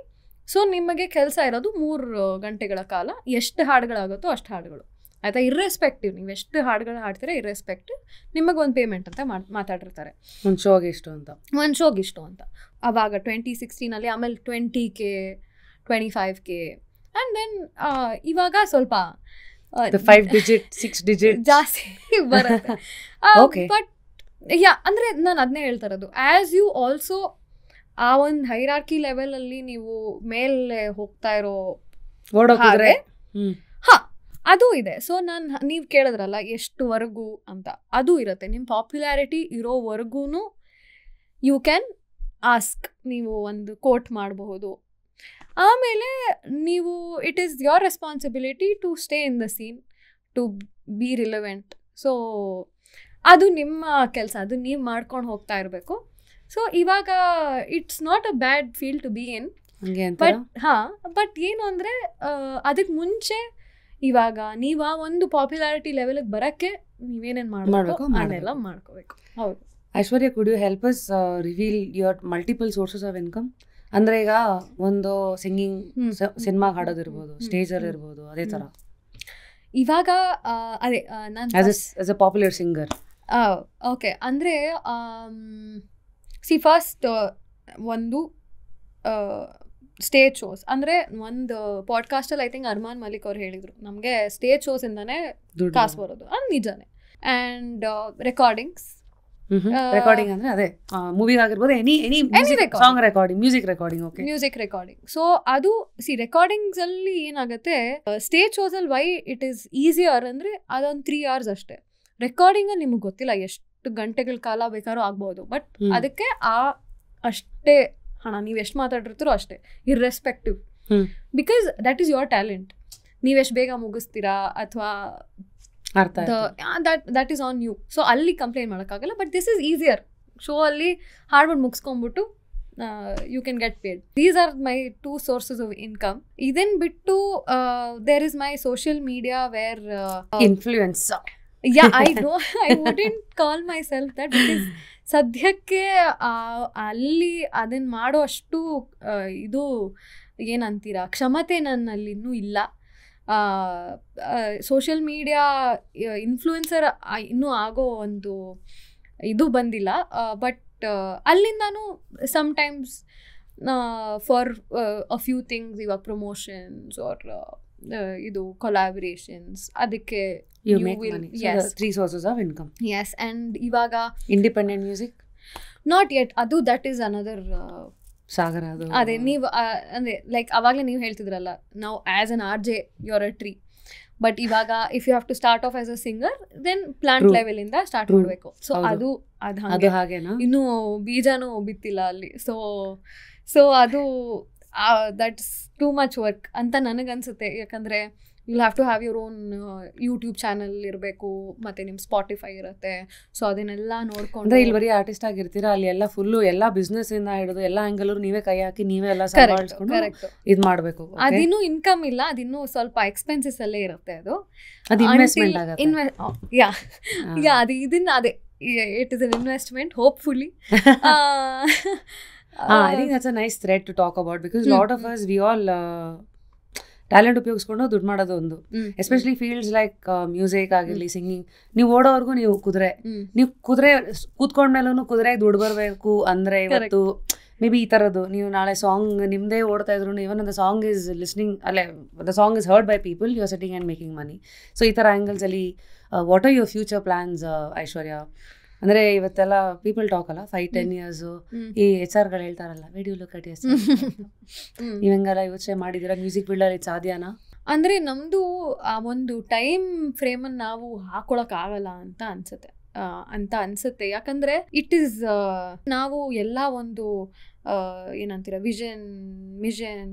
ಸೊ ನಿಮಗೆ ಕೆಲಸ ಇರೋದು 3 ಗಂಟೆಗಳ ಕಾಲ. ಎಷ್ಟು ಹಾಡುಗಳಾಗುತ್ತೋ ಅಷ್ಟು ಹಾಡುಗಳು, ಆಯಿತಾ? ಇರ್ರೆಸ್ಪೆಕ್ಟಿವ್ ನೀವು ಎಷ್ಟು ಹಾಡುಗಳು ಹಾಡ್ತೀರಾ ಇರ್ರೆಸ್ಪೆಕ್ಟಿವ್ ನಿಮಗೆ ಒಂದು ಪೇಮೆಂಟ್ ಅಂತ ಮಾತಾಡಿರ್ತಾರೆ. ಒಂದು ಶೋಗೆ ಇಷ್ಟು ಅಂತ. ಆವಾಗ 2016 ಆಮೇಲೆ 20K 25K ಆ್ಯಂಡ್ ದೆನ್ ಇವಾಗ ಸ್ವಲ್ಪ 5 digit 6 digit ಜಾಸ್ತಿ ಬರುತ್ತೆ. ಬಟ್ ಅಂದರೆ ನಾನು ಅದನ್ನೇ ಹೇಳ್ತಾ ಇರೋದು, ಆ್ಯಸ್ ಯು ಆಲ್ಸೋ ಆ ಒಂದು ಹೈರಾರ್ಕಿ ಲೆವೆಲಲ್ಲಿ ನೀವು ಮೇಲೆ ಹೋಗ್ತಾ ಇರೋ ಓಡೋದ್ರೆ ಅದು ಇದೆ. ಸೊ ನೀವು ಕೇಳಿದ್ರಲ್ಲ ಎಷ್ಟುವರೆಗೂ ಅಂತ, ಅದು ಇರುತ್ತೆ. ನಿಮ್ಮ ಪಾಪ್ಯುಲಾರಿಟಿ ಇರೋವರೆಗೂ ಯು ಕ್ಯಾನ್ ಆಸ್ಕ್, ನೀವು ಒಂದು ಕೋಟ್ ಮಾಡಬಹುದು. ಆಮೇಲೆ ನೀವು it is your responsibility to stay in the scene, to be relevant. So ಅದು ನಿಮ್ಮ ಕೆಲಸ, ಅದು ನೀವು ಮಾಡ್ಕೊಂಡು ಹೋಗ್ತಾ ಇರಬೇಕು. ಸೊ ಇವಾಗ it's not a bad feel to be in. But ಏನು ಅಂದರೆ ಅದಕ್ಕೆ ಮುಂಚೆ ಇವಾಗ ನೀವು ಆ ಒಂದು ಪಾಪ್ಯುಲಾರಿಟಿ ಲೆವೆಲ್ಗೆ ಬರೋಕ್ಕೆ ನೀವೇನೇನು ಮಾಡಬೇಕು ಅದನ್ನೆಲ್ಲ ಮಾಡ್ಕೋಬೇಕು. ಹೌದು. Aishwarya, could you help us reveal your multiple sources of income? ಅಂದರೆ ಈಗ ಒಂದು ಸಿಂಗಿಂಗ್, ಸಿನಿಮಾ ಹಾಡೋದಿರ್ಬೋದು, ಸ್ಟೇಜಲ್ಲಿ ಇರ್ಬೋದು, ಅದೇ ಥರ ಇವಾಗ ಅದೇ ನಾನು as a popular singer. Okay, ಅಂದರೆ ಫಸ್ಟ್ ಒಂದು ಸ್ಟೇಜ್ ಶೋಸ್ ಅಂದರೆ ಒಂದು ಪಾಡ್ಕಾಸ್ಟಲ್ಲಿ ಐ ಥಿಂಕ್ ಅರ್ಮಾನ್ ಮಲಿಕ್ ಅವ್ರು ಹೇಳಿದರು ನಮಗೆ ಸ್ಟೇಜ್ ಶೋಸಿಂದನೇ ಕಾಸು ಬರೋದು. ಅದು ನಿಜಾನೇ. ಆ್ಯಂಡ್ ರೆಕಾರ್ಡಿಂಗ್ ಅಂದರೆ ಅದೇ ಮೂವಿಗೆ ಆಗಿರ್ಬೋದು, any song recording, music recording. So ಅದು ರೆಕಾರ್ಡಿಂಗ್ಸಲ್ಲಿ ಏನಾಗುತ್ತೆ, ಸ್ಟೇಜ್ ಶೋಸಲ್ಲಿ ವೈ ಇಟ್ ಈಸ್ ಈಸಿಯರ್ ಅಂದರೆ ಅದೊಂದು 3 hours ಅಷ್ಟೇ. ರೆಕಾರ್ಡಿಂಗಲ್ಲಿ ನಿಮಗೆ ಗೊತ್ತಿಲ್ಲ ಎಷ್ಟು ಗಂಟೆಗಳ ಕಾಲ ಬೇಕಾದ್ರೂ ಆಗ್ಬೋದು. ಬಟ್ ಅದಕ್ಕೆ ಅಷ್ಟೇ ಹಣ, ನೀವು ಎಷ್ಟು ಮಾತಾಡಿರ್ತೀರೋ ಅಷ್ಟೇ, irrespective. Because that is your talent. ನೀವೆಷ್ಟು ಬೇಗ ಮುಗಿಸ್ತೀರಾ ಅಥವಾ that is on you. So ಅಲ್ಲಿ ಕಂಪ್ಲೇಂಟ್ ಮಾಡೋಕ್ಕಾಗಲ್ಲ. But this is easier. Show ಅಲ್ಲಿ ಹಾಡ್ಬಿಟ್ಟು ಮುಗಿಸ್ಕೊಂಡ್ಬಿಟ್ಟು you can get paid. These are my 2 sources of income. ಇದನ್ ಬಿಟ್ಟು there is my social media where influencer. I wouldn't call myself that because ಸದ್ಯಕ್ಕೆ ಅಲ್ಲಿ ಅದನ್ನು ಮಾಡೋ ಅಷ್ಟು ಇದು ಏನಂತೀರ ಕ್ಷಮತೆ ನನ್ನಲ್ಲಿ ಇನ್ನೂ ಇಲ್ಲ. ಸೋಷಿಯಲ್ ಮೀಡಿಯಾ ಇನ್ಫ್ಲೂಯೆನ್ಸರ್ ಇನ್ನೂ ಆಗೋ ಒಂದು ಇದು ಬಂದಿಲ್ಲ. ಬಟ್ ಅಲ್ಲಿಂದಾನು sometimes for a few things, ಇವಾಗ ಪ್ರಮೋಷನ್ಸ್ ಆರ್ ಇದು ಕೊಲಾಬರೇಷನ್ಸ್, ಅದಕ್ಕೆ you make money. So yes, 3 sources of income. yes. And ಇವಾಗ Independent music, not yet, ಅದು that is another ಸಾಗರ ಅದು. ಅದೇ ನೀವು ಅಂದರೆ ಲೈಕ್ ಅವಾಗಲೇ ನೀವು ಹೇಳ್ತಿದ್ರಲ್ಲ, ನಾವು as an RJ you're a tree, but ಇವಾಗ if you have to start off as a singer then plant level ಇಂದ ಸ್ಟಾರ್ಟ್ ಮಾಡಬೇಕು. ಸೊ ಅದು ಹಾಗೇನಾ, ಇನ್ನೂ ಬೀಜನೂ ಬಿತ್ತಿಲ್ಲ ಅಲ್ಲಿ. ಸೊ ಅದು ದಟ್ಸ್ ಟೂ ಮಚ್ ವರ್ಕ್ ಅಂತ ನನಗನ್ಸುತ್ತೆ. ಯಾಕಂದರೆ you have to have your own YouTube channel ಇರಬೇಕು, ಮತ್ತು ನಿಮ್ಮ ಸ್ಪಾಟಿಫೈ ಇರುತ್ತೆ. ಸೊ ಅದನ್ನೆಲ್ಲ ನೋಡ್ಕೊಂಡು ಇಲ್ಲಿ ಬರೀ ಆರ್ಟಿಸ್ಟ್ ಆಗಿರ್ತೀರಾ, ಅಲ್ಲಿ ಎಲ್ಲ ಫುಲ್ಲು ಎಲ್ಲ ಬಿಸ್ನೆಸ್ ಇಂದ ಹಿಡಿದು ಎಲ್ಲ ಆಂಗಲ್ ನೀವೇ ಕೈ ಹಾಕಿ ನೀವೇ ಎಲ್ಲ ಸಂಭಾಳಿಸ್ಕೊಂಡು ಇದು ಮಾಡಬೇಕು. ಅದಿನ್ನೂ ಇನ್ಕಮ್ ಇಲ್ಲ, ಅದಿನ್ನೂ ಸ್ವಲ್ಪ ಎಕ್ಸ್ಪೆನ್ಸಸ್ ಅಲ್ಲೇ ಇರುತ್ತೆ. ಅದು ಇನ್ವೆಸ್ಟ್ಮೆಂಟ್ ಆಗುತ್ತೆ. ಅದು ಇದನ್ನ ಅದೇ it is an investment hopefully. I think that's a nice thread to talk about because lot of us we all talent ಉಪಯೋಗಿಸ್ಕೊಂಡು ದುಡ್ಡು ಮಾಡೋದು ಒಂದು, ಎಸ್ಪೆಷಲಿ ಫೀಲ್ಡ್ಸ್ ಲೈಕ್ ಮ್ಯೂಸಿಕ್ ಆಗಿರಲಿ, ಸಿಂಗಿಂಗ್. ನೀವು ಓಡೋವರೆಗೂ ನೀವು ಕುದುರೆ ಕೂತ್ಕೊಂಡ್ಮೇಲೂ ಕುದುರೆಗೆ ದುಡ್ಡು ಬರಬೇಕು ಅಂದರೆ ಇವತ್ತು ಮೇ ಬಿ ಈ ಥರದ್ದು ನೀವು ನಾಳೆ ಸಾಂಗ್ ನಿಮ್ಮದೇ ಓಡ್ತಾ ಇದ್ರು, even the song is listening ಅಲ್ಲೇ the song is heard by people, you are sitting and making money. So ಈ ಥರ ಆ್ಯಂಗಲ್ಸಲ್ಲಿ what are your future plans Aishwarya? ಅಂದರೆ ಇವತ್ತೆಲ್ಲ ಪೀಪಲ್ ಟಾಕ್ ಅಲ್ಲ 5-10 years ಈ HR ಗಳು ಹೇಳ್ತಾರಲ್ಲ, ವೇರ್ ಯು ಲುಕ್ ಅಟ್ ಎಸ್ ನೀವೆಂಗೆಲ್ಲ ಯೋಚನೆ ಮಾಡಿದ್ದೀರಾ ಮ್ಯೂಸಿಕ್ ಫೀಲ್ಡಲ್ಲಿ ಇದು ಸಾಧ್ಯನಾ? ಅಂದರೆ ನಮ್ಮದು ಆ ಒಂದು ಟೈಮ್ ಫ್ರೇಮನ್ನು ನಾವು ಹಾಕೊಳಕ್ಕಾಗಲ್ಲ ಅಂತ ಅನ್ಸುತ್ತೆ. ಯಾಕಂದರೆ ಇಟ್ ಈಸ್ ನಾವು ಎಲ್ಲ ಒಂದು ಏನಂತೀರ ಮಿಷನ್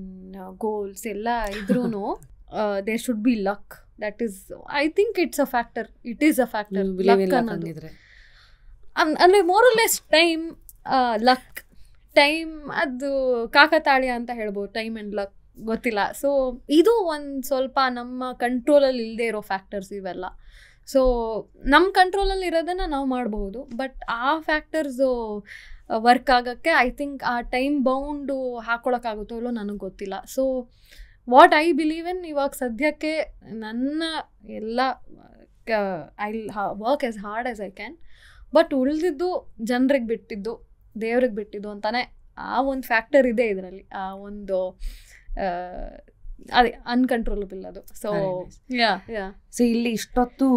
ಗೋಲ್ಸ್ ಎಲ್ಲ ಇದ್ರೂ there should be luck. That is I think it's a factor. It is a factor luck ಅನ್ನೋದು. ಅಂದರೆ more or less luck time ಅದು ಕಾಕತಾಳೀಯ ಅಂತ ಹೇಳ್ಬೋದು, ಟೈಮ್ ಆ್ಯಂಡ್ ಲಕ್ ಗೊತ್ತಿಲ್ಲ. ಸೊ ಇದು ಒಂದು ಸ್ವಲ್ಪ ನಮ್ಮ ಕಂಟ್ರೋಲಲ್ಲಿ ಇಲ್ಲದೆ ಇರೋ ಫ್ಯಾಕ್ಟರ್ಸ್ ಇವೆಲ್ಲ. ಸೊ ನಮ್ಮ ಕಂಟ್ರೋಲಲ್ಲಿ ಇರೋದನ್ನು ನಾವು ಮಾಡಬಹುದು, ಬಟ್ ಆ ಫ್ಯಾಕ್ಟರ್ಸು ವರ್ಕ್ ಆಗೋಕ್ಕೆ ಐ ಥಿಂಕ್ ಆ ಟೈಮ್ ಬೌಂಡು ಹಾಕ್ಕೊಳಕ್ಕಾಗುತ್ತೋ ಇಲ್ಲೋ ನನಗೆ ಗೊತ್ತಿಲ್ಲ. So what I believe in ಇವಾಗ ಸದ್ಯಕ್ಕೆ ನನ್ನ ಎಲ್ಲ I work as hard as I can, but ಉಳಿದಿದ್ದು ಜನರಿಗೆ ಬಿಟ್ಟಿದ್ದು, ದೇವ್ರಿಗೆ ಬಿಟ್ಟಿದ್ದು ಅಂತಾನೆ ಆ ಒಂದು ಫ್ಯಾಕ್ಟರ್ ಇದೆ ಇದರಲ್ಲಿ. ಆ ಒಂದು ಅದೇ ಅನ್ಕಂಟ್ರೋಲಬಲ್ ಅದು. ಸೊ ಇಲ್ಲಿ ಇಷ್ಟೊತ್ತು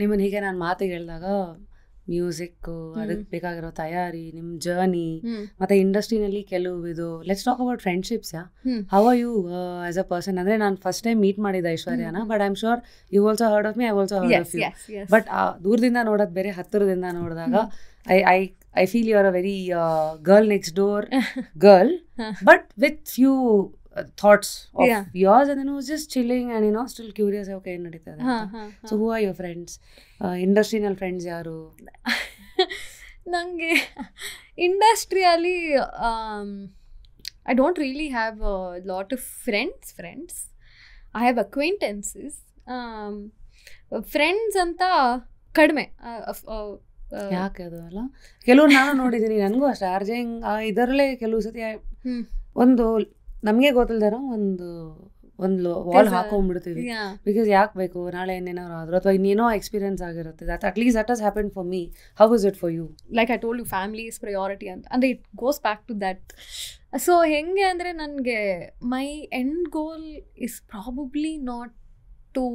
ನಿಮ್ಮನ್ನು ಹೀಗೆ ನಾನು ಮಾತಿಗೆ ಹೇಳಿದಾಗ ಮ್ಯೂಸಿಕ್, ಅದಕ್ಕೆ ಬೇಕಾಗಿರೋ ತಯಾರಿ, ನಿಮ್ಮ ಜರ್ನಿ, ಮತ್ತೆ ಇಂಡಸ್ಟ್ರಿನಲ್ಲಿ ಕೆಲವು ಇದು. Let's talk about friendships. How are you as a person? ಅಂದರೆ ನಾನು ಫಸ್ಟ್ ಟೈಮ್ ಮೀಟ್ ಮಾಡಿದ್ದೆ ಐಶ್ವರ್ಯನ, but I am sure you also heard of me, I also heard of you. But ದೂರದಿಂದ ನೋಡೋದು ಬೇರೆ, ಹತ್ತಿರದಿಂದ ನೋಡಿದಾಗ I feel you are a very girl next door girl, but with few thoughts of yours, and then I was just chilling and still curious, okay ಏನು ನಡೀತಾ ಇದೆ. So who are your friends? ಇಂಡಸ್ಟ್ರಿನಲ್ಲಿ ಫ್ರೆಂಡ್ಸ್ ಯಾರು? ನನಗೆ ಇಂಡಸ್ಟ್ರಿಯಲ್ಲಿ I don't really have a lot of friends. I have acquaintances. Friends ಅಂತ ಕಡಿಮೆ. ಯಾಕೆ ಅದು ಅಲ್ಲ, ಕೆಲವ್ರು ನಾನು ನೋಡಿದ್ದೀನಿ, ನನಗೂ ಅಷ್ಟೇ ಆರ್ಜಿಂಗ್ ಇದರಲ್ಲೇ ಕೆಲವು ಸತಿ ಒಂದು ನಮಗೆ ಗೊತ್ತಿಲ್ದಾರೋ ಒಂದು ವಾಲ್ ಹಾಕೊಂಡ್ಬಿಡ್ತೀವಿ. ಬಿಕಾಸ್ ಯಾಕೆ ಬೇಕು, ನಾಳೆ ಏನೇನಾದ್ರು ಆದರೂ ಅಥವಾ ಇನ್ನೇನೋ ಎಕ್ಸ್ಪೀರಿಯನ್ಸ್ ಆಗಿರುತ್ತೆ. That at least that has happen for me. How is it for you? Like I told you, family is priority ಅಂತ. ಅಂದರೆ it goes back to that. So ಹೆಂಗೆ ಅಂದರೆ ನನಗೆ my end goal is probably not to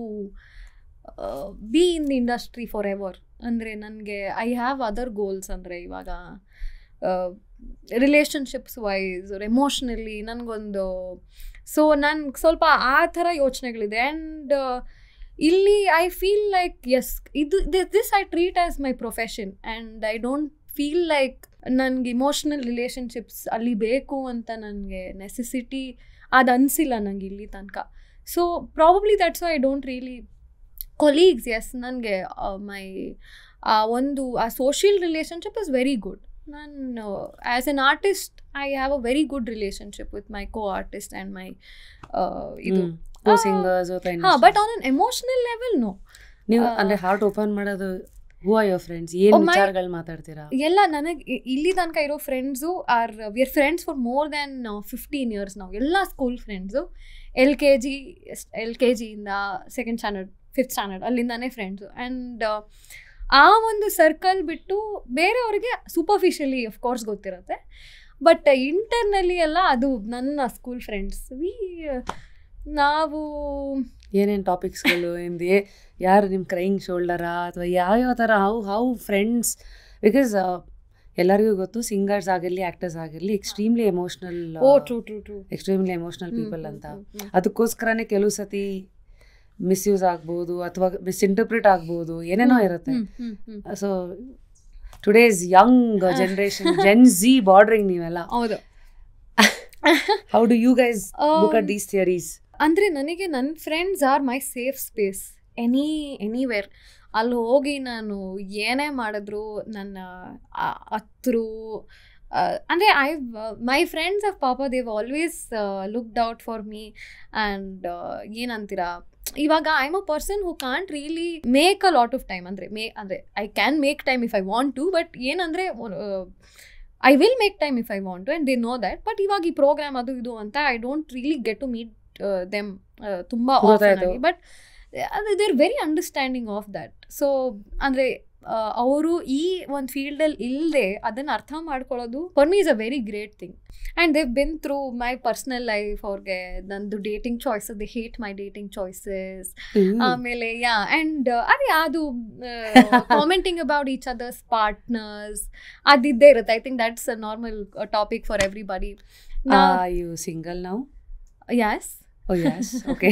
be in the industry forever. ಅಂದರೆ ನನಗೆ ಐ ಹ್ಯಾವ್ ಅದರ್ ಗೋಲ್ಸ್. ಅಂದರೆ ಇವಾಗ ರಿಲೇಷನ್ಶಿಪ್ಸ್ ವೈಸ್ ಆರ್ ಎಮೋಷ್ನಲಿ ನನಗೊಂದು, ಸೊ ನನ್ಗೆ ಸ್ವಲ್ಪ ಆ ಥರ ಯೋಚನೆಗಳಿದೆ. ಆ್ಯಂಡ್ ಇಲ್ಲಿ I feel like as this I treat as my profession, and I don't feel like ನನಗೆ ಇಮೋಷ್ನಲ್ ರಿಲೇಷನ್ಶಿಪ್ಸ್ ಅಲ್ಲಿ ಬೇಕು ಅಂತ ನನಗೆ ನೆಸೆಸಿಟಿ ಅದು ಅನಿಸಿಲ್ಲ ನನಗೆ ಇಲ್ಲಿ ತನಕ. So probably that's I don't really colleagues. Yes, ನನಗೆ ಮೈ ಒಂದು ಆ social relationship is very good. ನಾನು as an artist I have a very good relationship with my co artist and my ಇದು singers. But on an emotional level no. ನೀವು ಅಂದರೆ ಹಾರ್ಟ್ ಓಪನ್ ಮಾಡೋದು, ಹೂ ಆರ್ ಯುವರ್ ಫ್ರೆಂಡ್ಸ್? ಏನು ವಿಚಾರಗಳು ಮಾತಾಡ್ತೀರಾ? ಎಲ್ಲ ನನಗೆ ಇಲ್ಲಿ ತನಕ ಇರೋ friends are we are friends for more than 15 years ನಾವು. ಎಲ್ಲ ಸ್ಕೂಲ್ ಫ್ರೆಂಡ್ಸು, ಎಲ್ ಕೆ ಜಿಯಿಂದ 2nd standard 5th standard ಅಲ್ಲಿಂದಾನೇ ಫ್ರೆಂಡ್ಸು. ಆ್ಯಂಡ್ ಆ ಒಂದು ಸರ್ಕಲ್ ಬಿಟ್ಟು ಬೇರೆಯವ್ರಿಗೆ ಸೂಪರ್ಫಿಷಿಯಲಿ ಅಫ್ಕೋರ್ಸ್ ಗೊತ್ತಿರುತ್ತೆ, ಬಟ್ ಇಂಟರ್ನಲ್ಲಿ ಎಲ್ಲ ಅದು ನನ್ನ ಸ್ಕೂಲ್ ಫ್ರೆಂಡ್ಸ್. ನಾವು ಏನೇನು ಟಾಪಿಕ್ಸ್ಗಳು ನಿಮ್ದು ಯಾರು ನಿಮ್ಮ ಕ್ರೈಯಿಂಗ್ ಶೋಲ್ಡರಾ ಅಥವಾ ಯಾವ್ಯಾವ ಥರ ಹೌ ಫ್ರೆಂಡ್ಸ್? ಬಿಕಾಸ್ ಎಲ್ಲರಿಗೂ ಗೊತ್ತು ಸಿಂಗರ್ಸ್ ಆಗಿರಲಿ ಆ್ಯಕ್ಟರ್ಸ್ ಆಗಿರಲಿ extremely emotional extremely emotional people ಅಂತ. ಅದಕ್ಕೋಸ್ಕರನೇ ಕೆಲವು ಸತಿ ಮಿಸ್ಯೂಸ್ ಆಗ್ಬೋದು ಅಥವಾ ಮಿಸ್ಇಂಟರ್ಪ್ರಿಟ್ ಆಗ್ಬೋದು, ಏನೇನೋ ಇರುತ್ತೆ. So today's young generation gen Z bordering ನೀವೆಲ್ಲ, ಹೌದು. How do you guys look at these theories? ಅಂದರೆ ನನಗೆ ನನ್ನ friends are my safe space anywhere. ಅಲ್ಲಿ ಹೋಗಿ ನಾನು ಏನೇ ಮಾಡಿದ್ರು ನನ್ನ ಹತ್ರು ಅಂದರೆ ಮೈ ಫ್ರೆಂಡ್ಸ್ ಆಫ್ ಪಾಪ ದೇವ್ always looked out for me. And ಏನಂತೀರಾ, ಇವಾಗ I am a person who can't really make a lot of time. ಅಂದರೆ I can make time if I want to, but ಏನಂದರೆ I will make time if I want to and they know that. But ಇವಾಗ ಈ ಪ್ರೋಗ್ರಾಮ್ ಅದು ಇದು ಅಂತ I don't really get to meet them ತುಂಬ ಆಫನ್ ಆಗಿ. But they are very understanding of that. So ಅಂದರೆ ಅವರು ಈ ಒಂದು ಫೀಲ್ಡಲ್ಲಿ ಇಲ್ಲದೆ ಅದನ್ನು ಅರ್ಥ ಮಾಡ್ಕೊಳ್ಳೋದು for me is a very great thing. And they've been through my personal life. ಅವ್ರಿಗೆ ನಂದು dating choices, they hate my dating choices. ಆಮೇಲೆ ಆ್ಯಂಡ್ ಅದೇ ಅದು commenting about each other's partners ಅದಿದ್ದೇ ಇರುತ್ತೆ. I think that's a normal topic for everybody. You single now? Yes. Oh yes, okay.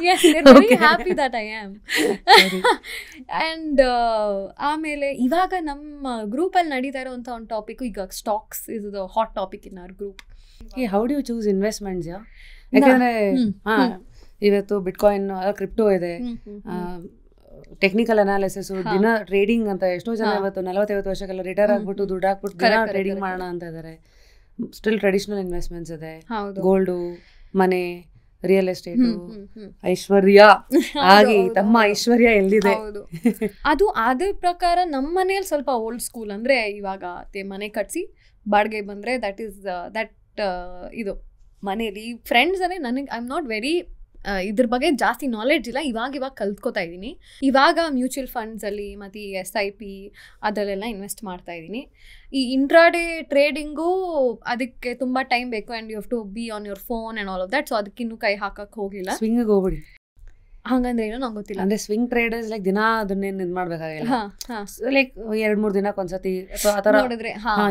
Yes, they're very happy that I am. And ಆಮೇಲೆ ಇವಾಗ ನಮ್ಮ ಗ್ರೂಪಲ್ಲಿ ನಡೀತಾ ಇರೋಂಥ ಒಂದು ಟಾಪಿಕ್, ಈಗ stocks is the hot topic in our group. How do you choose investments? ಯಾಕಂದರೆ ಇವತ್ತು ಬಿಟ್ಕಾಯಿನ್ ಕ್ರಿಪ್ಟೋ ಇದೆ, ಟೆಕ್ನಿಕಲ್ ಅನಾಲಿಸಿಸ್, ದಿನ ಟ್ರೇಡಿಂಗ್ ಅಂತ. ಎಷ್ಟೋ ಜನ ಇವತ್ತು 40-50 ವರ್ಷಕ್ಕೆಲ್ಲ ರಿಟೈರ್ ಆಗ್ಬಿಟ್ಟು ದುಡ್ಡು ಹಾಕ್ಬಿಟ್ಟು ದಿನ ಟ್ರೇಡಿಂಗ್ ಮಾಡೋಣ ಅಂತ ಇದ್ದಾರೆ. ಸ್ಟಿಲ್ ಟ್ರೆಡಿಷನಲ್ ಇನ್ವೆಸ್ಟ್ಮೆಂಟ್ಸ್ ಇದೆ, ಗೋಲ್ಡು, ಮನೆ, ರಿಯಲ್ ಎಸ್ಟೇಟು. ಐಶ್ವರ್ಯ ಆಗಿ ತಮ್ಮ ಐಶ್ವರ್ಯ ಎಲ್ಲಿದೆ? ಅದು ಅದ್ರ ಪ್ರಕಾರ ನಮ್ಮ ಮನೇಲಿ ಸ್ವಲ್ಪ ಓಲ್ಡ್ ಸ್ಕೂಲ್. ಅಂದರೆ ಇವಾಗ ಮನೆ ಕಟ್ಸಿ ಬಾಡಿಗೆ ಬಂದರೆ ದಟ್ ಇದು ಮನೇಲಿ ಫ್ರೆಂಡ್ಸ್ ಅಂದರೆ ನನಗೆ ಐ ಆಮ್ ನಾಟ್ ವೆರಿ ಇದ್ರ ಬಗ್ಗೆ ಜಾಸ್ತಿ ನಾಲೆಡ್ಜ್ ಇಲ್ಲ. ಇವಾಗ ಕಲ್ತ್ಕೋತಾ ಇದ್ದೀನಿ. ಇವಾಗ ಮ್ಯೂಚುವಲ್ ಫಂಡ್ಸಲ್ಲಿ ಮತ್ತು SIP ಅದರಲ್ಲೆಲ್ಲ ಇನ್ವೆಸ್ಟ್ ಮಾಡ್ತಾ ಇದ್ದೀನಿ. ಈ ಇಂಟ್ರಾಡೇ ಟ್ರೇಡಿಂಗು ಅದಕ್ಕೆ ತುಂಬ ಟೈಮ್ ಬೇಕು and you have to be on your phone and all of that. So ಅದಕ್ಕಿನ್ನೂ ಕೈ ಹಾಕಕ್ಕೆ ಹೋಗಿಲ್ಲ. ಸ್ವಿಂಗಿಗೆ ಹೋಗ್ಬಿಡಿ. ಹಂಗಂದ್ರೆ ಏನೋ ನಂಗೆ ಗೊತ್ತಿಲ್ಲ. ಅಂದರೆ ಸ್ವಿಂಗ್ ಟ್ರೇಡರ್ಸ್ ಲೈಕ್ ದಿನ ಅದನ್ನೇನು ಇದು ಮಾಡಬೇಕಾಗಿಲ್ಲ. ಲೈಕ್ 2-3 ದಿನಕ್ಕೆ ಒಂದ್ಸತಿ ಆ ಥರ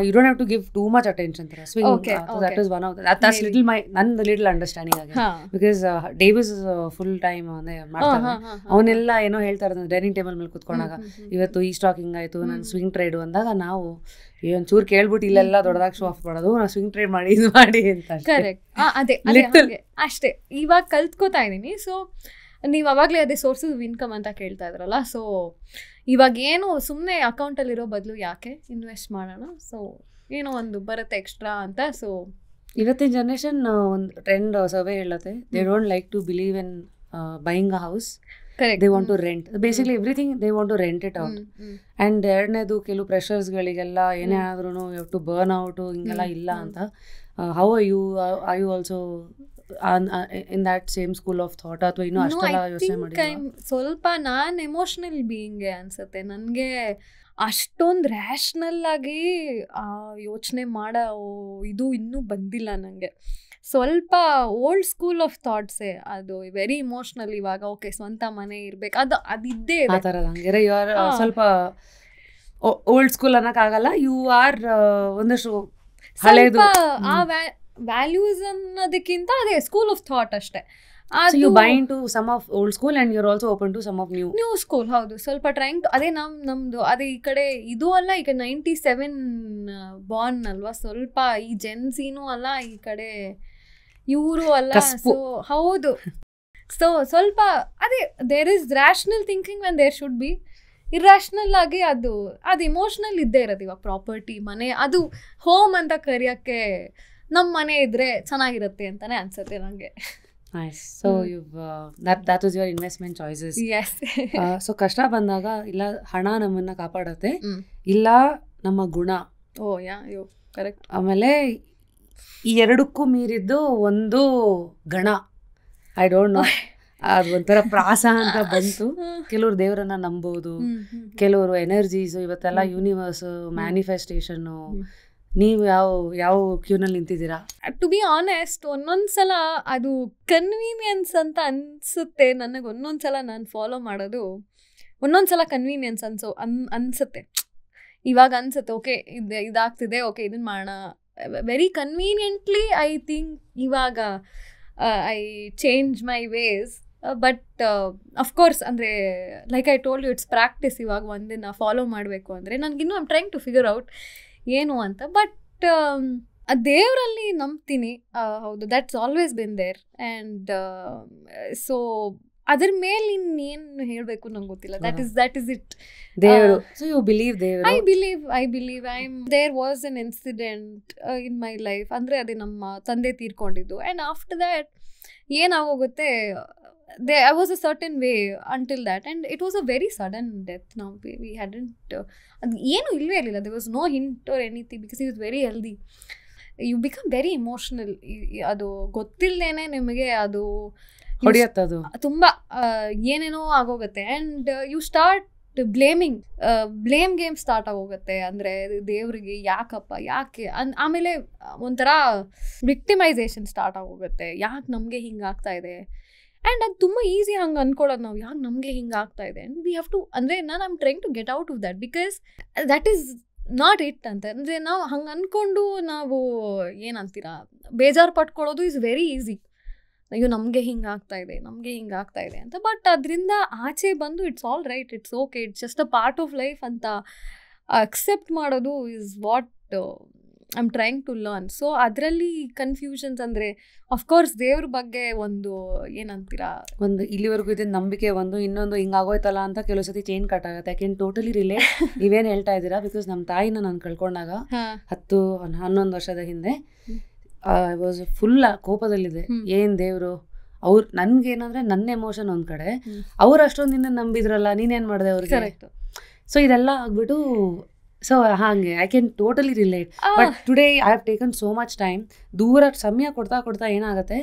you don't have to give too much attention ಥರ swing. That is one of that's little my ನಂದು ಲಿಟಲ್ ಅಂಡರ್ಸ್ಟ್ಯಾಂಡಿಂಗ್ ಆಗಿದೆ. ಬಿಕಾಸ್ ಡೇವಿಸ್ ಫುಲ್ ಟೈಮ್ ಅಂದರೆ ಮಾಡ್ತಾರೆ. ಅವನ್ನೆಲ್ಲ ಏನೋ ಹೇಳ್ತಾ ಇರೋದು ಡೈನಿಂಗ್ ಟೇಬಲ್ ಮೇಲೆ ಕುತ್ಕೊಂಡಾಗ, ಇವತ್ತು ಈ ಸ್ಟಾಕ್ ಹಿಂಗಾಯ್ತು, ನಾನು ಸ್ವಿಂಗ್ ಟ್ರೇಡು ಅಂದಾಗ ನಾವು ಒಂಚೂರು ಕೇಳ್ಬಿಟ್ಟು ಇಲ್ಲೆಲ್ಲ ದೊಡ್ಡದಾಗಿ ಶೋ ಆಫ್ ಮಾಡೋದು, ನಾವು ಸ್ವಿಂಗ್ ಟ್ರೇಡ್ ಮಾಡಿ ಇದು ಮಾಡಿ ಅಂತ. ಕರೆಕ್ಟ್, ಅದೇ ಅಷ್ಟೇ. ಇವಾಗ ಕಲ್ತ್ಕೋತಾ ಇದ್ದೀನಿ. ಸೊ ನೀವು ಅವಾಗಲೇ ಅದೇ ಸೋರ್ಸಸ್ ಆಫ್ ಇನ್ಕಮ್ ಅಂತ ಕೇಳ್ತಾ ಇದ್ರಲ್ಲ. ಸೊ ಇವಾಗ ಏನು ಸುಮ್ಮನೆ ಅಕೌಂಟಲ್ಲಿರೋ ಬದಲು ಯಾಕೆ ಇನ್ವೆಸ್ಟ್ ಮಾಡೋಣ, ಸೊ ಏನೋ ಒಂದು ಬರುತ್ತೆ ಎಕ್ಸ್ಟ್ರಾ ಅಂತ. ಸೊ ಇವತ್ತಿನ ಜನ್ರೇಷನ್ ಒಂದು ಟ್ರೆಂಡ್ ಸರ್ವೆ ಹೇಳುತ್ತೆ, they don't like to believe in buying a house. They want to rent. Basically everything they want to rent it out. And ಎರಡನೇದು ಕೆಲವು ಪ್ರೆಷರ್ಸ್ಗಳಿಗೆಲ್ಲ ಏನೇ ಆದ್ರೂ you have to burn out ಹಿಂಗೆಲ್ಲ ಇಲ್ಲ ಅಂತ. How are you also in that same school of thought ಅಥವಾ ಇನ್ನೂ ಅಷ್ಟೆಲ್ಲ ಯೋಚನೆ ಮಾಡಿ? ಸ್ವಲ್ಪ ನಾನು ಎಮೋಷ್ನಲ್ ಬೀಯಿಂಗೆ ಅನ್ಸುತ್ತೆ. ನನಗೆ ಅಷ್ಟೊಂದು ರ್ಯಾಷ್ನಲ್ ಆಗಿ ಯೋಚನೆ ಮಾಡೋ ಇದು ಇನ್ನೂ ಬಂದಿಲ್ಲ ನನಗೆ. ಸ್ವಲ್ಪ ಓಲ್ಡ್ ಸ್ಕೂಲ್ ಆಫ್ ಥಾಟ್ಸೇ ಅದು, ವೆರಿ ಇಮೋಷ್ನಲ್. ಇವಾಗ ಓಕೆ ಸ್ವಂತ ಮನೆ ಇರ್ಬೇಕು, ಅದಿದ್ದೇ ಆ ಥರದ. ಹಂಗಾರೆ ಯು ಆರ್ ಸ್ವಲ್ಪ ಓಲ್ಡ್ ಸ್ಕೂಲ್ ಅನ್ನೋಕ್ಕಾಗಲ್ಲ, ಯು ಆರ್ ಒಂದಷ್ಟು ಹಳೇದು. ಆ ವ್ಯಾಲ್ಯೂಸ್ ಅನ್ನೋದಕ್ಕಿಂತ ಅದೇ ಸ್ಕೂಲ್ ಆಫ್ ಥಾಟ್ ಅಷ್ಟೇ. So you buy into some of old school and you're also open to some of new school. ಹೌದು, ಸ್ವಲ್ಪ ಟ್ರೈಂಗ್ ಟು ಅದೇ ನಮ್ದು ಅದೇ ಈ ಕಡೆ ಇದು ಅಲ್ಲ, ಈಗ 97 ಬಾರ್ನ್ ಅಲ್ವಾ, ಸ್ವಲ್ಪ ಈ ಜೆನ್ಸಿನೂ ಅಲ್ಲ, ಈ ಕಡೆ ಇವರು ಅಲ್ಲ. ಸೊ ಹೌದು, ಸೊ ಸ್ವಲ್ಪ ಅದೇ there is rational thinking when there should be irrational ಆಗಿ ಅದು ಇಮೋಷ್ನಲ್ ಇದ್ದೇ ಇರೋದು. ಇವಾಗ ಪ್ರಾಪರ್ಟಿ, ಮನೆ, ಅದು ಹೋಮ್ ಅಂತ ಕರೆಯೋಕ್ಕೆ ನಮ್ಮ ಮನೆ ಇದ್ರೆ ಚೆನ್ನಾಗಿರುತ್ತೆ ಅಂತಾನೆ ಅನ್ಸುತ್ತೆ ನನಗೆ. Nice. So that was your investment choices. Yes. So ಕಷ್ಟ ಬಂದಾಗ ಇಲ್ಲ ಹಣ ನಮ್ಮನ್ನ ಕಾಪಾಡುತ್ತೆ, ಇಲ್ಲ ನಮ್ಮ ಗುಣ. ಕರೆಕ್ಟ್. ಆಮೇಲೆ ಈ ಎರಡಕ್ಕೂ ಮೀರಿದ್ದು ಒಂದು ಗಣ, ಐ ಡೋಂಟ್ ನೋ, ಅದು ಒಂಥರ ಪ್ರಾಸ ಅಂತ ಬಂತು. ಕೆಲವರು ದೇವರನ್ನ ನಂಬೋದು, ಕೆಲವರು ಎನರ್ಜೀಸು, ಇವತ್ತೆಲ್ಲ ಯೂನಿವರ್ಸು, ಮ್ಯಾನಿಫೆಸ್ಟೇಷನ್ನು, ನೀವು ಯಾವ ಕ್ಯೂನಲ್ಲಿ ನಿಂತಿದ್ದೀರಾ? ಟು ಬಿ ಆನೆಸ್ಟ್, ಒಂದೊಂದ್ಸಲ ಅದು ಕನ್ವೀನಿಯನ್ಸ್ ಅಂತ ಅನ್ಸುತ್ತೆ ನನಗೆ. ಒಂದೊಂದ್ಸಲ ನಾನು ಫಾಲೋ ಮಾಡೋದು ಒಂದೊಂದ್ಸಲ ಕನ್ವೀನಿಯನ್ಸ್ ಅನ್ಸುತ್ತೆ. ಇವಾಗ ಅನ್ಸುತ್ತೆ ಓಕೆ ಇದಾಗ್ತಿದೆ, ಓಕೆ ಇದನ್ನ ಮಾಡೋಣ, ವೆರಿ ಕನ್ವೀನಿಯೆಂಟ್ಲಿ ಐ ಥಿಂಕ್ ಇವಾಗ I change my ways. But of course ಅಂದರೆ like I told you, it's practice. ಇವಾಗ ಒಂದಿನ ಫಾಲೋ ಮಾಡಬೇಕು ಅಂದರೆ ನನಗಿನ್ನೂ I'm trying to figure out ಏನು ಅಂತ. ಬಟ್ ದೇವರಲ್ಲಿ ನಂಬ್ತೀನಿ, ಹೌದು, that's always been there. And so ಅದ್ರ ಮೇಲೆ ಇನ್ನೇನು ಹೇಳಬೇಕು ನಂಗೆ ಗೊತ್ತಿಲ್ಲ. That is it. ದೇವರು. ಸೊ ಯು ಬಿಲೀವ್ ದೇವರು? I believe there was an incident in my life. ಅಂದರೆ ಅದೇ ನಮ್ಮ ತಂದೆ ತೀರ್ಕೊಂಡಿದ್ದು. ಆ್ಯಂಡ್ ಆಫ್ಟರ್ ದ್ಯಾಟ್ ಏನಾಗೋಗುತ್ತೆ, I was a certain way until that, and it was a very sudden death. Now we hadn't ಅದು ಏನು ಇಲ್ಲವೇ ಇರಲಿಲ್ಲ. there was no hint or anything because he was very healthy. You become very emotional. ಅದು ಗೊತ್ತಿಲ್ಲದೇನೆ ನಿಮಗೆ ಅದು ಹೊಡೆಯುತ್ತದು, ತುಂಬ ಏನೇನೋ ಆಗೋಗುತ್ತೆ. And you start blame game start ಆಗೋಗುತ್ತೆ. ಅಂದರೆ ದೇವ್ರಿಗೆ ಯಾಕೆ ಆಮೇಲೆ ಒಂಥರ ವಿಕ್ಟಿಮೈಸೇಷನ್ ಸ್ಟಾರ್ಟ್ ಆಗೋಗುತ್ತೆ. ಯಾಕೆ ನಮಗೆ ಹಿಂಗಾಗ್ತಾ ಇದೆ. ಆ್ಯಂಡ್ ಅದು ತುಂಬ ಈಸಿ ಹಂಗೆ ಅಂದ್ಕೊಳ್ಳೋದು ನಾವು, ಯಾಕೆ ನಮಗೆ ಹಿಂಗೆ ಆಗ್ತಾ ಇದೆ. ಆ್ಯಂಡ್ ವಿ ಹ್ಯಾವ್ ಟು, ಅಂದರೆ ನಾನು I'm trying to get out of that because that is not it ಅಂತ. ಅಂದರೆ ನಾವು ಹಂಗೆ ಅಂದ್ಕೊಂಡು ನಾವು ಏನಂತೀರಾ ಬೇಜಾರು ಪಟ್ಕೊಳ್ಳೋದು ಈಸ್ ವೆರಿ ಈಸಿ. ಅಯ್ಯೋ ನಮಗೆ ಹಿಂಗಾಗ್ತಾ ಇದೆ ಅಂತ. ಬಟ್ ಅದರಿಂದ ಆಚೆ ಬಂದು it's all right, it's okay, it's just a part of life ಅಂತ ಅಕ್ಸೆಪ್ಟ್ ಮಾಡೋದು is what I am trying to learn. So ಅದರಲ್ಲಿ ಕನ್ಫ್ಯೂಷನ್ಸ್ ಅಂದರೆ ಅಫ್ಕೋರ್ಸ್ ದೇವ್ರ ಬಗ್ಗೆ ಒಂದು ಏನಂತೀರಾ, ಒಂದು ಇಲ್ಲಿವರೆಗೂ ಇದನ್ನ ನಂಬಿಕೆ, ಒಂದು ಇನ್ನೊಂದು ಹಿಂಗಾಗೋಯ್ತಲ್ಲ ಅಂತ ಕೆಲವು ಸತಿ ಚೈನ್ ಕಟ್ ಆಗುತ್ತೆ. ಐ ಕ್ಯಾನ್ ಟೋಟಲಿ ರಿಲೇಟ್ ನೀವೇನು ಹೇಳ್ತಾ ಇದ್ದೀರಾ. ಬಿಕಾಸ್ ನಮ್ಮ ತಾಯಿನ ನಾನು ಕಳ್ಕೊಂಡಾಗ 10-11 ವರ್ಷದ ಹಿಂದೆ ಐ ವಾಸ್ ಫುಲ್ ಕೋಪದಲ್ಲಿದೆ. ಏನು ದೇವರು ಅವ್ರು ನನ್ಗೇನಂದ್ರೆ ನನ್ನ ಎಮೋಷನ್ ಒಂದ್ ಕಡೆ, ಅವ್ರು ಅಷ್ಟೊಂದು ನಿನ್ನ ನಂಬಿದ್ರಲ್ಲ, ನೀನೇನು ಮಾಡಿದೆ ಅವ್ರಿಗೆ. ಸೊ ಇದೆಲ್ಲ ಆಗ್ಬಿಟ್ಟು, ಸೊ ಹಾಗೆ I can totally relate. But today I have taken so much time. ದೂರ ಸಮಯ ಕೊಡ್ತಾ ಏನಾಗುತ್ತೆ,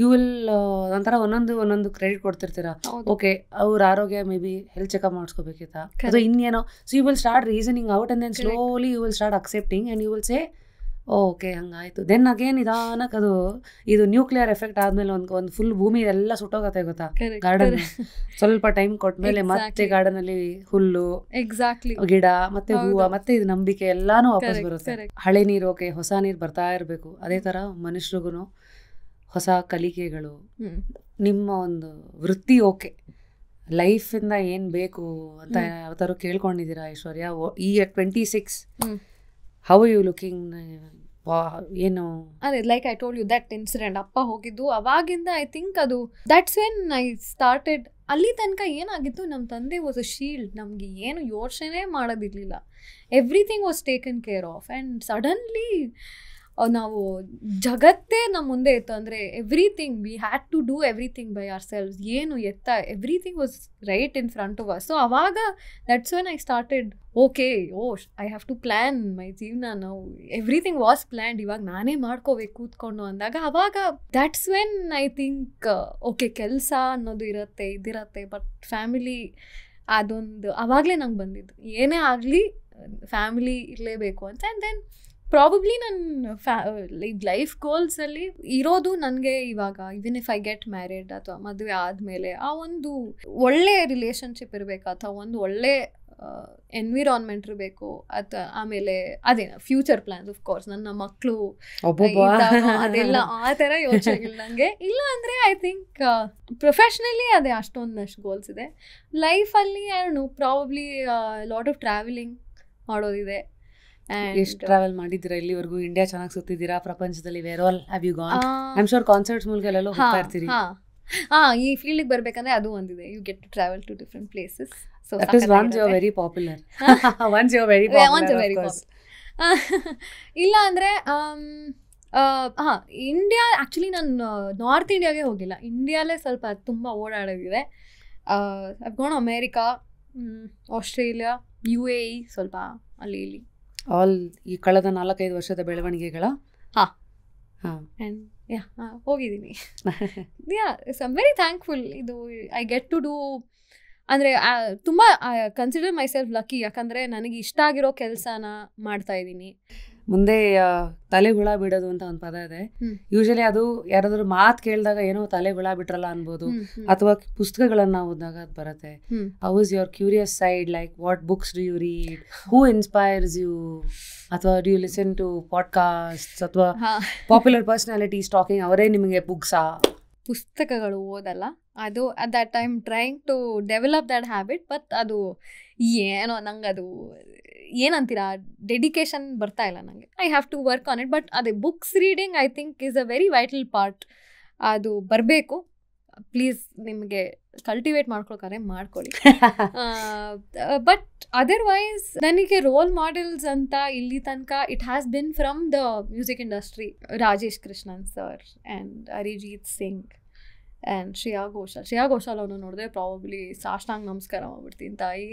ಯು ವಿಲ್ ಒಂಥರ ಒಂದೊಂದು ಕ್ರೆಡಿಟ್ ಕೊಡ್ತಿರ್ತೀರಾ. ಓಕೆ ಅವ್ರ ಆರೋಗ್ಯ ಮೇ ಬಿ ಹೆಲ್ತ್ ಚೆಕಪ್ ಮಾಡಿಸ್ಕೋಬೇಕಿತ್ತ ಅದು ಇನ್ನೇನೋ. So you will start reasoning out and then slowly you will start accepting and you will say okay ಹಂಗಾಯ್ತು. ದೆನ್ ಅಗೇನ್ ನಿಧಾನಕ್ಕೆ ಅದು ಇದು ನ್ಯೂಕ್ಲಿಯರ್ ಎಫೆಕ್ಟ್ ಆದ್ಮೇಲೆ ಒಂದು ಫುಲ್ ಭೂಮಿ ಎಲ್ಲ ಸುಟ್ಟೋಗತ್ತೆ ಗೊತ್ತಾ. ಗಾರ್ಡನ್ ಸ್ವಲ್ಪ ಟೈಮ್ ಕೊಟ್ಮೇಲೆ ಮತ್ತೆ ಗಾರ್ಡನ್ ಅಲ್ಲಿ ಹುಲ್ಲು, ಎಕ್ಸಾಕ್ಟ್ಲಿ, ಗಿಡ, ಮತ್ತೆ ಹೂವು, ಮತ್ತೆ ಇದು ನಂಬಿಕೆ ಎಲ್ಲಾನು ವಾಪಸ್ ಬರುತ್ತೆ. ಹಳೆ ನೀರು ಓಕೆ, ಹೊಸ ನೀರು ಬರ್ತಾ ಇರಬೇಕು. ಅದೇ ತರ ಮನುಷ್ಯರಿಗೂ ಹೊಸ ಕಲಿಕೆಗಳು, ನಿಮ್ಮ ಒಂದು ವೃತ್ತಿ ಓಕೆ, ಲೈಫಿಂದ ಏನು ಬೇಕು ಅಂತ ಯಾವತ್ತಾರು ಕೇಳ್ಕೊಂಡಿದ್ದೀರಾ ಐಶ್ವರ್ಯ? ಈ 26 ಹೌ ಯು ಲುಕಿಂಗ್? ಏನು ಅದೇ like I told you that incident, ಅಪ್ಪ ಹೋಗಿದ್ದು ಅವಾಗಿಂದ ಐ ಥಿಂಕ್ ಅದು ದಟ್ಸ್ ವೆನ್ ಐ ಸ್ಟಾರ್ಟೆಡ್. ಅಲ್ಲಿ ತನಕ ಏನಾಗಿತ್ತು, ನಮ್ಮ ತಂದೆ ವಾಸ್ ಅ ಶೀಲ್ಡ್. ನಮಗೆ ಏನು ಯೋಚನೆ ಮಾಡೋದಿರಲಿಲ್ಲ. Everything was taken care of. And suddenly ನಾವು ಜಗತ್ತೇ ನಮ್ಮ ಮುಂದೆ ಇತ್ತು. ಅಂದರೆ everything we had to do everything by ourselves. ಏನು everything was right in front of us. So ಅವಾಗ that's when I started okay, I have to plan my ಜೀವನ. ನಾವು ಎವ್ರಿಥಿಂಗ್ ವಾಸ್ ಪ್ಲ್ಯಾನ್ಡ್, ಇವಾಗ ನಾನೇ ಮಾಡ್ಕೋಬೇಕು ಕೂತ್ಕೊಂಡು ಅಂದಾಗ ಅವಾಗ that's when I think okay, ಕೆಲಸ ಅನ್ನೋದು ಇದಿರತ್ತೆ, ಬಟ್ ಫ್ಯಾಮಿಲಿ ಅದೊಂದು ಅವಾಗಲೇ ನಂಗೆ ಬಂದಿದ್ದು. ಏನೇ ಆಗಲಿ ಫ್ಯಾಮಿಲಿ ಇರಲೇಬೇಕು ಅಂತ. ಆ್ಯಂಡ್ ದೆನ್ ಪ್ರಾಬಬ್ಲಿ ನನ್ನ ಲೈಫ್ ಗೋಲ್ಸಲ್ಲಿ ಇರೋದು ನನಗೆ ಇವಾಗ even if I get married ಅಥವಾ ಮದುವೆ ಆದಮೇಲೆ ಆ ಒಂದು ಒಳ್ಳೆ ರಿಲೇಷನ್ಶಿಪ್ ಇರಬೇಕು, ಅಥವಾ ಒಂದು ಒಳ್ಳೆ ಎನ್ವಿರಾನ್ಮೆಂಟ್ ಇರಬೇಕು. ಅಥವಾ ಆಮೇಲೆ ಅದೇ ಫ್ಯೂಚರ್ ಪ್ಲಾನ್ಸ್ ಆಫ್ ಕೋರ್ಸ್, ನನ್ನ ಮಕ್ಕಳು ಅದೆಲ್ಲ ಆ ಥರ ಯೋಚನೆಗಳು ನನಗೆ ಇಲ್ಲ. ಅಂದರೆ ಐ ಥಿಂಕ್ ಪ್ರೊಫೆಷ್ನಲಿ ಅದೇ ಅಷ್ಟೊಂದಷ್ಟು ಗೋಲ್ಸ್ ಇದೆ. ಲೈಫಲ್ಲಿ ಪ್ರಾಬಬ್ಲಿ ಲಾಟ್ ಆಫ್ ಟ್ರಾವೆಲಿಂಗ್ ಮಾಡೋದಿದೆ. ಎಷ್ಟು ಟ್ರಾವೆಲ್ ಮಾಡಿದ್ದೀರಾ ಇಲ್ಲಿವರೆಗೂ? ಇಂಡಿಯಾ ಚೆನ್ನಾಗಿ ಸುತ್ತಿದ್ದೀರಾ, ಪ್ರಪಂಚದಲ್ಲಿ where all have you gone? I am sure concerts ಮೂಲಕ ಎಲ್ಲೆಲ್ಲೋ ಹೋಗ್ತಾ ಇರ್ತೀರಿ. ಈ ಫೀಲ್ಡಿಗೆ ಬರಬೇಕಂದ್ರೆ ಅದು ಒಂದಿದೆ, you get to travel to different places. So that is once you are very popular. Once you are very popular. ಇಲ್ಲ ಅಂದರೆ ಇಂಡಿಯಾ ಆ್ಯಕ್ಚುಲಿ ನಾನು ನಾರ್ತ್ ಇಂಡಿಯಾಗೆ ಹೋಗಿಲ್ಲ, ಇಂಡಿಯಾಲೇ ಸ್ವಲ್ಪ ತುಂಬ ಓಡಾಡೋದಿದೆ. I gone America, Australia, UAE, ಸ್ವಲ್ಪ ಅಲ್ಲಿ ಇಲ್ಲಿ ಆಲ್ ಈ ಕಳೆದ 4-5 ವರ್ಷದ ಬೆಳವಣಿಗೆಗಳ ಹೋಗಿದ್ದೀನಿ. I am very thankful. ಇದು ಐ ಗೆಟ್ ಟು ಡೂ ಅಂದರೆ ತುಂಬ ಕನ್ಸಿಡರ್ ಮೈ ಸೆಲ್ಫ್ ಲಕ್ಕಿ. ಯಾಕಂದರೆ ನನಗೆ ಇಷ್ಟ ಆಗಿರೋ ಕೆಲಸನ ಮಾಡ್ತಾ ಇದ್ದೀನಿ. ಮುಂದೆ ತಲೆ ಹುಳ ಬಿಡೋದು ಅಂತ ಒಂದು ಪದ ಇದೆ. ಯೂಶಲಿ ಅದು ಯಾರಾದ್ರೂ ಮಾತು ಕೇಳಿದಾಗ ಏನೋ ತಲೆ ಹುಳ ಬಿಟ್ರಲ್ಲ ಅನ್ಬೋದು, ಅಥವಾ ಪುಸ್ತಕಗಳನ್ನ ಓದಿದಾಗ ಅದು ಬರುತ್ತೆ. How is your curious side? Like what books do you read? Who inspires you? ಅಥವಾ do you listen to podcast ಅಥವಾ ಪಾಪ್ಯುಲರ್ ಪರ್ಸನಾಲಿಟೀಸ್ ಟಾಕಿಂಗ್? ಅವರೇ ನಿಮಗೆ ಬುಕ್ಸಾ? ಪುಸ್ತಕಗಳು ಓದಲ್ಲ. ಅದು at that time trying to develop that habit, but ಅದು ಏನೋ ನಂಗೆ ಅದು ಏನಂತೀರಾ ಡೆಡಿಕೇಶನ್ ಬರ್ತಾ ಇಲ್ಲ ನನಗೆ. I have to work on it. But ಅದೇ books reading I think is a very vital part. ಅದು ಬರಬೇಕು. ಪ್ಲೀಸ್ ನಿಮಗೆ ಕಲ್ಟಿವೇಟ್ ಮಾಡ್ಕೊಳ್ತಾರೆ ಮಾಡ್ಕೊಳ್ಳಿ. ಬಟ್ ಅದರ್ವೈಸ್ ನನಗೆ ರೋಲ್ ಮಾಡೆಲ್ಸ್ ಅಂತ ಇಲ್ಲಿ ತನಕ it has been from the music industry. Rajesh Krishnan sir and Arijit Singh and Shreya Ghoshal ಅವನು ನೋಡಿದ್ರೆ ಪ್ರಾಬಬ್ಲಿ ಸಾಷ್ಟಾಂಗ ನಮಸ್ಕಾರ ಮಾಡ್ಬಿಡ್ತೀನಿ ತಾಯಿ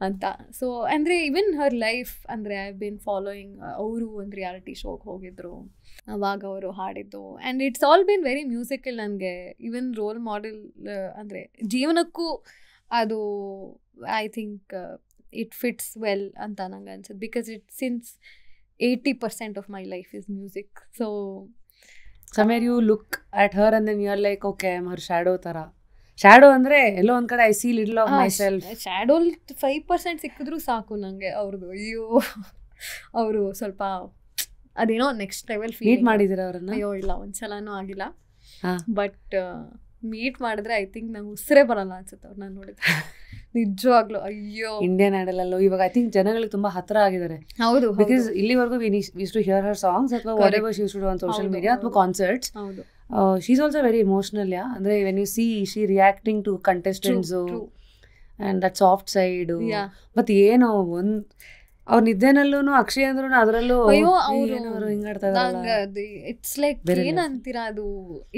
ಅಂತ. ಸೊ ಅಂದರೆ ಇವನ್ ಹರ್ ಲೈಫ್ ಅಂದರೆ ಐ ಬಿನ್ ಫಾಲೋಯಿಂಗ್. ಅವರು ಒಂದು ರಿಯಾಲಿಟಿ ಶೋಗೆ ಹೋಗಿದ್ರು, ಅವಾಗ ಅವರು ಹಾಡಿದ್ದು. And it's all been very musical. ನನಗೆ ಇವನ್ ರೋಲ್ ಮಾಡೆಲ್ ಅಂದರೆ ಜೀವನಕ್ಕೂ ಅದು I think it fits well ಅಂತ ನಂಗೆ ಅನ್ಸುತ್ತೆ. Because it since 80% of my life is music. So somewhere you look at her and then you're like, okay, I'm her shadow ತರ. ಶ್ಯಾಡೋ ಅಂದರೆ ಎಲ್ಲೋ ಒಂದು ಕಡೆ I see little of myself. ಶ್ಯಾಡೋಲ್ 5% ಸಿಕ್ಕಿದ್ರು ಸಾಕು ನನಗೆ ಅವ್ರದ್ದು. ಅಯ್ಯೋ ಅವರು ಸ್ವಲ್ಪ ಅದೇನೋ ನೆಕ್ಸ್ಟ್ ಲೆವೆಲ್ ಮೀಟ್ ಮಾಡಿದಿರ ಅವ್ರನ್ನ? ಅಯ್ಯೋ ಇಲ್ಲ, ಒಂದ್ಸಲನೂ ಆಗಿಲ್ಲ. ಬಟ್ ಮೀಟ್ ಮಾಡಿದ್ರೆ ಐ ಥಿಂಕ್ ನಂಗೆ ಉಸಿರೇ ಬರಲ್ಲ ಅನ್ಸುತ್ತೆ ಅವ್ರು ನಾನು ನೋಡಿದ್ರೆ. ನಿಜವಾಗ್ಲು ಅಯ್ಯೋ. ಇಂಡಿಯನ್ ಐಡಲ್ ಅಲ್ಲೂ ಇವಾಗ ಐ ಥಿಂಕ್ ಜನಗಳಿಗೆ ತುಂಬಾ ಹತ್ರ ಆಗಿದ್ದಾರೆ. ಹೌದು, ಬಿಕಾಸ್ ಇಲ್ಲಿವರೆಗೂ we use to hear her songs ಅಥವಾ whatever she use to do on social media ಅಥವಾ ಕಾನ್ಸರ್ಟ್ಸ್. ಹೌದು, she is also very emotional. Yeah ಅಂದ್ರೆ when you see she reacting to contestants and that soft side. ಮತ್ತೆ ಏನೋ ಒಂದು ಅವ್ರ ನಿದ್ದೆನಲ್ಲೂ ಅಕ್ಷಯ್ ಅಂದ್ರೂ ಅದರಲ್ಲೂ ಇಟ್ಸ್ ಲೈಕ್ ಏನಂತೀರಾ ಅದು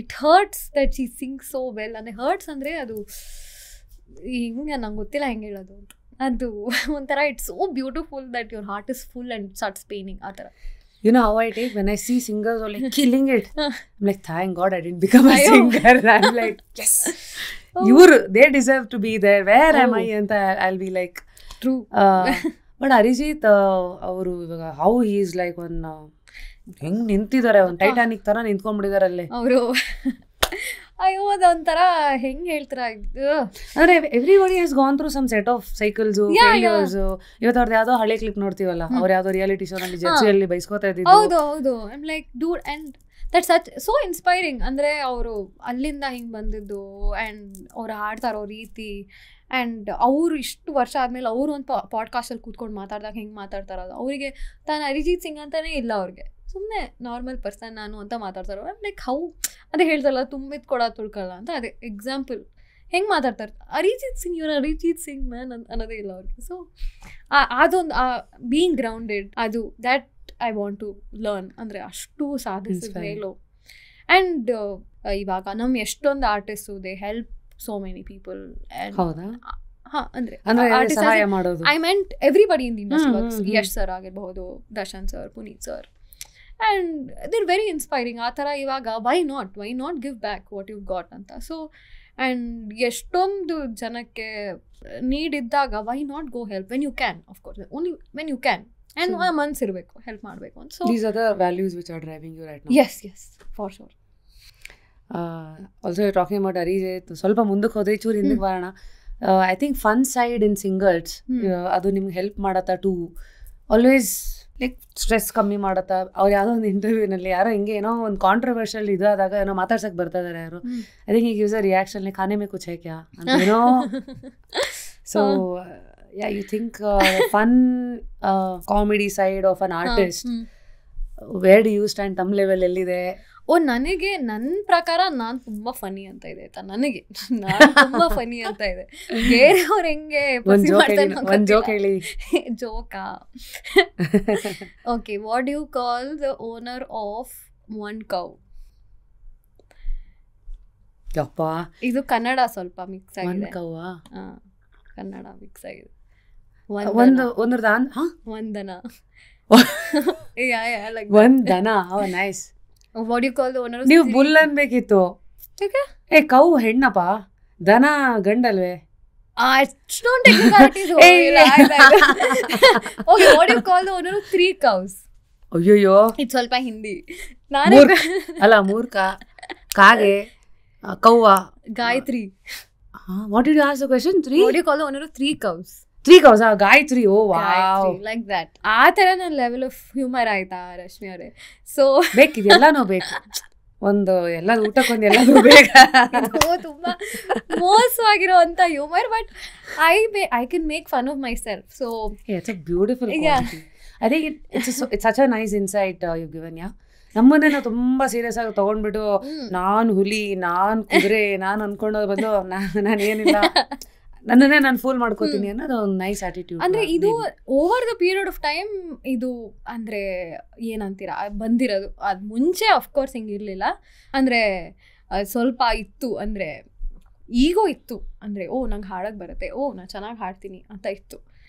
it hurts that she sing so well. ಅಂದ್ರೆ ಹರ್ಟ್ಸ್ ಅಂದ್ರೆ ಅದು ಹಿಂಗೆ ನಂಗೆ ಗೊತ್ತಿಲ್ಲ ಹೆಂಗೆ ಹೇಳೋದು ಅಂತ. ಅದು ಒಂಥರ it's so beautiful that your heart is full and starts ಪೇನಿಂಗ್ ಆ ಥರ. You know how I take when I see singers are like killing it. I'm like, thank God I didn't become a singer. I'm like, yes, they deserve to be there. Where am I? And I'll be like, true. But Arijit, ಅವರು ಇವಾಗ how he is like one ಹೆಂಗ್ ನಿಂತಿದ್ದಾರೆ, ಒಂದು ಟೈಟಾನಿಕ್ ತರ ನಿಂತ್ಕೊಂಡ್ಬಿಟ್ಟಿದ್ದಾರೆ ಅಲ್ಲೇ ಅವರು. ಅಯ್ಯೋ ಅದೊಂಥರ ಹೆಂಗ್ ಹೇಳ್ತಾರ ಅಂದ್ರೆ everybody has gone through some set of cycles, failures. ಇವತ್ತು ಅವ್ರದ್ದು ಯಾವ್ದೋ ಹಳೆ ಕ್ಲಿಪ್ ನೋಡ್ತೀವಲ್ಲ, ಅವ್ರು ಯಾವ್ದೋ ರಿಯಾಲಿಟಿ ಶೋ ನಲ್ಲಿ ಜರ್ಸಿಯಲ್ಲಿ ಬೈಸ್ಕೋತಾ ಇದ್ದಿದ್ದು. ಹೌದು ಹೌದು. I am like dude and that's such so inspiring. ಅಂದ್ರೆ ಅವರು ಅಲ್ಲಿಂದ ಹಿಂಗ್ ಬಂದಿದ್ದು ಅಂಡ್ ಅವ್ರು ಹಾಡ್ತಾರೋ ರೀತಿ ಆ್ಯಂಡ್ ಅವರು ಇಷ್ಟು ವರ್ಷ ಆದಮೇಲೆ ಅವರು ಒಂದು ಪಾಡ್ಕಾಸ್ಟಲ್ಲಿ ಕೂತ್ಕೊಂಡು ಮಾತಾಡಿದಾಗ ಹೆಂಗೆ ಮಾತಾಡ್ತಾರದು. ಅವರಿಗೆ ತಾನು ಅರಿಜಿತ್ ಸಿಂಗ್ ಅಂತಲೇ ಇಲ್ಲ, ಅವ್ರಿಗೆ ಸುಮ್ಮನೆ ನಾರ್ಮಲ್ ಪರ್ಸನ್ ನಾನು ಅಂತ ಮಾತಾಡ್ತಾರೋ. ಲೈಕ್ ಹೌ ಅದೇ ಹೇಳ್ತಾರಲ್ಲ ತುಂಬಿದ್ ಕೊಡ ತುಳ್ಕಲ್ಲ ಅಂತ, ಅದೇ ಎಕ್ಸಾಂಪಲ್ ಹೆಂಗೆ ಮಾತಾಡ್ತಾರೆ. ಅರಿಜಿತ್ ಸಿಂಗ್ ಇವ್ರು ಅರಿಜಿತ್ ಸಿಂಗ್ ಮ್ಯಾನ್ ಅನ್ನೋದೇ ಇಲ್ಲ ಅವ್ರಿಗೆ. ಸೊ ಅದೊಂದು ಬೀಯಿಂಗ್ ಗ್ರೌಂಡೆಡ್, ಅದು that I want to learn. ಅಂದರೆ ಅಷ್ಟು ಸಾಧಿಸಿದ ಮೇಲೂ ಆ್ಯಂಡ್ ಇವಾಗ ನಮ್ಮ ಎಷ್ಟೊಂದು artist they help so many people. And ಹೌದಾ? ಅಂದ್ರೆ ಸಹಾಯ ಮಾಡೋದು. I meant everybody in the industry works. Yash sir ಆಗಿರಬಹುದು, Darshan sir, Puneeth sir, and they're very inspiring. ಆ ಥರ ಇವಾಗ why not give back what you got ಅಂತ. ಸೊ ಆ್ಯಂಡ್ ಎಷ್ಟೊಂದು ಜನಕ್ಕೆ ನೀಡ್ ಇದ್ದಾಗ why not go help when you can, of course only when you can. And ಮನ್ಸಿರಬೇಕು ಹೆಲ್ಪ್ ಮಾಡಬೇಕು ಅಂತ. So these are the values which are driving you right now. Yes for sure. Also talking about Arijit, ಸ್ವಲ್ಪ ಮುಂದಕ್ಕೆ ಹೋದ್ರೆ ಚೂರು ಹಿಂದಕ್ಕೆ ಬರೋಣ. I think fun side in singers ಅದು ನಿಮ್ಗೆ ಹೆಲ್ಪ್ ಮಾಡತ್ತಾ ಟು ಆಲ್ವೇಸ್ ಲೈಕ್ ಸ್ಟ್ರೆಸ್ ಕಮ್ಮಿ ಮಾಡತ್ತಾ? ಅವ್ರು ಯಾವುದೋ ಒಂದು ಇಂಟರ್ವ್ಯೂನಲ್ಲಿ ಯಾರೋ ಹಿಂಗೆ ಏನೋ ಒಂದು ಕಾಂಟ್ರವರ್ಷಿಯಲ್ ಇದಾದಾಗ ಏನೋ ಮಾತಾಡ್ಸಕ್ಕೆ ಬರ್ತಾ ಇದ್ದಾರೆ ಯಾರು. ಐ ಥಿಂಕ್ ಈ ಗಿವ್ಸ್ ಅ ರಿಯಾಕ್ಷನ್ ಖಾನೆ ಮೇ ಕುಚ್ ಹೈ ಕ್ಯಾ ಅಂತ ಏನೋ. So yeah you think fun comedy side of an artist, where do you stand? ತಮ್ಮ ಲೆವೆಲ್ ಎಲ್ಲಿದೆ? ನನಗೆ ನನ್ನ ಪ್ರಕಾರ ನಾನು ತುಂಬ ಫನಿ ಅಂತ ಇದೆ ಆಯ್ತಾ. ನನಗೆ ನಾನು ತುಂಬ ಫನಿ ಅಂತ ಇದೆ. ಬೇರೆಯವ್ರು ಹೆಂಗೆ ಜೋಕಾ? Okay, what you call the owner of one cow? ಇದು ಕನ್ನಡ ಸ್ವಲ್ಪ ಮಿಕ್ಸ್ ಆಗಿದೆ. ಕನ್ನಡ ಮಿಕ್ಸ್ ಆಗಿದೆ. ವಂದನ. Nice. What do you call the owner of? ನೀವು ಬುಲ್ ಅನ್ಬೇಕಿತ್ತು. ಏ ಕೌ ಹೆಣ್ಣಪ್ಪ, ದನ ಗಂಡಲ್ವೇ? ಅಷ್ಟೊಂದು technicalities. Okay, what do you call the owner of 3 cows? ಅಯ್ಯೋಯ್ಯೋ, ಇದು ಸ್ವಲ್ಪ ಹಿಂದಿ. ಅಲ್ಲ ಮೂರ್ಖ, ಕಾಗೆ, ಕವ್ವ, Gayatri. What did you ask the question? What do you call the owner of 3 cows? 3 cows, Gayatri. Oh wow, like that. ಆ ಥರ ನನ್ನ ಲೆವೆಲ್ ಆಫ್ ಹ್ಯೂಮರ್ ಆಯ್ತಾ ರಶ್ಮಿ ಅವರೇ? ಸೊ ಬೇಕಿದೆ, ಎಲ್ಲಾನು ಬೇಕು. ಒಂದು ಎಲ್ಲ ಊಟಕ್ಕೊಂದು ಎಲ್ಲಾದ್ರೂ ಬೇಕ. ತುಂಬಾ ಮೋಸವಾಗಿರೋ ಅಂತ humour, but I can make fun of myself. So it's a beautiful quality. I think it's such a nice insight you given. ನಮ್ಮನ್ನೇ ನಾವು ತುಂಬಾ ಸೀರಿಯಸ್ ಆಗಿ ತಗೊಂಡ್ಬಿಟ್ಟು ನಾನು ಹುಲಿ, ನಾನು ಕುದುರೆ, ನಾನು ಅನ್ಕೊಂಡೋದು ಬಂದು ನಾನು ಏನಿಲ್ಲ, ನನ್ನನ್ನೇ ನಾನು ಫೂಲ್ ಮಾಡ್ಕೋತೀನಿ ಅನ್ನೋದು ಒಂದು ನೈಸ್ ಆಟಿಟ್ಯೂಡ್. ಅಂದ್ರೆ ಇದು over the period of time ಇದು ಅಂದ್ರೆ ಏನಂತೀರಾ ಬಂದಿರೋದು. ಅದು ಮುಂಚೆ ಅಫ್ಕೋರ್ಸ್ ಹಿಂಗಿರ್ಲಿಲ್ಲ. ಅಂದ್ರೆ ಸ್ವಲ್ಪ ಇತ್ತು, ಅಂದ್ರೆ ಈಗೋ ಇತ್ತು, ಅಂದ್ರೆ ಓ ನಂಗೆ ಹಾಡಕ್ಕೆ ಬರುತ್ತೆ, ಓ ನಾನು ಚೆನ್ನಾಗಿ ಹಾಡ್ತೀನಿ ಅಂತ ಇತ್ತು.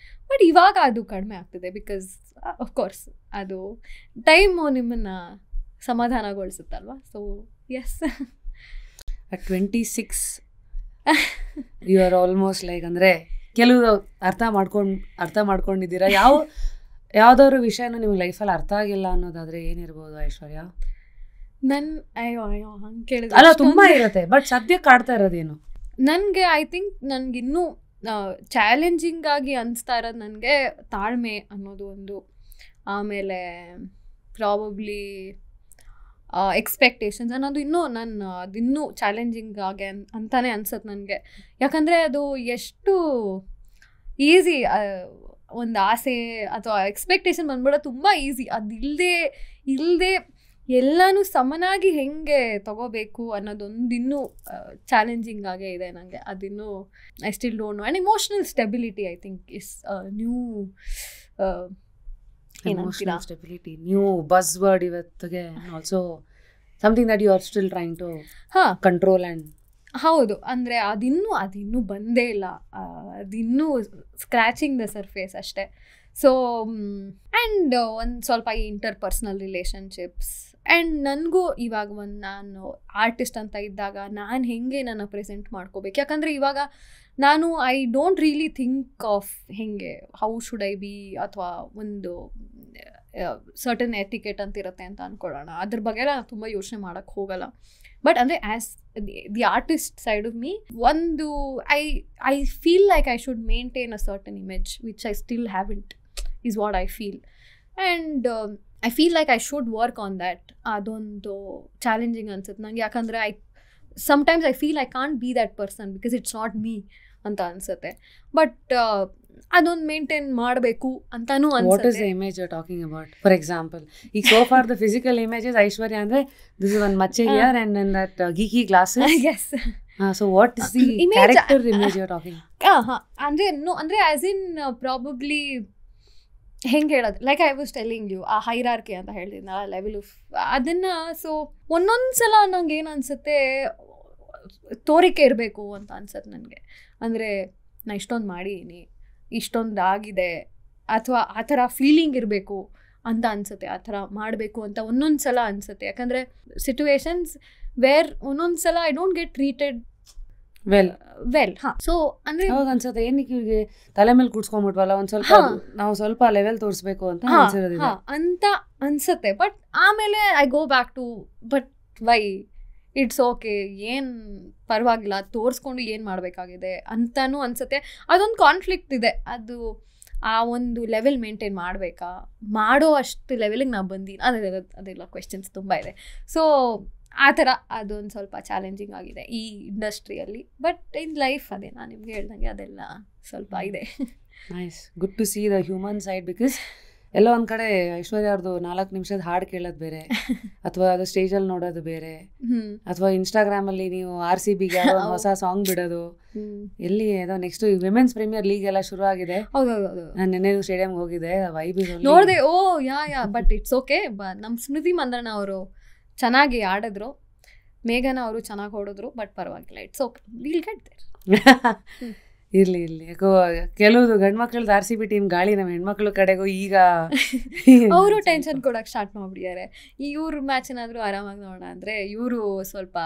ಬಟ್ ಇವಾಗ ಅದು ಕಡಿಮೆ ಆಗ್ತಿದೆ, ಬಿಕಾಸ್ ಅಫ್ಕೋರ್ಸ್ ಅದು ಟೈಮು ನಿಮ್ಮನ್ನ ಸಮಾಧಾನಗೊಳಿಸುತ್ತಲ್ವಾ. So yes, at 26 you are almost like, ಅಂದರೆ ಕೆಲವು ಅರ್ಥ ಮಾಡ್ಕೊಂಡಿದ್ದೀರಾ. ಯಾವುದಾದ್ರು ವಿಷಯನೂ ನಿಮ್ಗೆ ಲೈಫಲ್ಲಿ ಅರ್ಥ ಆಗಿಲ್ಲ ಅನ್ನೋದಾದರೆ ಏನಿರ್ಬೋದು ಐಶ್ವರ್ಯ? ಅಯ್ಯೋ ಹಂಗೆ ಕೇಳಿದ್ರೆ ಅಲ್ಲ, ತುಂಬ ಇರುತ್ತೆ, ಬಟ್ ಸದ್ಯಕ್ಕೆ ಆಡ್ತಾ ಇರೋದೇನು? ನನಗೆ ಐ ಥಿಂಕ್ ನನಗಿನ್ನೂ ಚಾಲೆಂಜಿಂಗ್ ಆಗಿ ಅನಿಸ್ತಾ ಇರೋದು ನನಗೆ ತಾಳ್ಮೆ ಅನ್ನೋದು ಒಂದು. ಆಮೇಲೆ ಪ್ರಾಬಬ್ಲಿ ಎಕ್ಸ್ಪೆಕ್ಟೇಷನ್ಸ್ ಅನ್ನೋದು ಅದಿನ್ನೂ ಚಾಲೆಂಜಿಂಗ್ ಆಗಿ ಅಂತಾನೆ ಅನ್ಸುತ್ತೆ ನನಗೆ. ಯಾಕಂದರೆ ಅದು ಎಷ್ಟು ಈಸಿ, ಒಂದು ಆಸೆ ಅಥವಾ ಎಕ್ಸ್ಪೆಕ್ಟೇಷನ್ ಬಂದ್ಬಿಡೋ ತುಂಬ ಈಸಿ. ಅದು ಇಲ್ಲದೆ ಎಲ್ಲನೂ ಸಮನಾಗಿ ಹೆಂಗೆ ತಗೋಬೇಕು ಅನ್ನೋದೊಂದು ಇನ್ನೂ ಚಾಲೆಂಜಿಂಗ್ ಆಗೇ ಇದೆ ನನಗೆ. ಅದಿನ್ನೂ I still don't know. And emotional stability I think is new emotional stability, new buzzword ಇವತ್ತಿಗೆ. Also something that you are still trying to control and. ಹೌದು, ಅಂದರೆ ಅದಿನ್ನೂ ಬಂದೇ ಇಲ್ಲ, ಅದಿನ್ನೂ ಸ್ಕ್ರ್ಯಾಚಿಂಗ್ ದ ಸರ್ಫೇಸ್ ಅಷ್ಟೇ. ಸೊ ಆ್ಯಂಡ್ ಒಂದು ಸ್ವಲ್ಪ ಈ ಇಂಟರ್ಪರ್ಸ್ನಲ್ ರಿಲೇಷನ್ಶಿಪ್ಸ್ ಆ್ಯಂಡ್ ನನಗೂ ಇವಾಗ ನಾನು ಆರ್ಟಿಸ್ಟ್ ಅಂತ ಇದ್ದಾಗ ನಾನು ಹೆಂಗೆ ನನ್ನ ಪ್ರೆಸೆಂಟ್ ಮಾಡ್ಕೋಬೇಕು. ಯಾಕಂದರೆ ಇವಾಗ ನಾನು I don't really think of ಹೆಂಗೆ ಹೌ ಶುಡ್ ಐ ಬಿ, ಅಥವಾ ಒಂದು ಸರ್ಟನ್ ಎಟಿಕೆಟ್ ಅಂತ ಇರುತ್ತೆ ಅಂತ ಅಂದ್ಕೊಳ್ಳೋಣ. ಅದ್ರ ಬಗ್ಗೆ ನಾನು ತುಂಬ ಯೋಚನೆ ಮಾಡೋಕ್ಕೆ ಹೋಗಲ್ಲ. ಬಟ್ ಅಂದರೆ as the artist side of me, ಒಂದು I feel like I should maintain a certain image which I still haven't is what I feel. And I feel like I should work on that. ಅದೊಂದು ಚಾಲೆಂಜಿಂಗ್ ಅನ್ಸುತ್ತೆ ನನಗೆ. ಯಾಕಂದರೆ sometimes I feel I can't be that person because it's not me ಅಂತ ಅನ್ಸುತ್ತೆ. ಬಟ್ ಅದೊಂದು ಮೇಂಟೈನ್ ಮಾಡಬೇಕು ಅಂತಾನೂ ಅನ್ಸುತ್ತೆ. What is the image you are talking about? For example, ಈಗ so for the physical images Aishwarya ಅಂದರೆ ದಿಸ್ ಇಸ್ ಒನ್ ಮಚ್ಚೆ here and then that geeky glasses. Yes. So what is the character image you are talking? ಅಂದರೆ ಆಸ್ ಇನ್ ಪ್ರಾಬಬ್ಲಿ ಹೆಂಗೆ ಹೇಳೋದು, like I was telling you, ಆ ಹೈರಾರ್ಕಿ ಅಂತ ಹೇಳ್ತಿದ್ನಲ್ಲ, ಲೆವೆಲ್ ಆಫ್ ಅದನ್ನು. ಸೊ ಒಂದೊಂದು ಸಲ ನಂಗೆ ಏನು ಅನಿಸುತ್ತೆ, ತೋರಿಕೆ ಇರಬೇಕು ಅಂತ ಅನ್ಸುತ್ತೆ ನನಗೆ. ಅಂದರೆ ನಾ ಇಷ್ಟೊಂದು ಮಾಡಿದ್ದೀನಿ, ಇಷ್ಟೊಂದು ಆಗಿದೆ, ಅಥವಾ ಆ ಥರ ಫೀಲಿಂಗ್ ಇರಬೇಕು ಅಂತ ಅನಿಸುತ್ತೆ. ಆ ಥರ ಮಾಡಬೇಕು ಅಂತ ಒಂದೊಂದು ಸಲ ಅನಿಸುತ್ತೆ. ಯಾಕಂದರೆ ಸಿಚುವೇಶನ್ಸ್ ವೇರ್ ಒಂದೊಂದು ಸಲ I don't get treated well. So ಅಂದರೆ ಯಾವಾಗ ಅನ್ಸುತ್ತೆ, ಏನಕ್ಕೆ ಇವ್ರಿಗೆ ತಲೆ ಮೇಲೆ ಕೂಡ್ಸ್ಕೊಂಡ್ಬಿಟ್ವಲ್ಲ, ಒಂದು ಸ್ವಲ್ಪ ನಾವು ಸ್ವಲ್ಪ ಲೆವೆಲ್ ತೋರಿಸ್ಬೇಕು ಅಂತ ಅಂತ ಅನ್ಸುತ್ತೆ. ಬಟ್ ಆಮೇಲೆ I go back to but why, it's okay, ಏನು ಪರವಾಗಿಲ್ಲ, ತೋರಿಸ್ಕೊಂಡು ಏನು ಮಾಡಬೇಕಾಗಿದೆ ಅಂತಲೂ ಅನಿಸುತ್ತೆ. ಅದೊಂದು ಕಾನ್ಫ್ಲಿಕ್ಟ್ ಇದೆ. ಅದು ಆ ಒಂದು ಲೆವೆಲ್ ಮೇಂಟೈನ್ ಮಾಡಬೇಕಾ, ಮಾಡೋ ಅಷ್ಟು ಲೆವೆಲಿಗೆ ನಾವು ಬಂದೀನಿ, ಅದೆಲ್ಲ ಕ್ವೆಶನ್ಸ್ ತುಂಬ ಇದೆ. ಸೊ ಆ ಥರ ಅದೊಂದು ಸ್ವಲ್ಪ ಚಾಲೆಂಜಿಂಗ್ ಆಗಿದೆ ಈ ಇಂಡಸ್ಟ್ರಿಯಲ್ಲಿ. ಬಟ್ ಇನ್ ಲೈಫ್ ಅದೇ ನಾನು ನಿಮ್ಗೆ ಹೇಳ್ದಂಗೆ ಅದೆಲ್ಲ ಸ್ವಲ್ಪ ಇದೆ. Nice, good to see the human side. Because ಎಲ್ಲೋ ಒಂದು ಕಡೆ ಐಶ್ವರ್ಯ ಅವ್ರದ್ದು 4 ನಿಮಿಷದ ಹಾಡು ಕೇಳೋದು ಬೇರೆ, ಅಥವಾ ಅದು ಸ್ಟೇಜಲ್ಲಿ ನೋಡೋದು ಬೇರೆ, ಅಥವಾ ಇನ್ಸ್ಟಾಗ್ರಾಮಲ್ಲಿ ನೀವು RCB ಗೆ ಹೊಸ ಸಾಂಗ್ ಬಿಡೋದು. ಎಲ್ಲಿ ಏನೋ ನೆಕ್ಸ್ಟ್ ವಿಮೆನ್ಸ್ ಪ್ರೀಮಿಯರ್ ಲೀಗ್ ಎಲ್ಲ ಶುರು ಆಗಿದೆ. ನಾನು ನೆನ್ನೆ ಸ್ಟೇಡಿಯಂಗೆ ಹೋಗಿದ್ದೆ, ವೈಬ್ ನೋಡಿದೆ. Oh yeah but it's okay. ನಮ್ಮ ಸ್ಮೃತಿ ಮಂದಣ್ಣ ಅವರು ಚೆನ್ನಾಗಿ ಆಡಿದ್ರು, ಮೇಘನ ಅವರು ಚೆನ್ನಾಗಿ ಹೊಡಿದ್ರು. ಬಟ್ ಪರವಾಗಿಲ್ಲ, it's okay, will get there. ಇರ್ಲಿ ಯಾಕೋ ಕೆಲವು ಗಂಡು ಮಕ್ಳದ್ದು RCB ಟೀಮ್ ಗಾಳಿ ನಮ್ಮ ಹೆಣ್ಮಕ್ಳು ಕಡೆಗೂ ಈಗ ಅವರು ಟೆನ್ಷನ್ ಕೊಡೋಕೆ ಸ್ಟಾರ್ಟ್ ಮಾಡ್ಬಿಟ್ಟಿದ್ದಾರೆ. ಇವ್ರ ಮ್ಯಾಚ್ ಏನಾದರೂ ಆರಾಮಾಗಿ ನೋಡೋಣ ಅಂದರೆ ಇವರು ಸ್ವಲ್ಪ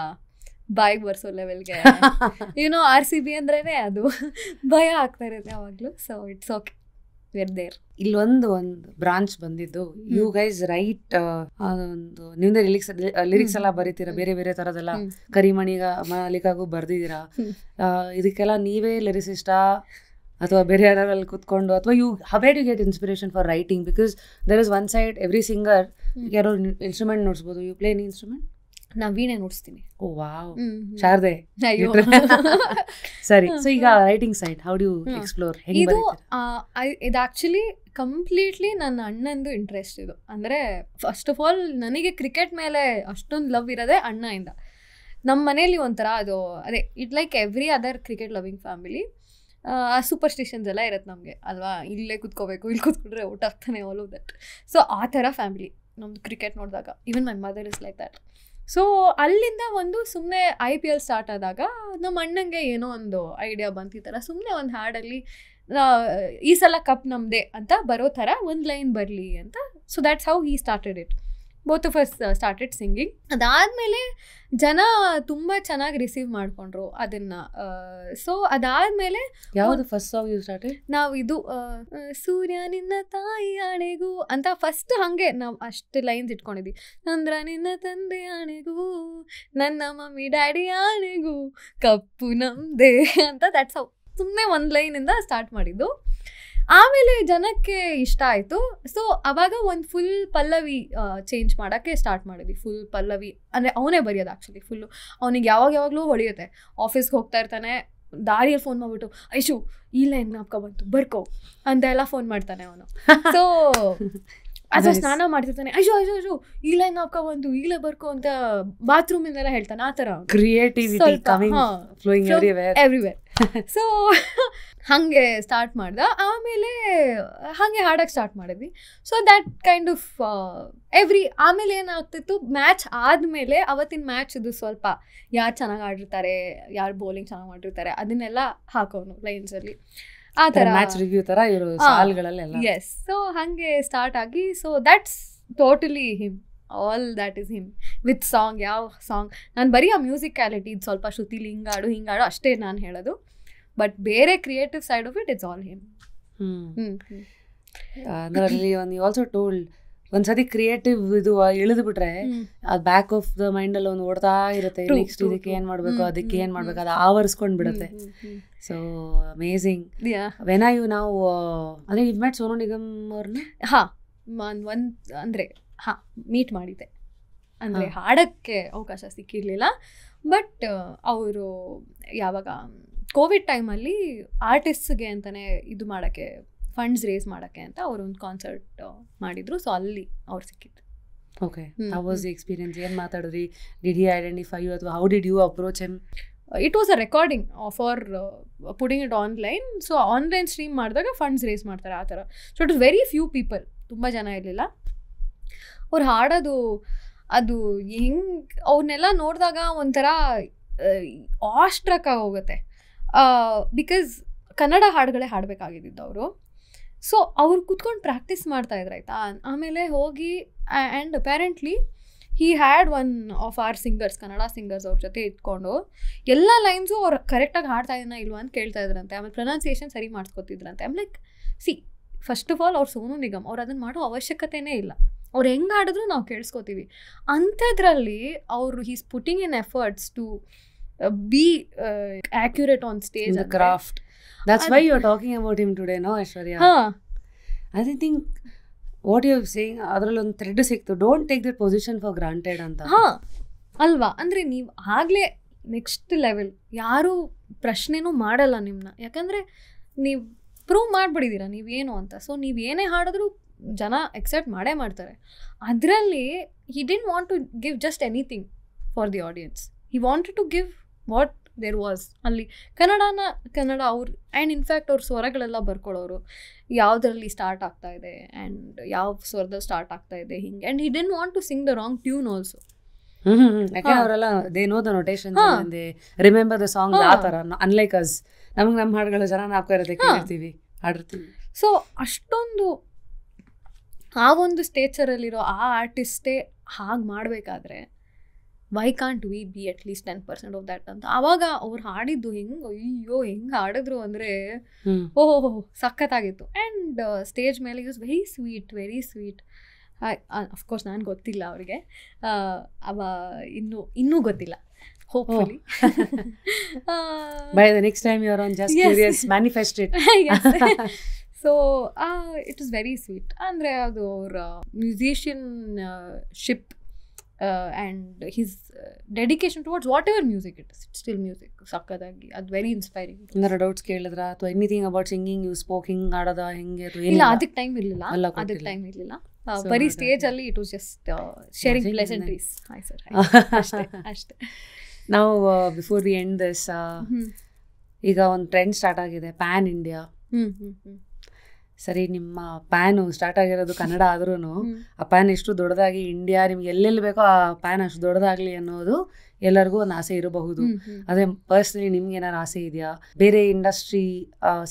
ಬಾಯಿಗೆ ಬರ್ಸೋ ಲೆವೆಲ್ಗೆ RCB ಅಂದ್ರೇ ಅದು ಭಯ ಆಗ್ತಾ ಇರುತ್ತೆ ಯಾವಾಗಲೂ. So it's okay. Where there. ಇಲ್ಲೊಂದು ಬ್ರಾಂಚ್ ಬಂದಿದ್ದು, ಯು ಗೈಸ್ ರೈಟ್ ಒಂದು ನಿಮ್ದೆ ಲಿರಿಕ್ಸ್ ಎಲ್ಲ ಬರೀತೀರಾ, ಬೇರೆ ಬೇರೆ ತರದೆಲ್ಲ, ಕರಿಮಣಿಗ ಮಾಲಿಕಾಗೂ ಬರ್ದಿದ್ದೀರಾ. ಇದಕ್ಕೆಲ್ಲ ನೀವೇ ಲಿರಿಸಿಸ್ಟಾ ಅಥವಾ ಬೇರೆ ಯಾರಲ್ಲಿ ಕೂತ್ಕೊಂಡು, ಅಥವಾ how do get inspiration for writing? Because there is one side every singer ಯಾರೋ ಇನ್ಸ್ಟ್ರೂಮೆಂಟ್ ನೋಡ್ಸ್ಬೋದು. You play any instrument? ನಾ ವೀಣೆ ನುಡಿಸ್ತೀನಿ. ಓ ವಾವ್, ಶಾರದೆ. ಸರಿ, ಸೊ ಈಗ writing side how do you explore? ಇದು ಆಕ್ಚುಲಿ ಕಂಪ್ಲೀಟ್ಲಿ ನನ್ನ ಅಣ್ಣಂದು ಇಂಟ್ರೆಸ್ಟ್ ಇದು. ಅಂದರೆ ಫಸ್ಟ್ ಆಫ್ ಆಲ್ ನನಗೆ ಕ್ರಿಕೆಟ್ ಮೇಲೆ ಅಷ್ಟೊಂದು ಲವ್ ಇರೋದೇ ಅಣ್ಣಯಿಂದ. ನಮ್ಮ ಮನೇಲಿ ಒಂಥರ ಅದು ಅದೇ it like every other cricket loving family. ಆ ಸೂಪರ್ಸ್ಟಿಷನ್ಸ್ ಎಲ್ಲ ಇರುತ್ತೆ ನಮಗೆ ಅಲ್ವಾ, ಇಲ್ಲೇ ಕೂತ್ಕೋಬೇಕು, ಇಲ್ಲಿ ಕೂತ್ಕೊಂಡ್ರೆ ಔಟ್ ಆಗ್ತಾನೆ, ಆಲ್ ಆಫ್ ದಟ್. ಸೊ ಆ ಥರ ಫ್ಯಾಮಿಲಿ ನಮ್ಮದು ಕ್ರಿಕೆಟ್ ನೋಡಿದಾಗ. Even my mother is like that. So ಅಲ್ಲಿಂದ ಒಂದು ಸುಮ್ಮನೆ IPL ಸ್ಟಾರ್ಟ್ ಆದಾಗ ನಮ್ಮ ಅಣ್ಣಂಗೆ ಏನೋ ಒಂದು ಐಡಿಯಾ ಬಂತು, ಈ ಥರ ಸುಮ್ಮನೆ ಒಂದು ಹಾಡಲ್ಲಿ ಈ ಸಲ ಕಪ್ ನಮ್ಮದೇ ಅಂತ ಬರೋ ಥರ ಒಂದು ಲೈನ್ ಬರಲಿ ಅಂತ. So that's how he started it. Both of us started singing. ಅದಾದಮೇಲೆ ಜನ ತುಂಬ ಚೆನ್ನಾಗಿ ರಿಸೀವ್ ಮಾಡಿಕೊಂಡ್ರು ಅದನ್ನು. ಸೊ ಅದಾದಮೇಲೆ ಯಾವುದು ಫಸ್ಟ್ ಸಾಂಗ್ ಯು ಸ್ಟಾರ್ಟೆಡ್? ನಾವು ಇದು ಸೂರ್ಯ ನಿನ್ನ ತಾಯಿ ಆಣೆಗೂ ಅಂತ ಫಸ್ಟ್ ಹಾಗೆ ನಾವು ಅಷ್ಟು ಲೈನ್ಸ್ ಇಟ್ಕೊಂಡಿದ್ವಿ. ಚಂದ್ರ ನಿನ್ನ ತಂದೆ ಆಣೆಗೂ, ನನ್ನ ಮಮ್ಮಿ ಡ್ಯಾಡಿ ಆಣೆಗೂ, ಕಪ್ಪು ನಮ್ದೇ ಅಂತ. ದಟ್ಸ್ ಹೌ ಸುಮ್ಮನೆ ಒಂದು ಲೈನಿಂದ ಸ್ಟಾರ್ಟ್ ಮಾಡಿದ್ದು. ಆಮೇಲೆ ಜನಕ್ಕೆ ಇಷ್ಟ ಆಯಿತು. ಸೊ ಅವಾಗ ಒಂದು ಫುಲ್ ಪಲ್ಲವಿ ಚೇಂಜ್ ಮಾಡೋಕ್ಕೆ ಸ್ಟಾರ್ಟ್ ಮಾಡಿದ್ವಿ. ಫುಲ್ ಪಲ್ಲವಿ ಅಂದರೆ ಅವನೇ ಬರೆಯೋದು ಆ್ಯಕ್ಚುಲಿ ಫುಲ್ಲು. ಅವನಿಗೆ ಯಾವಾಗಲೂ ಹೊಳೆಯುತ್ತೆ. ಆಫೀಸ್ಗೆ ಹೋಗ್ತಾ ಇರ್ತಾನೆ, ದಾರಿಯಲ್ಲಿ ಫೋನ್ ಮಾಡಿಬಿಟ್ಟು ಐಶು ಈ ಲೈನ್ ಜ್ಞಾಪಕ ಬಂತು ಬರ್ಕೋ ಅಂತ ಎಲ್ಲ ಫೋನ್ ಮಾಡ್ತಾನೆ ಅವನು. ಸೊ ಅದು ಸ್ನಾನ ಮಾಡ್ತಿರ್ತಾನೆ, ಐಶು ಐಶು ಐಶು ಈ ಲೈನ್ ಜ್ಞಾಪಕ ಬಂತು ಈಗಲೇ ಬರ್ಕೋ ಅಂತ ಬಾತ್ರೂಮಿಂದೆಲ್ಲ ಹೇಳ್ತಾನೆ. ಆ ಥರ ಕ್ರಿಯೇಟಿವಿಟಿ ಎವ್ರಿವೇರ್. ಸೊ ಹಾಗೆ ಸ್ಟಾರ್ಟ್ ಮಾಡ್ದೆ. ಆಮೇಲೆ ಹಾಗೆ ಹಾಡೋಕ್ಕೆ ಸ್ಟಾರ್ಟ್ ಮಾಡಿದ್ವಿ. ಸೊ ದ್ಯಾಟ್ ಕೈಂಡ್ ಆಫ್ ಆಮೇಲೆ ಏನಾಗ್ತಿತ್ತು, ಮ್ಯಾಚ್ ಆದಮೇಲೆ ಅವತ್ತಿನ ಮ್ಯಾಚ್ ಇದು ಸ್ವಲ್ಪ ಯಾರು ಚೆನ್ನಾಗಿ ಆಡಿರ್ತಾರೆ, ಯಾರು ಬೌಲಿಂಗ್ ಚೆನ್ನಾಗಿ ಮಾಡಿರ್ತಾರೆ ಅದನ್ನೆಲ್ಲ ಹಾಕೋನು ಲೈನ್ಸಲ್ಲಿ. ಆ ಥರ ಮ್ಯಾಚ್ ರಿವ್ಯೂ ಥರ ಇರೋ ಸಾಲ್ಗಳಲ್ಲೆಲ್ಲ. ಎಸ್. ಸೊ ಹಾಗೆ ಸ್ಟಾರ್ಟ್ ಆಗಿ, so that's totally him. All that is him with song. ಯಾವ ಸಾಂಗ್ ನಾನು ಬರೀ ಆ ಮ್ಯೂಸಿಕ್ಯಾಲಿಟಿ ಇದು ಸ್ವಲ್ಪ ಶ್ರುತಿಲಿ ಹಿಂಗಾಡು ಅಷ್ಟೇ ನಾನು ಹೇಳೋದು. ಬಟ್ ಬೇರೆ creative side of it it's all him. ಅದರಲ್ಲಿ ಒಂದು ಆಲ್ಸೋ ಟೋಲ್ಡ್ ಒಂದ್ಸತಿ ಕ್ರಿಯೇಟಿವ್ ಇದು ಇಳಿದು ಬಿಟ್ರೆ ಅದು ಬ್ಯಾಕ್ ಆಫ್ ದ ಮೈಂಡ್ ಅಲ್ಲಿ ಒಂದು ಓಡ್ತಾ ಇರುತ್ತೆ. ನೆಕ್ಸ್ಟ್ ಇದಕ್ಕೆ ಏನ್ ಮಾಡ್ಬೇಕು, ಅದಕ್ಕೆ ಏನ್ ಮಾಡ್ಬೇಕು, ಅದು ಆವರಿಸ್ಕೊಂಡ್ ಬಿಡುತ್ತೆ. So amazing. When are you ನಾವು ಅಂದ್ರೆ ಯು ಮೆಟ್ ಸೋನು ನಿಗಮ್ ಅವ್ರನ್ನ? ಅಂದ್ರೆ ಮೀಟ್ ಮಾಡಿದ್ದೆ. ಅಂದರೆ ಹಾಡೋಕ್ಕೆ ಅವಕಾಶ ಸಿಕ್ಕಿರಲಿಲ್ಲ. ಬಟ್ ಅವರು ಯಾವಾಗ ಕೋವಿಡ್ ಟೈಮಲ್ಲಿ ಆರ್ಟಿಸ್ಟ್ಗೆ ಅಂತಲೇ ಇದು ಮಾಡೋಕ್ಕೆ, ಫಂಡ್ಸ್ ರೇಸ್ ಮಾಡೋಕ್ಕೆ ಅಂತ ಅವರು ಒಂದು ಕಾನ್ಸರ್ಟ್ ಮಾಡಿದರು. ಸೊ ಅಲ್ಲಿ ಅವ್ರು ಸಿಕ್ಕಿದ್ರು. Okay, how was the experience? ಏನು ಮಾತಾಡಿದ್ರಿ? ಡಿಡ್ ಹಿ ಐಡೆಂಟಿಫೈ ಯು ಅಥವಾ how did you approach him? It was a recording for putting it online. So online stream ಮಾಡಿದಾಗ ಫಂಡ್ಸ್ ರೇಸ್ ಮಾಡ್ತಾರೆ ಆ ಥರ. So it is very few people, ತುಂಬ ಜನ ಇರಲಿಲ್ಲ. ಅವ್ರು ಹಾಡೋದು ಅದು ಹೆಂಗೆ ಅವನ್ನೆಲ್ಲ ನೋಡಿದಾಗ ಒಂಥರ ಆಸ್ಟ್ರಕ್ ಆಗೋಗುತ್ತೆ. ಬಿಕಾಸ್ ಕನ್ನಡ ಹಾಡುಗಳೇ ಹಾಡಬೇಕಾಗಿದ್ದು ಅವರು. ಸೊ ಅವ್ರು ಕೂತ್ಕೊಂಡು ಪ್ರಾಕ್ಟೀಸ್ ಮಾಡ್ತಾಯಿದ್ರು ಆಯಿತಾ. ಆಮೇಲೆ ಹೋಗಿ and apparently he had one of our singers, Kannada singers ಅವ್ರ ಜೊತೆ ಇಟ್ಕೊಂಡು ಎಲ್ಲ ಲೈನ್ಸು ಅವ್ರು ಕರೆಕ್ಟಾಗಿ ಹಾಡ್ತಾ ಇದನ್ನ ಇಲ್ವಾ ಅಂತ ಕೇಳ್ತಾ ಇದ್ರಂತೆ. ಆಮೇಲೆ ಪ್ರೊನೌನ್ಸಿಯೇಷನ್ ಸರಿ ಮಾಡಿಸ್ಕೊತಿದ್ರಂತೆ. ಆಮೇಲೆ ಲೈಕ್ ಫಸ್ಟ್ ಆಫ್ ಆಲ್ ಅವ್ರು ಸೋನು ನಿಗಮ್, ಅವ್ರು ಅದನ್ನು ಮಾಡೋ ಅವಶ್ಯಕತೆನೇ ಇಲ್ಲ. ಅವ್ರು ಹೆಂಗೆ ಹಾಡಿದ್ರು ನಾವು ಕೇಳಿಸ್ಕೋತೀವಿ. ಅಂಥದ್ರಲ್ಲಿ ಅವರು he's putting in efforts to be accurate on stage. The craft. That's why you're talking about him today, no, Aishwarya? I think what you're saying, ಅದರಲ್ಲಿ ಒಂದು ಥ್ರೆಡ್ ಸಿಕ್ತು. Don't take that position for granted ಅಂತ. ಅಲ್ವಾ? ಅಂದರೆ ನೀವು ಆಗಲೇ ನೆಕ್ಸ್ಟ್ ಲೆವೆಲ್, ಯಾರೂ ಪ್ರಶ್ನೆನೂ ಮಾಡಲ್ಲ ನಿಮ್ಮನ್ನ. ಯಾಕಂದರೆ ನೀವು ಪ್ರೂವ್ ಮಾಡಿಬಿಟ್ಟಿದ್ದೀರಾ ನೀವೇನು ಅಂತ. ಸೊ ನೀವು ಏನೇ ಹಾಡಿದ್ರು ಜನ ಎಕ್ಸೆಪ್ಟ್ ಮಾಡೇ ಮಾಡ್ತಾರೆ. ಅದರಲ್ಲಿ he didn't want to give just anything for the audience. He wanted to give what there was. ಅಲ್ಲಿ ಕನ್ನಡ ಅವ್ರು ಆ್ಯಂಡ್ ಇನ್ಫ್ಯಾಕ್ಟ್ ಅವ್ರ ಸ್ವರಗಳೆಲ್ಲ ಬರ್ಕೊಳ್ಳೋರು, ಯಾವುದರಲ್ಲಿ ಸ್ಟಾರ್ಟ್ ಆಗ್ತಾ ಇದೆ ಆ್ಯಂಡ್ ಯಾವ ಸ್ವರದಲ್ಲಿ ಸ್ಟಾರ್ಟ್ ಆಗ್ತಾ ಇದೆ ಹಿಂಗೆ. And he didn't want to sing the wrong tune also. ಯಾಕೆ ಅವರೆಲ್ಲ they know the notation, they remember the song. ಆ ಥರ ಅನ್ಲೈಕ್ ಅಸ್, ನಮಗೆ ನಮ್ಮ ಹಾಡುಗಳು ಜನ ನಾಲ್ಕು ಇರುತ್ತೆ, ಕೇಳಿರ್ತೀವಿ, ಹಾಡಿರ್ತೀವಿ. ಸೊ ಅಷ್ಟೊಂದು ಆ ಒಂದು ಸ್ಟೇಚರಲ್ಲಿರೋ ಆ ಆರ್ಟಿಸ್ಟೇ ಹಾಗೆ ಮಾಡಬೇಕಾದ್ರೆ why can't we be at least 10% of that ಅಂತ. ಆವಾಗ ಅವ್ರು ಹಾಡಿದ್ದು ಹೆಂಗೆ ಹಾಡಿದ್ರು ಅಂದರೆ ಓಹೋ ಸಖತ್ತಾಗಿತ್ತು. ಆ್ಯಂಡ್ ಸ್ಟೇಜ್ ಮೇಲೆ ಇಸ್ ವೆರಿ ಸ್ವೀಟ್. ಅಫ್ಕೋರ್ಸ್ ನಾನು ಗೊತ್ತಿಲ್ಲ ಅವ್ರಿಗೆ, ಇನ್ನೂ ಗೊತ್ತಿಲ್ಲ. Hopefully. By the next time you are on Just Curious, manifest it. Yes. So it was very sweet. ಅಂದರೆ ಅದು ಅವರ musicianship and his dedication towards whatever music it is. It's still music. ಸಕ್ಕದಾಗಿ ಅದು ವೆರಿ ಇನ್ಸ್ಪೈರಿಂಗ್. ಏನಾರ ಡೌಟ್ಸ್ ಕೇಳಿದ್ರಾ ಅಥವಾ anything about singing you spoke ಹಿಂಗೆ ಆಡೋದ ಹೆಂಗೆ? ಇಲ್ಲ, ಅದಕ್ಕೆ ಟೈಮ್ ಇರಲಿಲ್ಲ. ಬರೀ ಸ್ಟೇಜ್ ಅಲ್ಲಿ it was just sharing pleasantries. Hi sir, ಅಷ್ಟೇ. ನಾವು ಬಿಫೋರ್ ವಿ ಎಂಡ್ ದಿಸ್, ಈಗ ಒಂದು ಟ್ರೆಂಡ್ ಸ್ಟಾರ್ಟ್ ಆಗಿದೆ, ಪ್ಯಾನ್ ಇಂಡಿಯಾ. ಸರಿ, ನಿಮ್ಮ ಪ್ಯಾನು ಸ್ಟಾರ್ಟ್ ಆಗಿರೋದು ಕನ್ನಡ ಆದ್ರೂ ಆ ಪ್ಯಾನ್ ಎಷ್ಟು ದೊಡ್ಡದಾಗಿ ಇಂಡಿಯಾ ನಿಮ್ಗೆ ಎಲ್ಲೆಲ್ಲಿ ಬೇಕೋ ಆ ಪ್ಯಾನ್ ಅಷ್ಟು ದೊಡ್ಡದಾಗಲಿ ಅನ್ನೋದು ಎಲ್ಲರಿಗೂ ಒಂದು ಆಸೆ ಇರಬಹುದು. ಅದೇ ಪರ್ಸ್ನಲಿ ನಿಮ್ಗೆ ಏನಾರು ಆಸೆ ಇದೆಯಾ? ಬೇರೆ ಇಂಡಸ್ಟ್ರಿ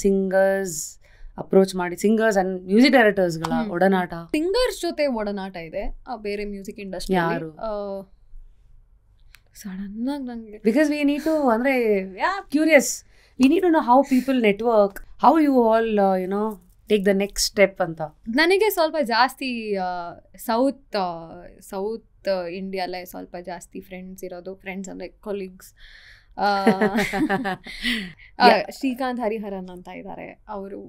ಸಿಂಗರ್ಸ್ ಅಪ್ರೋಚ್ ಮಾಡಿ, ಸಿಂಗರ್ಸ್ ಅಂಡ್ ಮ್ಯೂಸಿಕ್ ಡೈರೆಕ್ಟರ್ಸ್ಗಳ ಒಡನಾಟ? ಸಿಂಗರ್ಸ್ ಜೊತೆ ಒಡನಾಟ ಇದೆ, ಬೇರೆ ಮ್ಯೂಸಿಕ್ ಇಂಡಸ್ಟ್ರಿ ಯಾರು ಸಡನ್ ಆಗಿ ನಂಗೆ, ಬಿಕಾಸ್ ವಿ ನೀಡ್ ಟು, ಅಂದ್ರೆ curious, we need to know how people network, how you all you know take the next step ಅಂತ. ನನಗೆ ಸ್ವಲ್ಪ ಜಾಸ್ತಿ ಸೌತ್ ಇಂಡಿಯಾಲೇ ಸ್ವಲ್ಪ ಜಾಸ್ತಿ ಫ್ರೆಂಡ್ಸ್ ಇರೋದು. ಫ್ರೆಂಡ್ಸ್ ಅಂದರೆ ಕೊಲೀಗ್ಸ್. ಶ್ರೀಕಾಂತ್ ಹರಿಹರನ್ ಅಂತ ಇದ್ದಾರೆ, ಅವರು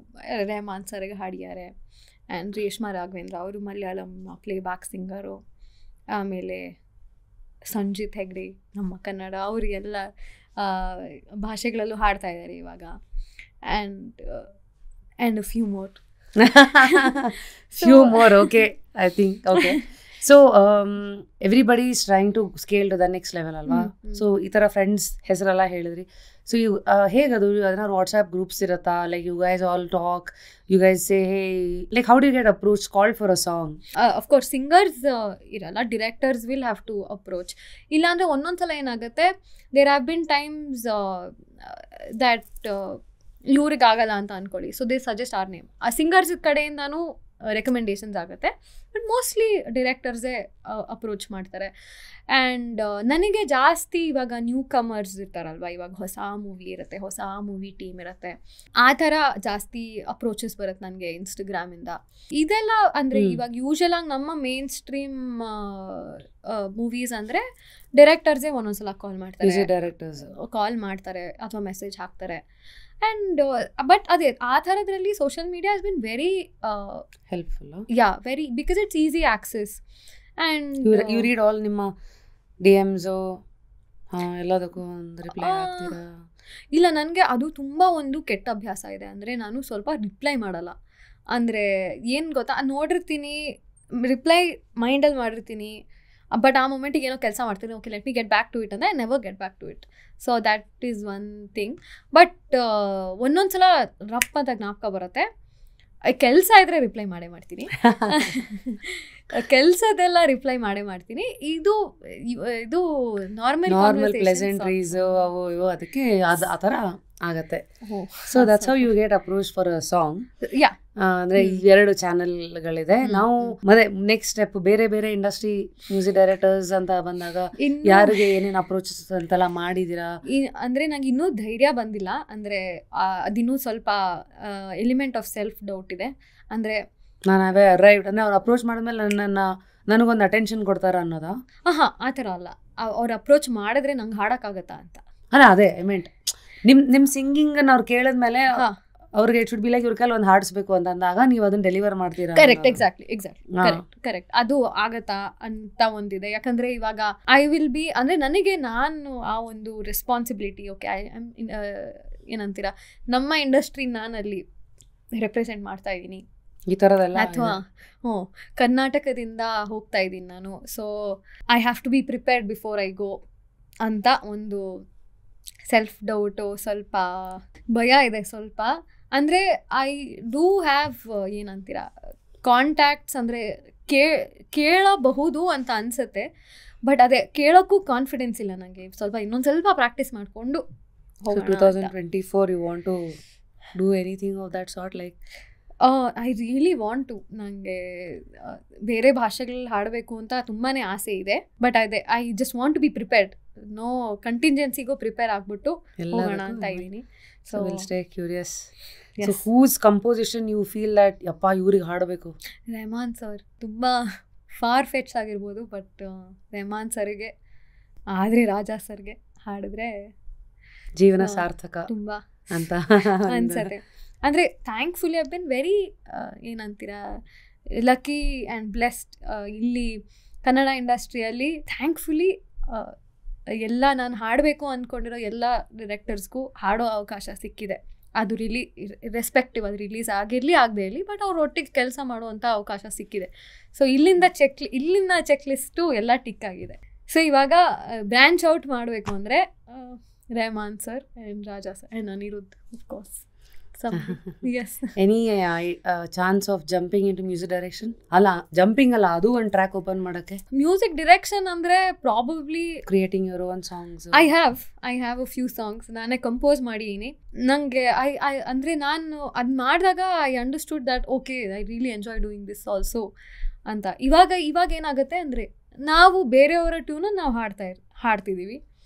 ರೆಹಮಾನ್ ಸರ್ಗೆ ಹಾಡಿದ್ದಾರೆ. ಆ್ಯಂಡ್ ರೇಷ್ಮಾ ರಾಘವೇಂದ್ರ ಅವರು ಮಲಯಾಳಂ ಪ್ಲೇ ಬ್ಯಾಕ್ ಸಿಂಗರು. ಆಮೇಲೆ ಸಂಜಿತ್ ಹೆಗ್ಡೆ ನಮ್ಮ ಕನ್ನಡ, ಅವರಿಗೆಲ್ಲ ಭಾಷೆಗಳಲ್ಲೂ ಹಾಡ್ತಾ ಇದ್ದಾರೆ ಇವಾಗ. And few more, okay, I think, okay. So everybody is trying to scale to the next level ಅಲ್ವಾ? ಸೊ ಈ ಥರ ಫ್ರೆಂಡ್ಸ್ ಹೆಸರೆಲ್ಲ ಹೇಳಿದ್ರಿ. ಸೊ ಯು ಹೇಗದು, ಅದನ್ನಾರು ವಾಟ್ಸ್ಆ್ಯಪ್ ಗ್ರೂಪ್ಸ್ ಇರುತ್ತಾ? Like you guys all talk, you guys say hey, like how do you get approach called for a song? Of course singers ಇರಲ್ಲ, directors will have to approach. ಇಲ್ಲಾಂದರೆ ಒಂದೊಂದ್ಸಲ ಏನಾಗುತ್ತೆ, there have been times that ಇವ್ರಿಗೆ ಆಗಲ್ಲ ಅಂತ ಅಂದ್ಕೊಳ್ಳಿ, so they suggest our name. ಆ ಸಿಂಗರ್ಸ್ ಕಡೆಯಿಂದನೂ ರೆಕಮೆಂಡೇಷನ್ಸ್ ಆಗುತ್ತೆ, ಬಟ್ ಮೋಸ್ಟ್ಲಿ ಡಿರೆಕ್ಟರ್ಸೇ ಅಪ್ರೋಚ್ ಮಾಡ್ತಾರೆ. ಆ್ಯಂಡ್ ನನಗೆ ಜಾಸ್ತಿ ಇವಾಗ ನ್ಯೂ ಕಮರ್ಸ್ ಇರ್ತಾರಲ್ವ, ಇವಾಗ ಹೊಸ ಮೂವಿ ಇರುತ್ತೆ, ಹೊಸ ಮೂವಿ ಟೀಮ್ ಇರುತ್ತೆ, ಆ ಥರ ಜಾಸ್ತಿ ಅಪ್ರೋಚಸ್ ಬರುತ್ತೆ ನನಗೆ ಇನ್ಸ್ಟಾಗ್ರಾಮಿಂದ. ಇದೆಲ್ಲ ಅಂದರೆ ಇವಾಗ ಯೂಶಲಾಗಿ ನಮ್ಮ ಮೇನ್ ಸ್ಟ್ರೀಮ್ ಮೂವೀಸ್ ಅಂದರೆ ಡೈರೆಕ್ಟರ್ಸೇ ಒಂದೊಂದ್ಸಲ ಕಾಲ್ ಮಾಡ್ತಾರೆ ಅಥವಾ ಮೆಸೇಜ್ ಹಾಕ್ತಾರೆ. ಆ್ಯಂಡ್ ಬಟ್ ಅದೇ ಆ ಥರದ್ರಲ್ಲಿ social media has been very helpful. Very, because it's easy access. And you read all ನಿಮ್ಮ DMಸು ಎಲ್ಲದಕ್ಕೂ ರಿಪ್ಲೈ ಆಗ್ತೀರಾ? ಇಲ್ಲ, ನನಗೆ ಅದು ತುಂಬ ಒಂದು ಕೆಟ್ಟ ಅಭ್ಯಾಸ ಇದೆ. ಅಂದರೆ ನಾನು ಸ್ವಲ್ಪ ರಿಪ್ಲೈ ಮಾಡಲ್ಲ. ಅಂದರೆ ಏನು ಗೊತ್ತಾ, ನೋಡಿರ್ತೀನಿ, ರಿಪ್ಲೈ ಮೈಂಡಲ್ಲಿ ಮಾಡಿರ್ತೀನಿ, ಬಟ್ ಆ ಮೂಮೆಂಟಿಗೆ ಏನೋ ಕೆಲಸ ಮಾಡ್ತೀನಿ, okay let me get back to it ಅಂದರೆ I never get back to it. So that is one thing. But ಒಂದೊಂದು ಸಲ ರಫ್ ಅಂತ ಜ್ಞಾಪಕ ಬರುತ್ತೆ. ಕೆಲಸ ಇದ್ರೆ ರಿಪ್ಲೈ ಮಾಡ್ತೀನಿ, ಕೆಲಸದೆಲ್ಲ ರಿಪ್ಲೈ ಮಾಡ್ತೀನಿ. ಇದು ನಾರ್ಮಲ್ ಪ್ಲೆಸೆಂಟ್ರೀಸ್ ಅವು ಇವು, ಅದಕ್ಕೆ ಆ ಥರ ಆಗತ್ತೆ. So that's how you get approach for a song. ಅಂದ್ರೆ 2 ಚಾನೆಲ್ಗಳಿದೆ. ನಾವು ಮತ್ತೆ ನೆಕ್ಸ್ಟ್ ಸ್ಟೆಪ್ ಬೇರೆ ಬೇರೆ ಇಂಡಸ್ಟ್ರಿ ಮ್ಯೂಸಿಕ್ ಡೈರೆಕ್ಟರ್ಸ್ ಅಂತ ಬಂದಾಗ ಯಾರಿಗೆ ಏನೇನು ಅಪ್ರೋಚಸ್ ಅಂತೆಲ್ಲ ಮಾಡಿದೀರಾ? ಅಂದ್ರೆ ನಂಗೆ ಇನ್ನೂ ಧೈರ್ಯ ಬಂದಿಲ್ಲ. ಅಂದ್ರೆ ಅದಿನ್ನೂ ಸ್ವಲ್ಪ ಎಲಿಮೆಂಟ್ ಆಫ್ ಸೆಲ್ಫ್ ಡೌಟ್ ಇದೆ. ಅಂದ್ರೆ ನಾನು ರೈಟ್ ಅಂದ್ರೆ ಅವ್ರು ಅಪ್ರೋಚ್ ಮಾಡಿದ್ಮೇಲೆ ನನಗೊಂದು ಅಟೆನ್ಷನ್ ಕೊಡ್ತಾರ ಅನ್ನೋದಾ? ಆ ಥರ ಅಲ್ಲ, ಅವ್ರು ಅಪ್ರೋಚ್ ಮಾಡಿದ್ರೆ ನಂಗೆ ಹಾಡಕ್ಕಾಗತ್ತಾ ಅಂತ. ಅಲ್ಲ, ಅದೇ ಐ ಮೀನ್ ನಿಮ್ ಸಿಂಗಿಂಗ್ ಅವ್ರು ಕೇಳಿದ್ಮೇಲೆ ಅವ್ರಿಗೆ ಇಟ್ ಶುಡ್ ಬಿ ಲೈಕ್ ಇವ್ರ ಕೈಲಿ ಒಂದು ಹಾಡಿಸ್ಬೇಕು ಅಂತ ಅಂದಾಗ ನೀವು ಅದನ್ನ ಡೆಲಿವರ್ ಮಾಡ್ತೀರಾ? Correct, exactly correct. ಅದು ಆಗತ್ತಾ ಅಂತ ಒಂದಿದೆ. ಯಾಕಂದ್ರೆ ಇವಾಗ ಐ ವಿಲ್ ಬಿ ಅಂದ್ರೆ ನನಗೆ ನಾನು ಆ ಒಂದು ರೆಸ್ಪಾನ್ಸಿಬಿಲಿಟಿ, ಓಕೆ ಐ ಆಮ್ ಏನಂತೀರಾ, ನಮ್ಮ ಇಂಡಸ್ಟ್ರಿ ನಾನಲ್ಲಿ ರೆಪ್ರೆಸೆಂಟ್ ಮಾಡ್ತಾ ಇದ್ದೀನಿ ಈ ಥರದೆಲ್ಲ, ಅಥವಾ ಕರ್ನಾಟಕದಿಂದ ಹೋಗ್ತಾ ಇದ್ದೀನಿ ನಾನು. So I have to be prepared before I go ಅಂತ ಒಂದು ಸೆಲ್ಫ್ ಡೌಟು, ಸ್ವಲ್ಪ ಭಯ ಇದೆ ಸ್ವಲ್ಪ. ಅಂದರೆ ಐ ಡೂ ಹ್ಯಾವ್ ಏನಂತೀರ ಕಾಂಟ್ಯಾಕ್ಟ್ಸ್, ಅಂದರೆ ಕೇಳಬಹುದು ಅಂತ ಅನಿಸುತ್ತೆ. ಬಟ್ ಅದೇ ಕೇಳೋಕ್ಕೂ ಕಾನ್ಫಿಡೆನ್ಸ್ ಇಲ್ಲ ನನಗೆ. ಇನ್ನೊಂದು ಸ್ವಲ್ಪ ಪ್ರಾಕ್ಟೀಸ್ ಮಾಡಿಕೊಂಡು 2024 you want to do anything of that sort, like I really want to. ನನಗೆ ಬೇರೆ ಭಾಷೆಗಳಲ್ಲಿ ಹಾಡಬೇಕು ಅಂತ ತುಂಬಾ ಆಸೆ ಇದೆ. But I just want to be prepared. No ಕಂಟಿಂಜೆನ್ಸಿಗೂ ಪ್ರಿಪೇರ್ ಆಗ್ಬಿಟ್ಟು ಹೋಗೋಣ ಅಂತ ಇದ್ದೀನಿ. So will stay curious. So whose composition you feel that ಯಪ್ಪ ಇವ್ರಿಗೆ ಹಾಡಬೇಕು? ರೆಹಮಾನ್ ಸರ್ ತುಂಬ ಫಾರ್ ಫೆಚ್ ಆಗಿರ್ಬೋದು, ಬಟ್ ರೆಹಮಾನ್ ಸರ್ಗೆ ಆದರೆ ರಾಜಾ ಸರ್ಗೆ ಹಾಡಿದ್ರೆ ಜೀವನ ಸಾರ್ಥಕ ತುಂಬ ಅಂತ ಅನ್ಸತ್ತೆ. ಅಂದರೆ ಥ್ಯಾಂಕ್ಫುಲಿ ಐ ಬಿನ್ ವೆರಿ ಏನಂತೀರಾ ಲಕ್ಕಿ ಆ್ಯಂಡ್ ಬ್ಲೆಸ್ಡ್. ಇಲ್ಲಿ ಕನ್ನಡ ಇಂಡಸ್ಟ್ರಿಯಲ್ಲಿ ಥ್ಯಾಂಕ್ಫುಲಿ ಎಲ್ಲ ನಾನು ಹಾಡಬೇಕು ಅಂದ್ಕೊಂಡಿರೋ ಎಲ್ಲ ಡೈರೆಕ್ಟರ್ಸ್ಗೂ ಹಾಡೋ ಅವಕಾಶ ಸಿಕ್ಕಿದೆ. ಅದು ರೆಸ್ಪೆಕ್ಟಿವ್ ಅದು ರಿಲೀಸ್ ಆಗಿರಲಿ ಆಗದೆ ಇರಲಿ, ಬಟ್ ಅವ್ರು ಒಟ್ಟಿಗೆ ಕೆಲಸ ಮಾಡುವಂಥ ಅವಕಾಶ ಸಿಕ್ಕಿದೆ. ಸೊ ಇಲ್ಲಿಂದ ಚೆಕ್ ಲಿಸ್ಟು ಎಲ್ಲ ಟಿಕ್ ಆಗಿದೆ. ಸೊ ಇವಾಗ ಬ್ರ್ಯಾಂಚ್ ಔಟ್ ಮಾಡಬೇಕು ಅಂದರೆ Rahman sir and Raja sir and Anirudh of course. Yes. Any chance of jumping into music direction? ಅಲ್ಲ ಜಂಪಿಂಗ್ ಅಲ್ಲ, ಅದು ಒಂದು ಟ್ರ್ಯಾಕ್ ಓಪನ್ ಮಾಡೋಕ್ಕೆ. ಮ್ಯೂಸಿಕ್ ಡೈರೆಕ್ಷನ್ ಅಂದರೆ probably creating your own songs. I have a few songs ನಾನೇ ಕಂಪೋಸ್ ಮಾಡಿದ್ದೀನಿ. ನನಗೆ ಅಂದರೆ ನಾನು ಅದು ಮಾಡಿದಾಗ I understood that okay I really enjoy doing this also ಅಂತ. ಇವಾಗ ಏನಾಗುತ್ತೆ ಅಂದರೆ ನಾವು ಬೇರೆಯವರ ಟ್ಯೂನ ನಾವು ಹಾಡ್ತಿದ್ದೀವಿ.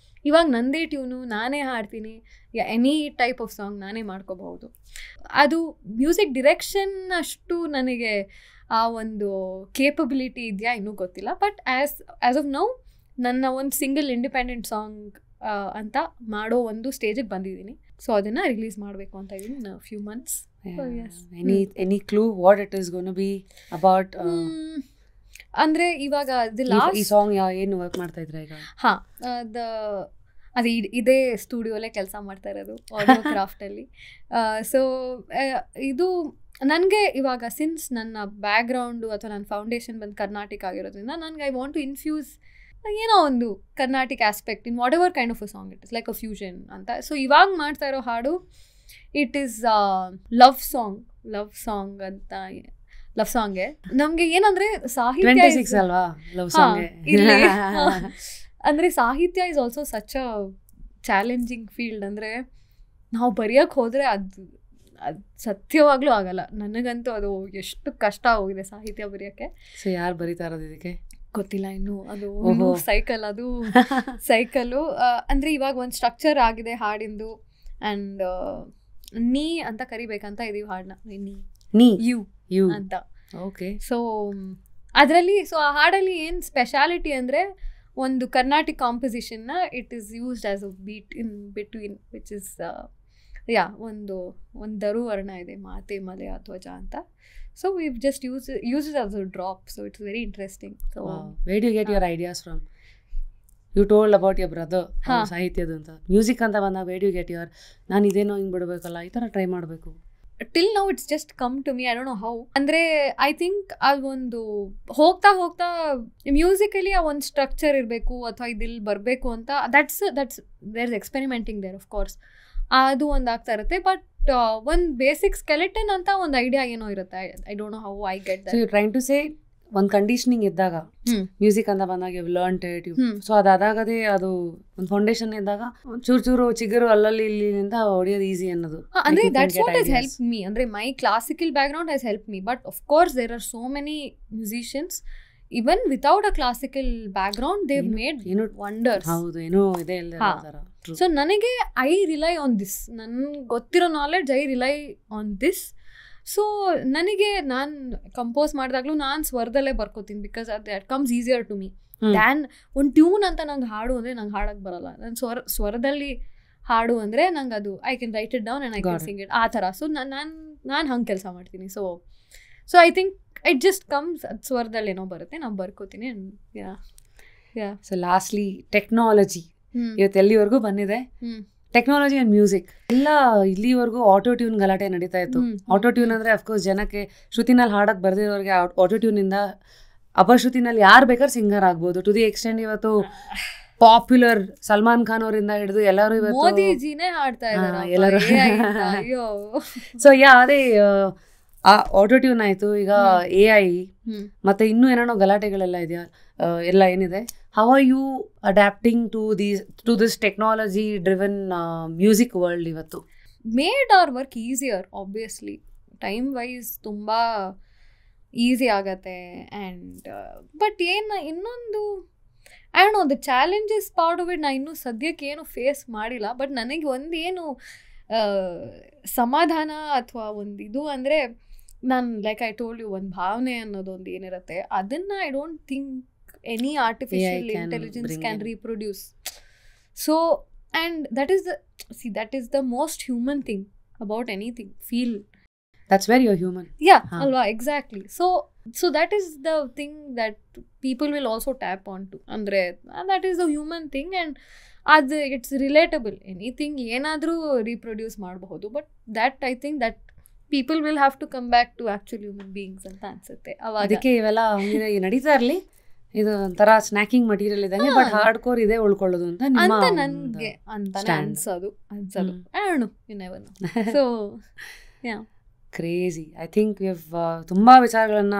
ಇವಾಗ ನಂದೇ ಟ್ಯೂನು ನಾನೇ ಹಾಡ್ತೀನಿ. ಎನಿ ಟೈಪ್ ಆಫ್ ಸಾಂಗ್ ನಾನೇ ಮಾಡ್ಕೋಬಹುದು. ಅದು ಮ್ಯೂಸಿಕ್ ಡೈರೆಕ್ಷನ್ ಅಷ್ಟು ನನಗೆ ಆ ಒಂದು ಕೇಪಬಿಲಿಟಿ ಇದೆಯಾ ಇನ್ನೂ ಗೊತ್ತಿಲ್ಲ. ಬಟ್ ಆ್ಯಸ್ ಆಫ್ ನೌ ನನ್ನ ಒಂದು ಸಿಂಗಲ್ ಇಂಡಿಪೆಂಡೆಂಟ್ ಸಾಂಗ್ ಅಂತ ಮಾಡೋ ಒಂದು ಸ್ಟೇಜಿಗೆ ಬಂದಿದ್ದೀನಿ. ಸೊ ಅದನ್ನು ರಿಲೀಸ್ ಮಾಡಬೇಕು ಅಂತ ಇದ್ದೀನಿ in few months. Any clue what it is gonna be about? ಅಂದರೆ ಇವಾಗ ಈ ಸಾಂಗ್ ಏನು ವರ್ಕ್ ಮಾಡ್ತಾ ಇದ್ರೆ ಈಗ? ಹಾಂ, ಅದೇ ಇದೇ ಸ್ಟುಡಿಯೋಲ್ಲೇ ಕೆಲಸ ಮಾಡ್ತಾ ಇರೋದು ಆಡಿಯೋ ಕ್ರಾಫ್ಟಲ್ಲಿ. ಸೊ ಇದು ನನಗೆ ಇವಾಗ ಸಿನ್ಸ್ ನನ್ನ ಬ್ಯಾಕ್ಗ್ರೌಂಡು ಅಥವಾ ನನ್ನ ಫೌಂಡೇಶನ್ ಬಂದು ಕರ್ನಾಟಕ ಆಗಿರೋದ್ರಿಂದ ನನಗೆ ಐ ವಾಂಟ್ ಟು ಇನ್ಫ್ಯೂಸ್ ಏನೋ ಒಂದು Carnatic aspect in what ever kind of a song. It is like a fusion ಅಂತ. ಸೊ ಇವಾಗ ಮಾಡ್ತಾ ಇರೋ ಹಾಡು ಇಟ್ ಈಸ್ ಲವ್ ಸಾಂಗ್ ಅಂತ. ಲವ್ ಸಾಂಗ್ಗೆ ನಮಗೆ ಏನಂದರೆ ಸಾಹಿತ್ಯ ಅಲ್ವಾ? ಅಂದರೆ ಸಾಹಿತ್ಯ is also such a challenging field. ಅಂದರೆ ನಾವು ಬರೆಯೋಕ್ಕೆ ಹೋದರೆ ಅದು ಸತ್ಯವಾಗ್ಲೂ ಆಗಲ್ಲ. ನನಗಂತೂ ಅದು ಎಷ್ಟು ಕಷ್ಟ ಹೋಗಿದೆ ಸಾಹಿತ್ಯ ಬರೆಯೋಕ್ಕೆ. ಸೊ ಯಾರು ಬರೀತಾ ಇರೋದು ಇದಕ್ಕೆ ಗೊತ್ತಿಲ್ಲ ಇನ್ನೂ. ಅದು ಸೈಕಲ್ಲು ಅಂದರೆ ಇವಾಗ ಒಂದು ಸ್ಟ್ರಕ್ಚರ್ ಆಗಿದೆ ಹಾಡಿಂದು. ಆ್ಯಂಡ್ ನೀ ಅಂತ ಕರಿಬೇಕಂತ ಇದೀವಿ ಹಾಡನ್ನ. ನೀ ಯು ಅಂತ. ಓಕೆ. ಸೊ ಅದರಲ್ಲಿ ಆ ಹಾಡಲ್ಲಿ ಏನು ಸ್ಪೆಷಾಲಿಟಿ ಅಂದರೆ ಒಂದು ಕರ್ನಾಟಿಕ್ ಕಾಂಪೊಸಿಷನ್ನ it is used as a beat in between which is ಒಂದು ದರುವರ್ಣ ಇದೆ, ಮಾತೆ ಮಲೆ ಧ್ವಜ ಅಂತ. So we just use it as a drop. So it's very interesting. So where do you get your ideas from? You told about your brother ಸಾಹಿತ್ಯದ ಅಂತ. ಮ್ಯೂಸಿಕ್ ಅಂತ ಬಂದಾಗ where do you get your ನಾನು ಇದೇನೋ ಹಿಂಗೆ ಬಿಡಬೇಕಲ್ಲ, ಈ ಥರ ಟ್ರೈ ಮಾಡಬೇಕು? Till now it's just come to me. I don't know how. ಅಂದರೆ ಐ ಥಿಂಕ್ ಅದೊಂದು ಹೋಗ್ತಾ ಮ್ಯೂಸಿಕಲಿ ಆ ಒಂದು ಸ್ಟ್ರಕ್ಚರ್ ಇರಬೇಕು ಅಥವಾ ಇದಿಲ್ಲಿ ಬರಬೇಕು ಅಂತ. That's there is experimenting there of course. ಅದು ಒಂದು ಆಗ್ತಾ ಇರುತ್ತೆ. ಬಟ್ ಒಂದು ಬೇಸಿಕ್ ಸ್ಕೆಲೆಟನ್ ಅಂತ ಒಂದು ಐಡಿಯಾ ಏನೋ ಇರುತ್ತೆ. I don't know how I get that. So you trying to say ಒಂದು ಕಂಡೀಷನಿಂಗ್ ಇದ್ದಾಗ ಮ್ಯೂಸಿಕ್ ಅಂತ ಬಂದಾಗ ಯು ಲರ್ನ್ ಇಟ್. ಸೊ ಅದಾಗದೇ ಅದು ಒಂದು ಫೌಂಡೇಶನ್ ಇದ್ದಾಗ ಚೂರು ಚಿಗುರು ಅಲ್ಲಲ್ಲಿ ಇಲ್ಲಿಂದ ಹೊಡೆಯೋದು ಈಸಿ ಅನ್ನೋದು. ಅಂದ್ರೆ that's what has help me. ಅಂದ್ರೆ my classical background has help me. But of course there are so many musicians even without a classical background they've made wonders. ಹೌದು, ಏನೋ ಇದೆ ಇಲ್ಲ. ಸೊ ನನಗೆ ಐ ರಿಲೈ ಆನ್ ದಿಸ್. ನನ್ಗೆ ಗೊತ್ತಿರೋ knowledge I rely on this. So ನನಗೆ ನಾನು ಕಂಪೋಸ್ ಮಾಡಿದಾಗಲೂ ನಾನು ಸ್ವರದಲ್ಲೇ ಬರ್ಕೋತೀನಿ. Because that comes easier to me than ಒಂದು ಟ್ಯೂನ್ ಅಂತ ನಂಗೆ ಹಾಡು ಅಂದರೆ ನಂಗೆ ಹಾಡೋಕ್ಕೆ ಬರಲ್ಲ. ನಾನು ಸ್ವರದಲ್ಲಿ ಹಾಡು ಅಂದರೆ ನಂಗೆ ಅದು I can write it down and I can sing it ಆ ಥರ. ಸೊ ನಾನು ಹಂಗೆ ಕೆಲಸ ಮಾಡ್ತೀನಿ. So I think it just comes. ಸ್ವರದಲ್ಲಿ ಏನೋ ಬರುತ್ತೆ, ನಾವು ಬರ್ಕೋತೀನಿ. ಸೊ ಲಾಸ್ಟ್ಲಿ ಟೆಕ್ನಾಲಜಿ ಇವತ್ತು ಎಲ್ಲಿವರೆಗೂ ಬಂದಿದೆ. ಟೆಕ್ನಾಲಜಿ ಆ್ಯಂಡ್ ಮ್ಯೂಸಿಕ್ ಎಲ್ಲ ಇಲ್ಲಿವರೆಗೂ ಆಟೋ ಟ್ಯೂನ್ ಗಲಾಟೆ ನಡೀತಾ ಇತ್ತು. ಆಟೋ ಟ್ಯೂನ್ ಅಂದರೆ ಅಫ್ಕೋರ್ಸ್ ಜನಕ್ಕೆ ಶ್ರುತಿನಲ್ಲಿ ಹಾಡಕ್ಕೆ ಬರ್ದಿರೋರಿಗೆ ಆಟೋ ಟ್ಯೂನಿಂದ ಅಪಶ್ರುತಿನಲ್ಲಿ ಯಾರು ಬೇಕಾದ್ರೆ ಸಿಂಗರ್ ಆಗ್ಬೋದು. ಟು ದಿ ಎಕ್ಸ್ಟೆಂಡ್ ಇವತ್ತು ಪಾಪ್ಯುಲರ್ ಸಲ್ಮಾನ್ ಖಾನ್ ಅವರಿಂದ ಹಿಡಿದು ಎಲ್ಲರೂ ಇವತ್ತು ಮೋದಿಜಿನೇ ಹಾಡ್ತಾ ಇದ್ದಾರೆ ಎಲ್ಲರೂ. ಸೊ ಅದೇ ಆಟೋ ಟ್ಯೂನ್ ಆಯಿತು, ಈಗ AI ಮತ್ತು ಇನ್ನೂ ಏನೇನೋ ಗಲಾಟೆಗಳೆಲ್ಲ ಇದೆಯಾ ಎಲ್ಲ ಏನಿದೆ. How are you adapting to this technology driven music world ಇವತ್ತು? Made our work easier obviously. Time wise ತುಂಬ ಈಸಿ ಆಗತ್ತೆ. ಆ್ಯಂಡ್ ಬಟ್ ಇನ್ನೊಂದು I don't know, the challenges part of it ನಾ ಇನ್ನೂ ಸದ್ಯಕ್ಕೆ ಏನು ಫೇಸ್ ಮಾಡಿಲ್ಲ. ಬಟ್ ನನಗೆ ಒಂದೇನು ಸಮಾಧಾನ ಅಥವಾ ಒಂದು ಇದು ಅಂದರೆ, ನಾನು ಲೈಕ್ ಐ ಟೋಲ್ಡ್ ಯು, ಒಂದು ಭಾವನೆ ಅನ್ನೋದೊಂದು ಏನಿರುತ್ತೆ, ಅದನ್ನು I don't think any artificial intelligence can reproduce. So and that is the most human thing about anything, feel. That's where you're human. Yeah, alwa, exactly. So that is the thing that people will also tap onto. Andre that is the human thing, and it's relatable. Anything ಏನಾದರೂ reproduce ಮಾಡಬಹುದು, but that I think that people will have to come back to actual human beings ಅಂತ ಅನ್ಸುತ್ತೆ. ಅದಕ್ಕೆ ಇವೆಲ್ಲ ನಡೀತಾ ಇರಲಿ, ಇದು ಒಂಥರ ಸ್ನ್ಯಾಕಿಂಗ್ ಮಟೀರಿಯಲ್ ಇದ್ದಂಗೆ, ಬಟ್ ಹಾರ್ಡ್ ಕೋರ್ ಇದೆ ಉಳ್ಕೊಳ್ಳೋದು ಅಂತ ನನಗೆ ಅಂತಾನೆ ಅನ್ಸೋದು. So crazy. ಐ ಥಿಂಕ್ ತುಂಬಾ ವಿಚಾರಗಳನ್ನ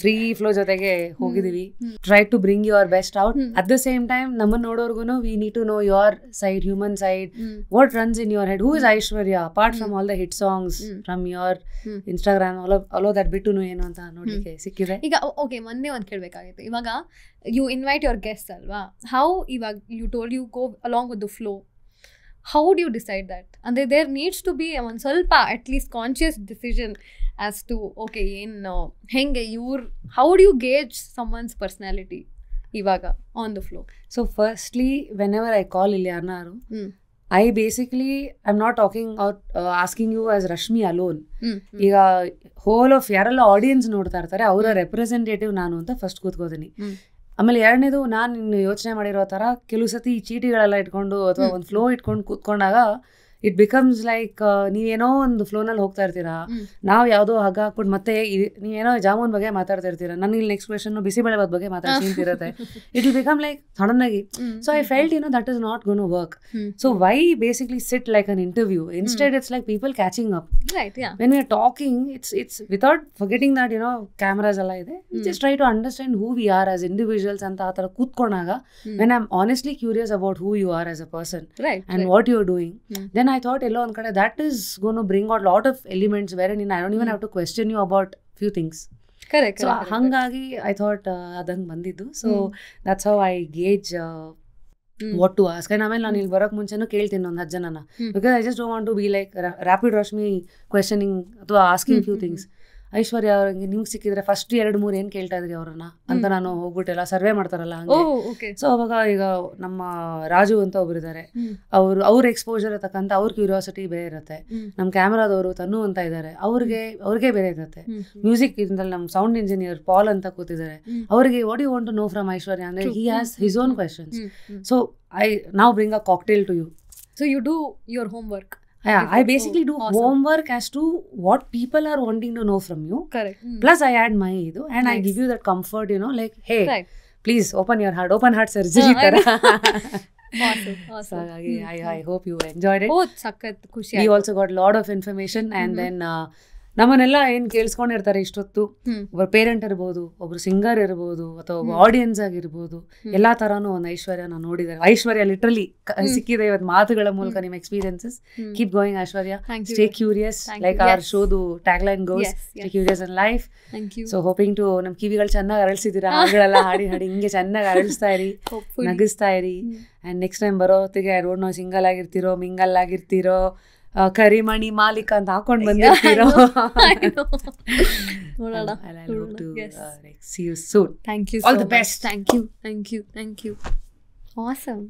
ಫ್ರೀ ಫ್ಲೋ ಜೊತೆಗೆ ಹೋಗಿದೀವಿ. Try to bring your best out. At the same time ನಮ್ಮನ್ನ ನೋಡೋರ್ಗು we need to know your side, human side, what runs in your head, who is Aishwarya apart from all the hit songs from your Instagram, all that ಬಿಟ್ಟು ಏನು ಅಂತ ನೋಡ್ಲಿಕ್ಕೆ ಸಿಕ್ಕಿದೆ. ಈಗ ಓಕೆ, ಮೊನ್ನೆ ಒಂದು ಕೇಳಬೇಕಾಗಿತ್ತು. ಇವಾಗ ಯು ಇನ್ವೈಟ್ ಯುವರ್ ಗೆಸ್ಟ್ ಅಲ್ವಾ, ಹೌ ಇವಾಗ you told you go along with the flow, how do you decide that? And there needs to be one ಸ್ವಲ್ಪ at least conscious decision as to okay henge how do you gauge someone's personality ivaga on the flow? So firstly, whenever I call Ilyanaru, I basically I'm not talking out asking you as Rashmi alone. ಈಗ ಹೋಲ್ ಆಫ್ ಯಾರೆಲ್ಲ ಆಡಿಯನ್ಸ್ ನೋಡ್ತಾ ಇರ್ತಾರೆ ಅವರ ರೆಪ್ರೆಸೆಂಟೇಟಿವ್ ನಾನು ಅಂತ ಫಸ್ಟ್ ಕೂತ್ಕೋತೀನಿ. ಆಮೇಲೆ ಎರಡನೇದು, ನಾನು ಯೋಚನೆ ಮಾಡಿರೋ ಥರ ಕೆಲವು ಸತಿ ಈ ಚೀಟಿಗಳೆಲ್ಲ ಇಟ್ಕೊಂಡು ಅಥವಾ ಒಂದು ಫ್ಲೋ ಇಟ್ಕೊಂಡು ಕೂತ್ಕೊಂಡಾಗ ಇಟ್ ಬಿಕಮ್ಸ್ ಲೈಕ್ ನೀವೇನೋ ಒಂದು ಫ್ಲೋನಲ್ಲಿ ಹೋಗ್ತಾ ಇರ್ತೀರಾ, ನಾವು ಯಾವುದೋ ಹಗ್ಗ ಹಾಕ್ಬಿಟ್ಟು ಮತ್ತೆ ನೀವೇನೋ ಜಾಮೂನ್ ಬಗ್ಗೆ ಮಾತಾಡ್ತಾ ಇರ್ತೀರಾ, ನನಗೆ ನೆಕ್ಸ್ಟ್ ಕ್ವೆಶನ್ ಬಿಸಿಬೇಳೆ ಬಾತ್ ಬಗ್ಗೆ ಮಾತಾಡ್ತಿರುತ್ತೆ. It will become like sudden ಆಗಿ. So I felt that is not gonna to work. So why basically sit like an interview, instead it's like people catching up. When we are talking, it's without forgetting that cameras ಎಲ್ಲ ಇದೆ, just try to understand who we are as individuals ಅಂತ ಆ ಥರ ಕೂತ್ಕೊಂಡಾಗ, when I am honestly curious about who you are as a person and what you are doing, then I thought ಎಲ್ಲೋ ಒಂದ್ ಕಡೆ that is going to bring out lot of elements wherein I don't even have to question you about few things. Correct. So hanಗಾಗಿ I thought ಅದಂಗೆ ಬಂದಿದ್ದು. So that's how I gauge what to ask. And ಆಮೇಲೆ ನಾನು ಇಲ್ಲಿ ಬರೋಕ್ ಮುಂಚೆನೂ ಕೇಳ್ತೀನಿ ಒಂದು 10 ಜನನ, because I just don't want to be like rapid Rashmi questioning ಅಥವಾ asking few things. ಐಶ್ವರ್ಯ ಅವ್ರಿಗೆ ನಿಮ್ಗೆ ಸಿಕ್ಕಿದ್ರೆ ಫಸ್ಟ್ 2-3 ಏನು ಕೇಳ್ತಾ ಇದ್ರಿ ಅವ್ರನ್ನ ಅಂತ ನಾನು ಹೋಗ್ಬಿಟ್ಟೆಲ್ಲ ಸರ್ವೆ ಮಾಡ್ತಾರಲ್ಲ ಹಂಗೆ. ಸೊ ಅವಾಗ ಈಗ ನಮ್ಮ ರಾಜು ಅಂತ ಒಬ್ರು ಇದ್ದಾರೆ, ಅವ್ರ ಎಕ್ಸ್ಪೋಜರ್ ತಕ್ಕಂತ ಅವ್ರ ಕ್ಯೂರಿಯಾಸಿಟಿ ಬೇರೆ ಇರುತ್ತೆ. ನಮ್ಮ ಕ್ಯಾಮ್ರಾದವರು ತನ್ನು ಅಂತ ಇದ್ದಾರೆ, ಅವ್ರಿಗೆ ಬೇರೆ ಇರುತ್ತೆ. ಮ್ಯೂಸಿಕ್ ಇಂದಲ್ಲಿ ನಮ್ಮ ಸೌಂಡ್ ಇಂಜಿನಿಯರ್ ಪಾಲ್ ಅಂತ ಕೂತಿದ್ದಾರೆ, ಅವ್ರಿಗೆ what you want to know from Aishwarya ಅಂದ್ರೆ he has his own questions. So I now bring a cocktail to you. So you do your homework. Yeah, I basically do homework as to what people are wanting to know from you. Correct. Plus I add my idu and I give you that comfort, like, hey, please open your heart, open heart surgery tara. Awesome. So I hope you enjoyed it. Oh, sakkat khushi. We also got a lot of information and then ನಮ್ಮನ್ನೆಲ್ಲ ಏನ್ ಕೇಳಿಸ್ಕೊಂಡಿರ್ತಾರೆ ಇಷ್ಟೊತ್ತು, ಒಬ್ಬ ಪೇರೆಂಟ್ ಇರ್ಬೋದು, ಒಬ್ರು ಸಿಂಗರ್ ಇರ್ಬೋದು, ಅಥವಾ ಒಬ್ಬ ಆಡಿಯನ್ಸ್ ಆಗಿರ್ಬೋದು, ಎಲ್ಲಾ ತರಾನು ಒಂದು ಐಶ್ವರ್ಯ ನಾನು ನೋಡಿದ್ದಾರೆ. ಐಶ್ವರ್ಯ ಲಿಟ್ರಲಿ ಸಿಕ್ಕಿದೆ ಇವತ್ತು ಮಾತುಗಳ ಮೂಲಕ. ನಿಮ್ಮ experiences keep going Aishwarya, stay curious like our ಶೋದು tag line goes, stay curious in life. So hoping to ನಮ್ ಕಿವಿಗಳು ಚೆನ್ನಾಗಿ ಅರಳಿಸಿದ್ದೀರಾ, ಹಾಡುಗಳೆಲ್ಲ ಹಾಡಿ ಹಿಂಗೆ ಚೆನ್ನಾಗಿ ಅರಳಿಸ್ತಾ ಇರಿ, ನಗಿಸ್ತಾ ಇರಿ. ಅಂಡ್ ನೆಕ್ಸ್ಟ್ ಟೈಮ್ ಬರೋ ಹೊತ್ತಿಗೆ ಐ ಡೋಂಟ್ ನೋ ಸಿಂಗಲ್ ಆಗಿರ್ತೀರೋ ಮಿಂಗಲ್ ಆಗಿರ್ತೀರೋ ಕರಿಮಣಿ ಮಾಲೀಕ ಅಂತ ಹಾಕೊಂಡ್ ಬಂದಿರ್ತೀರೋ. See you soon. Thank you. All the best. Thank you. Awesome.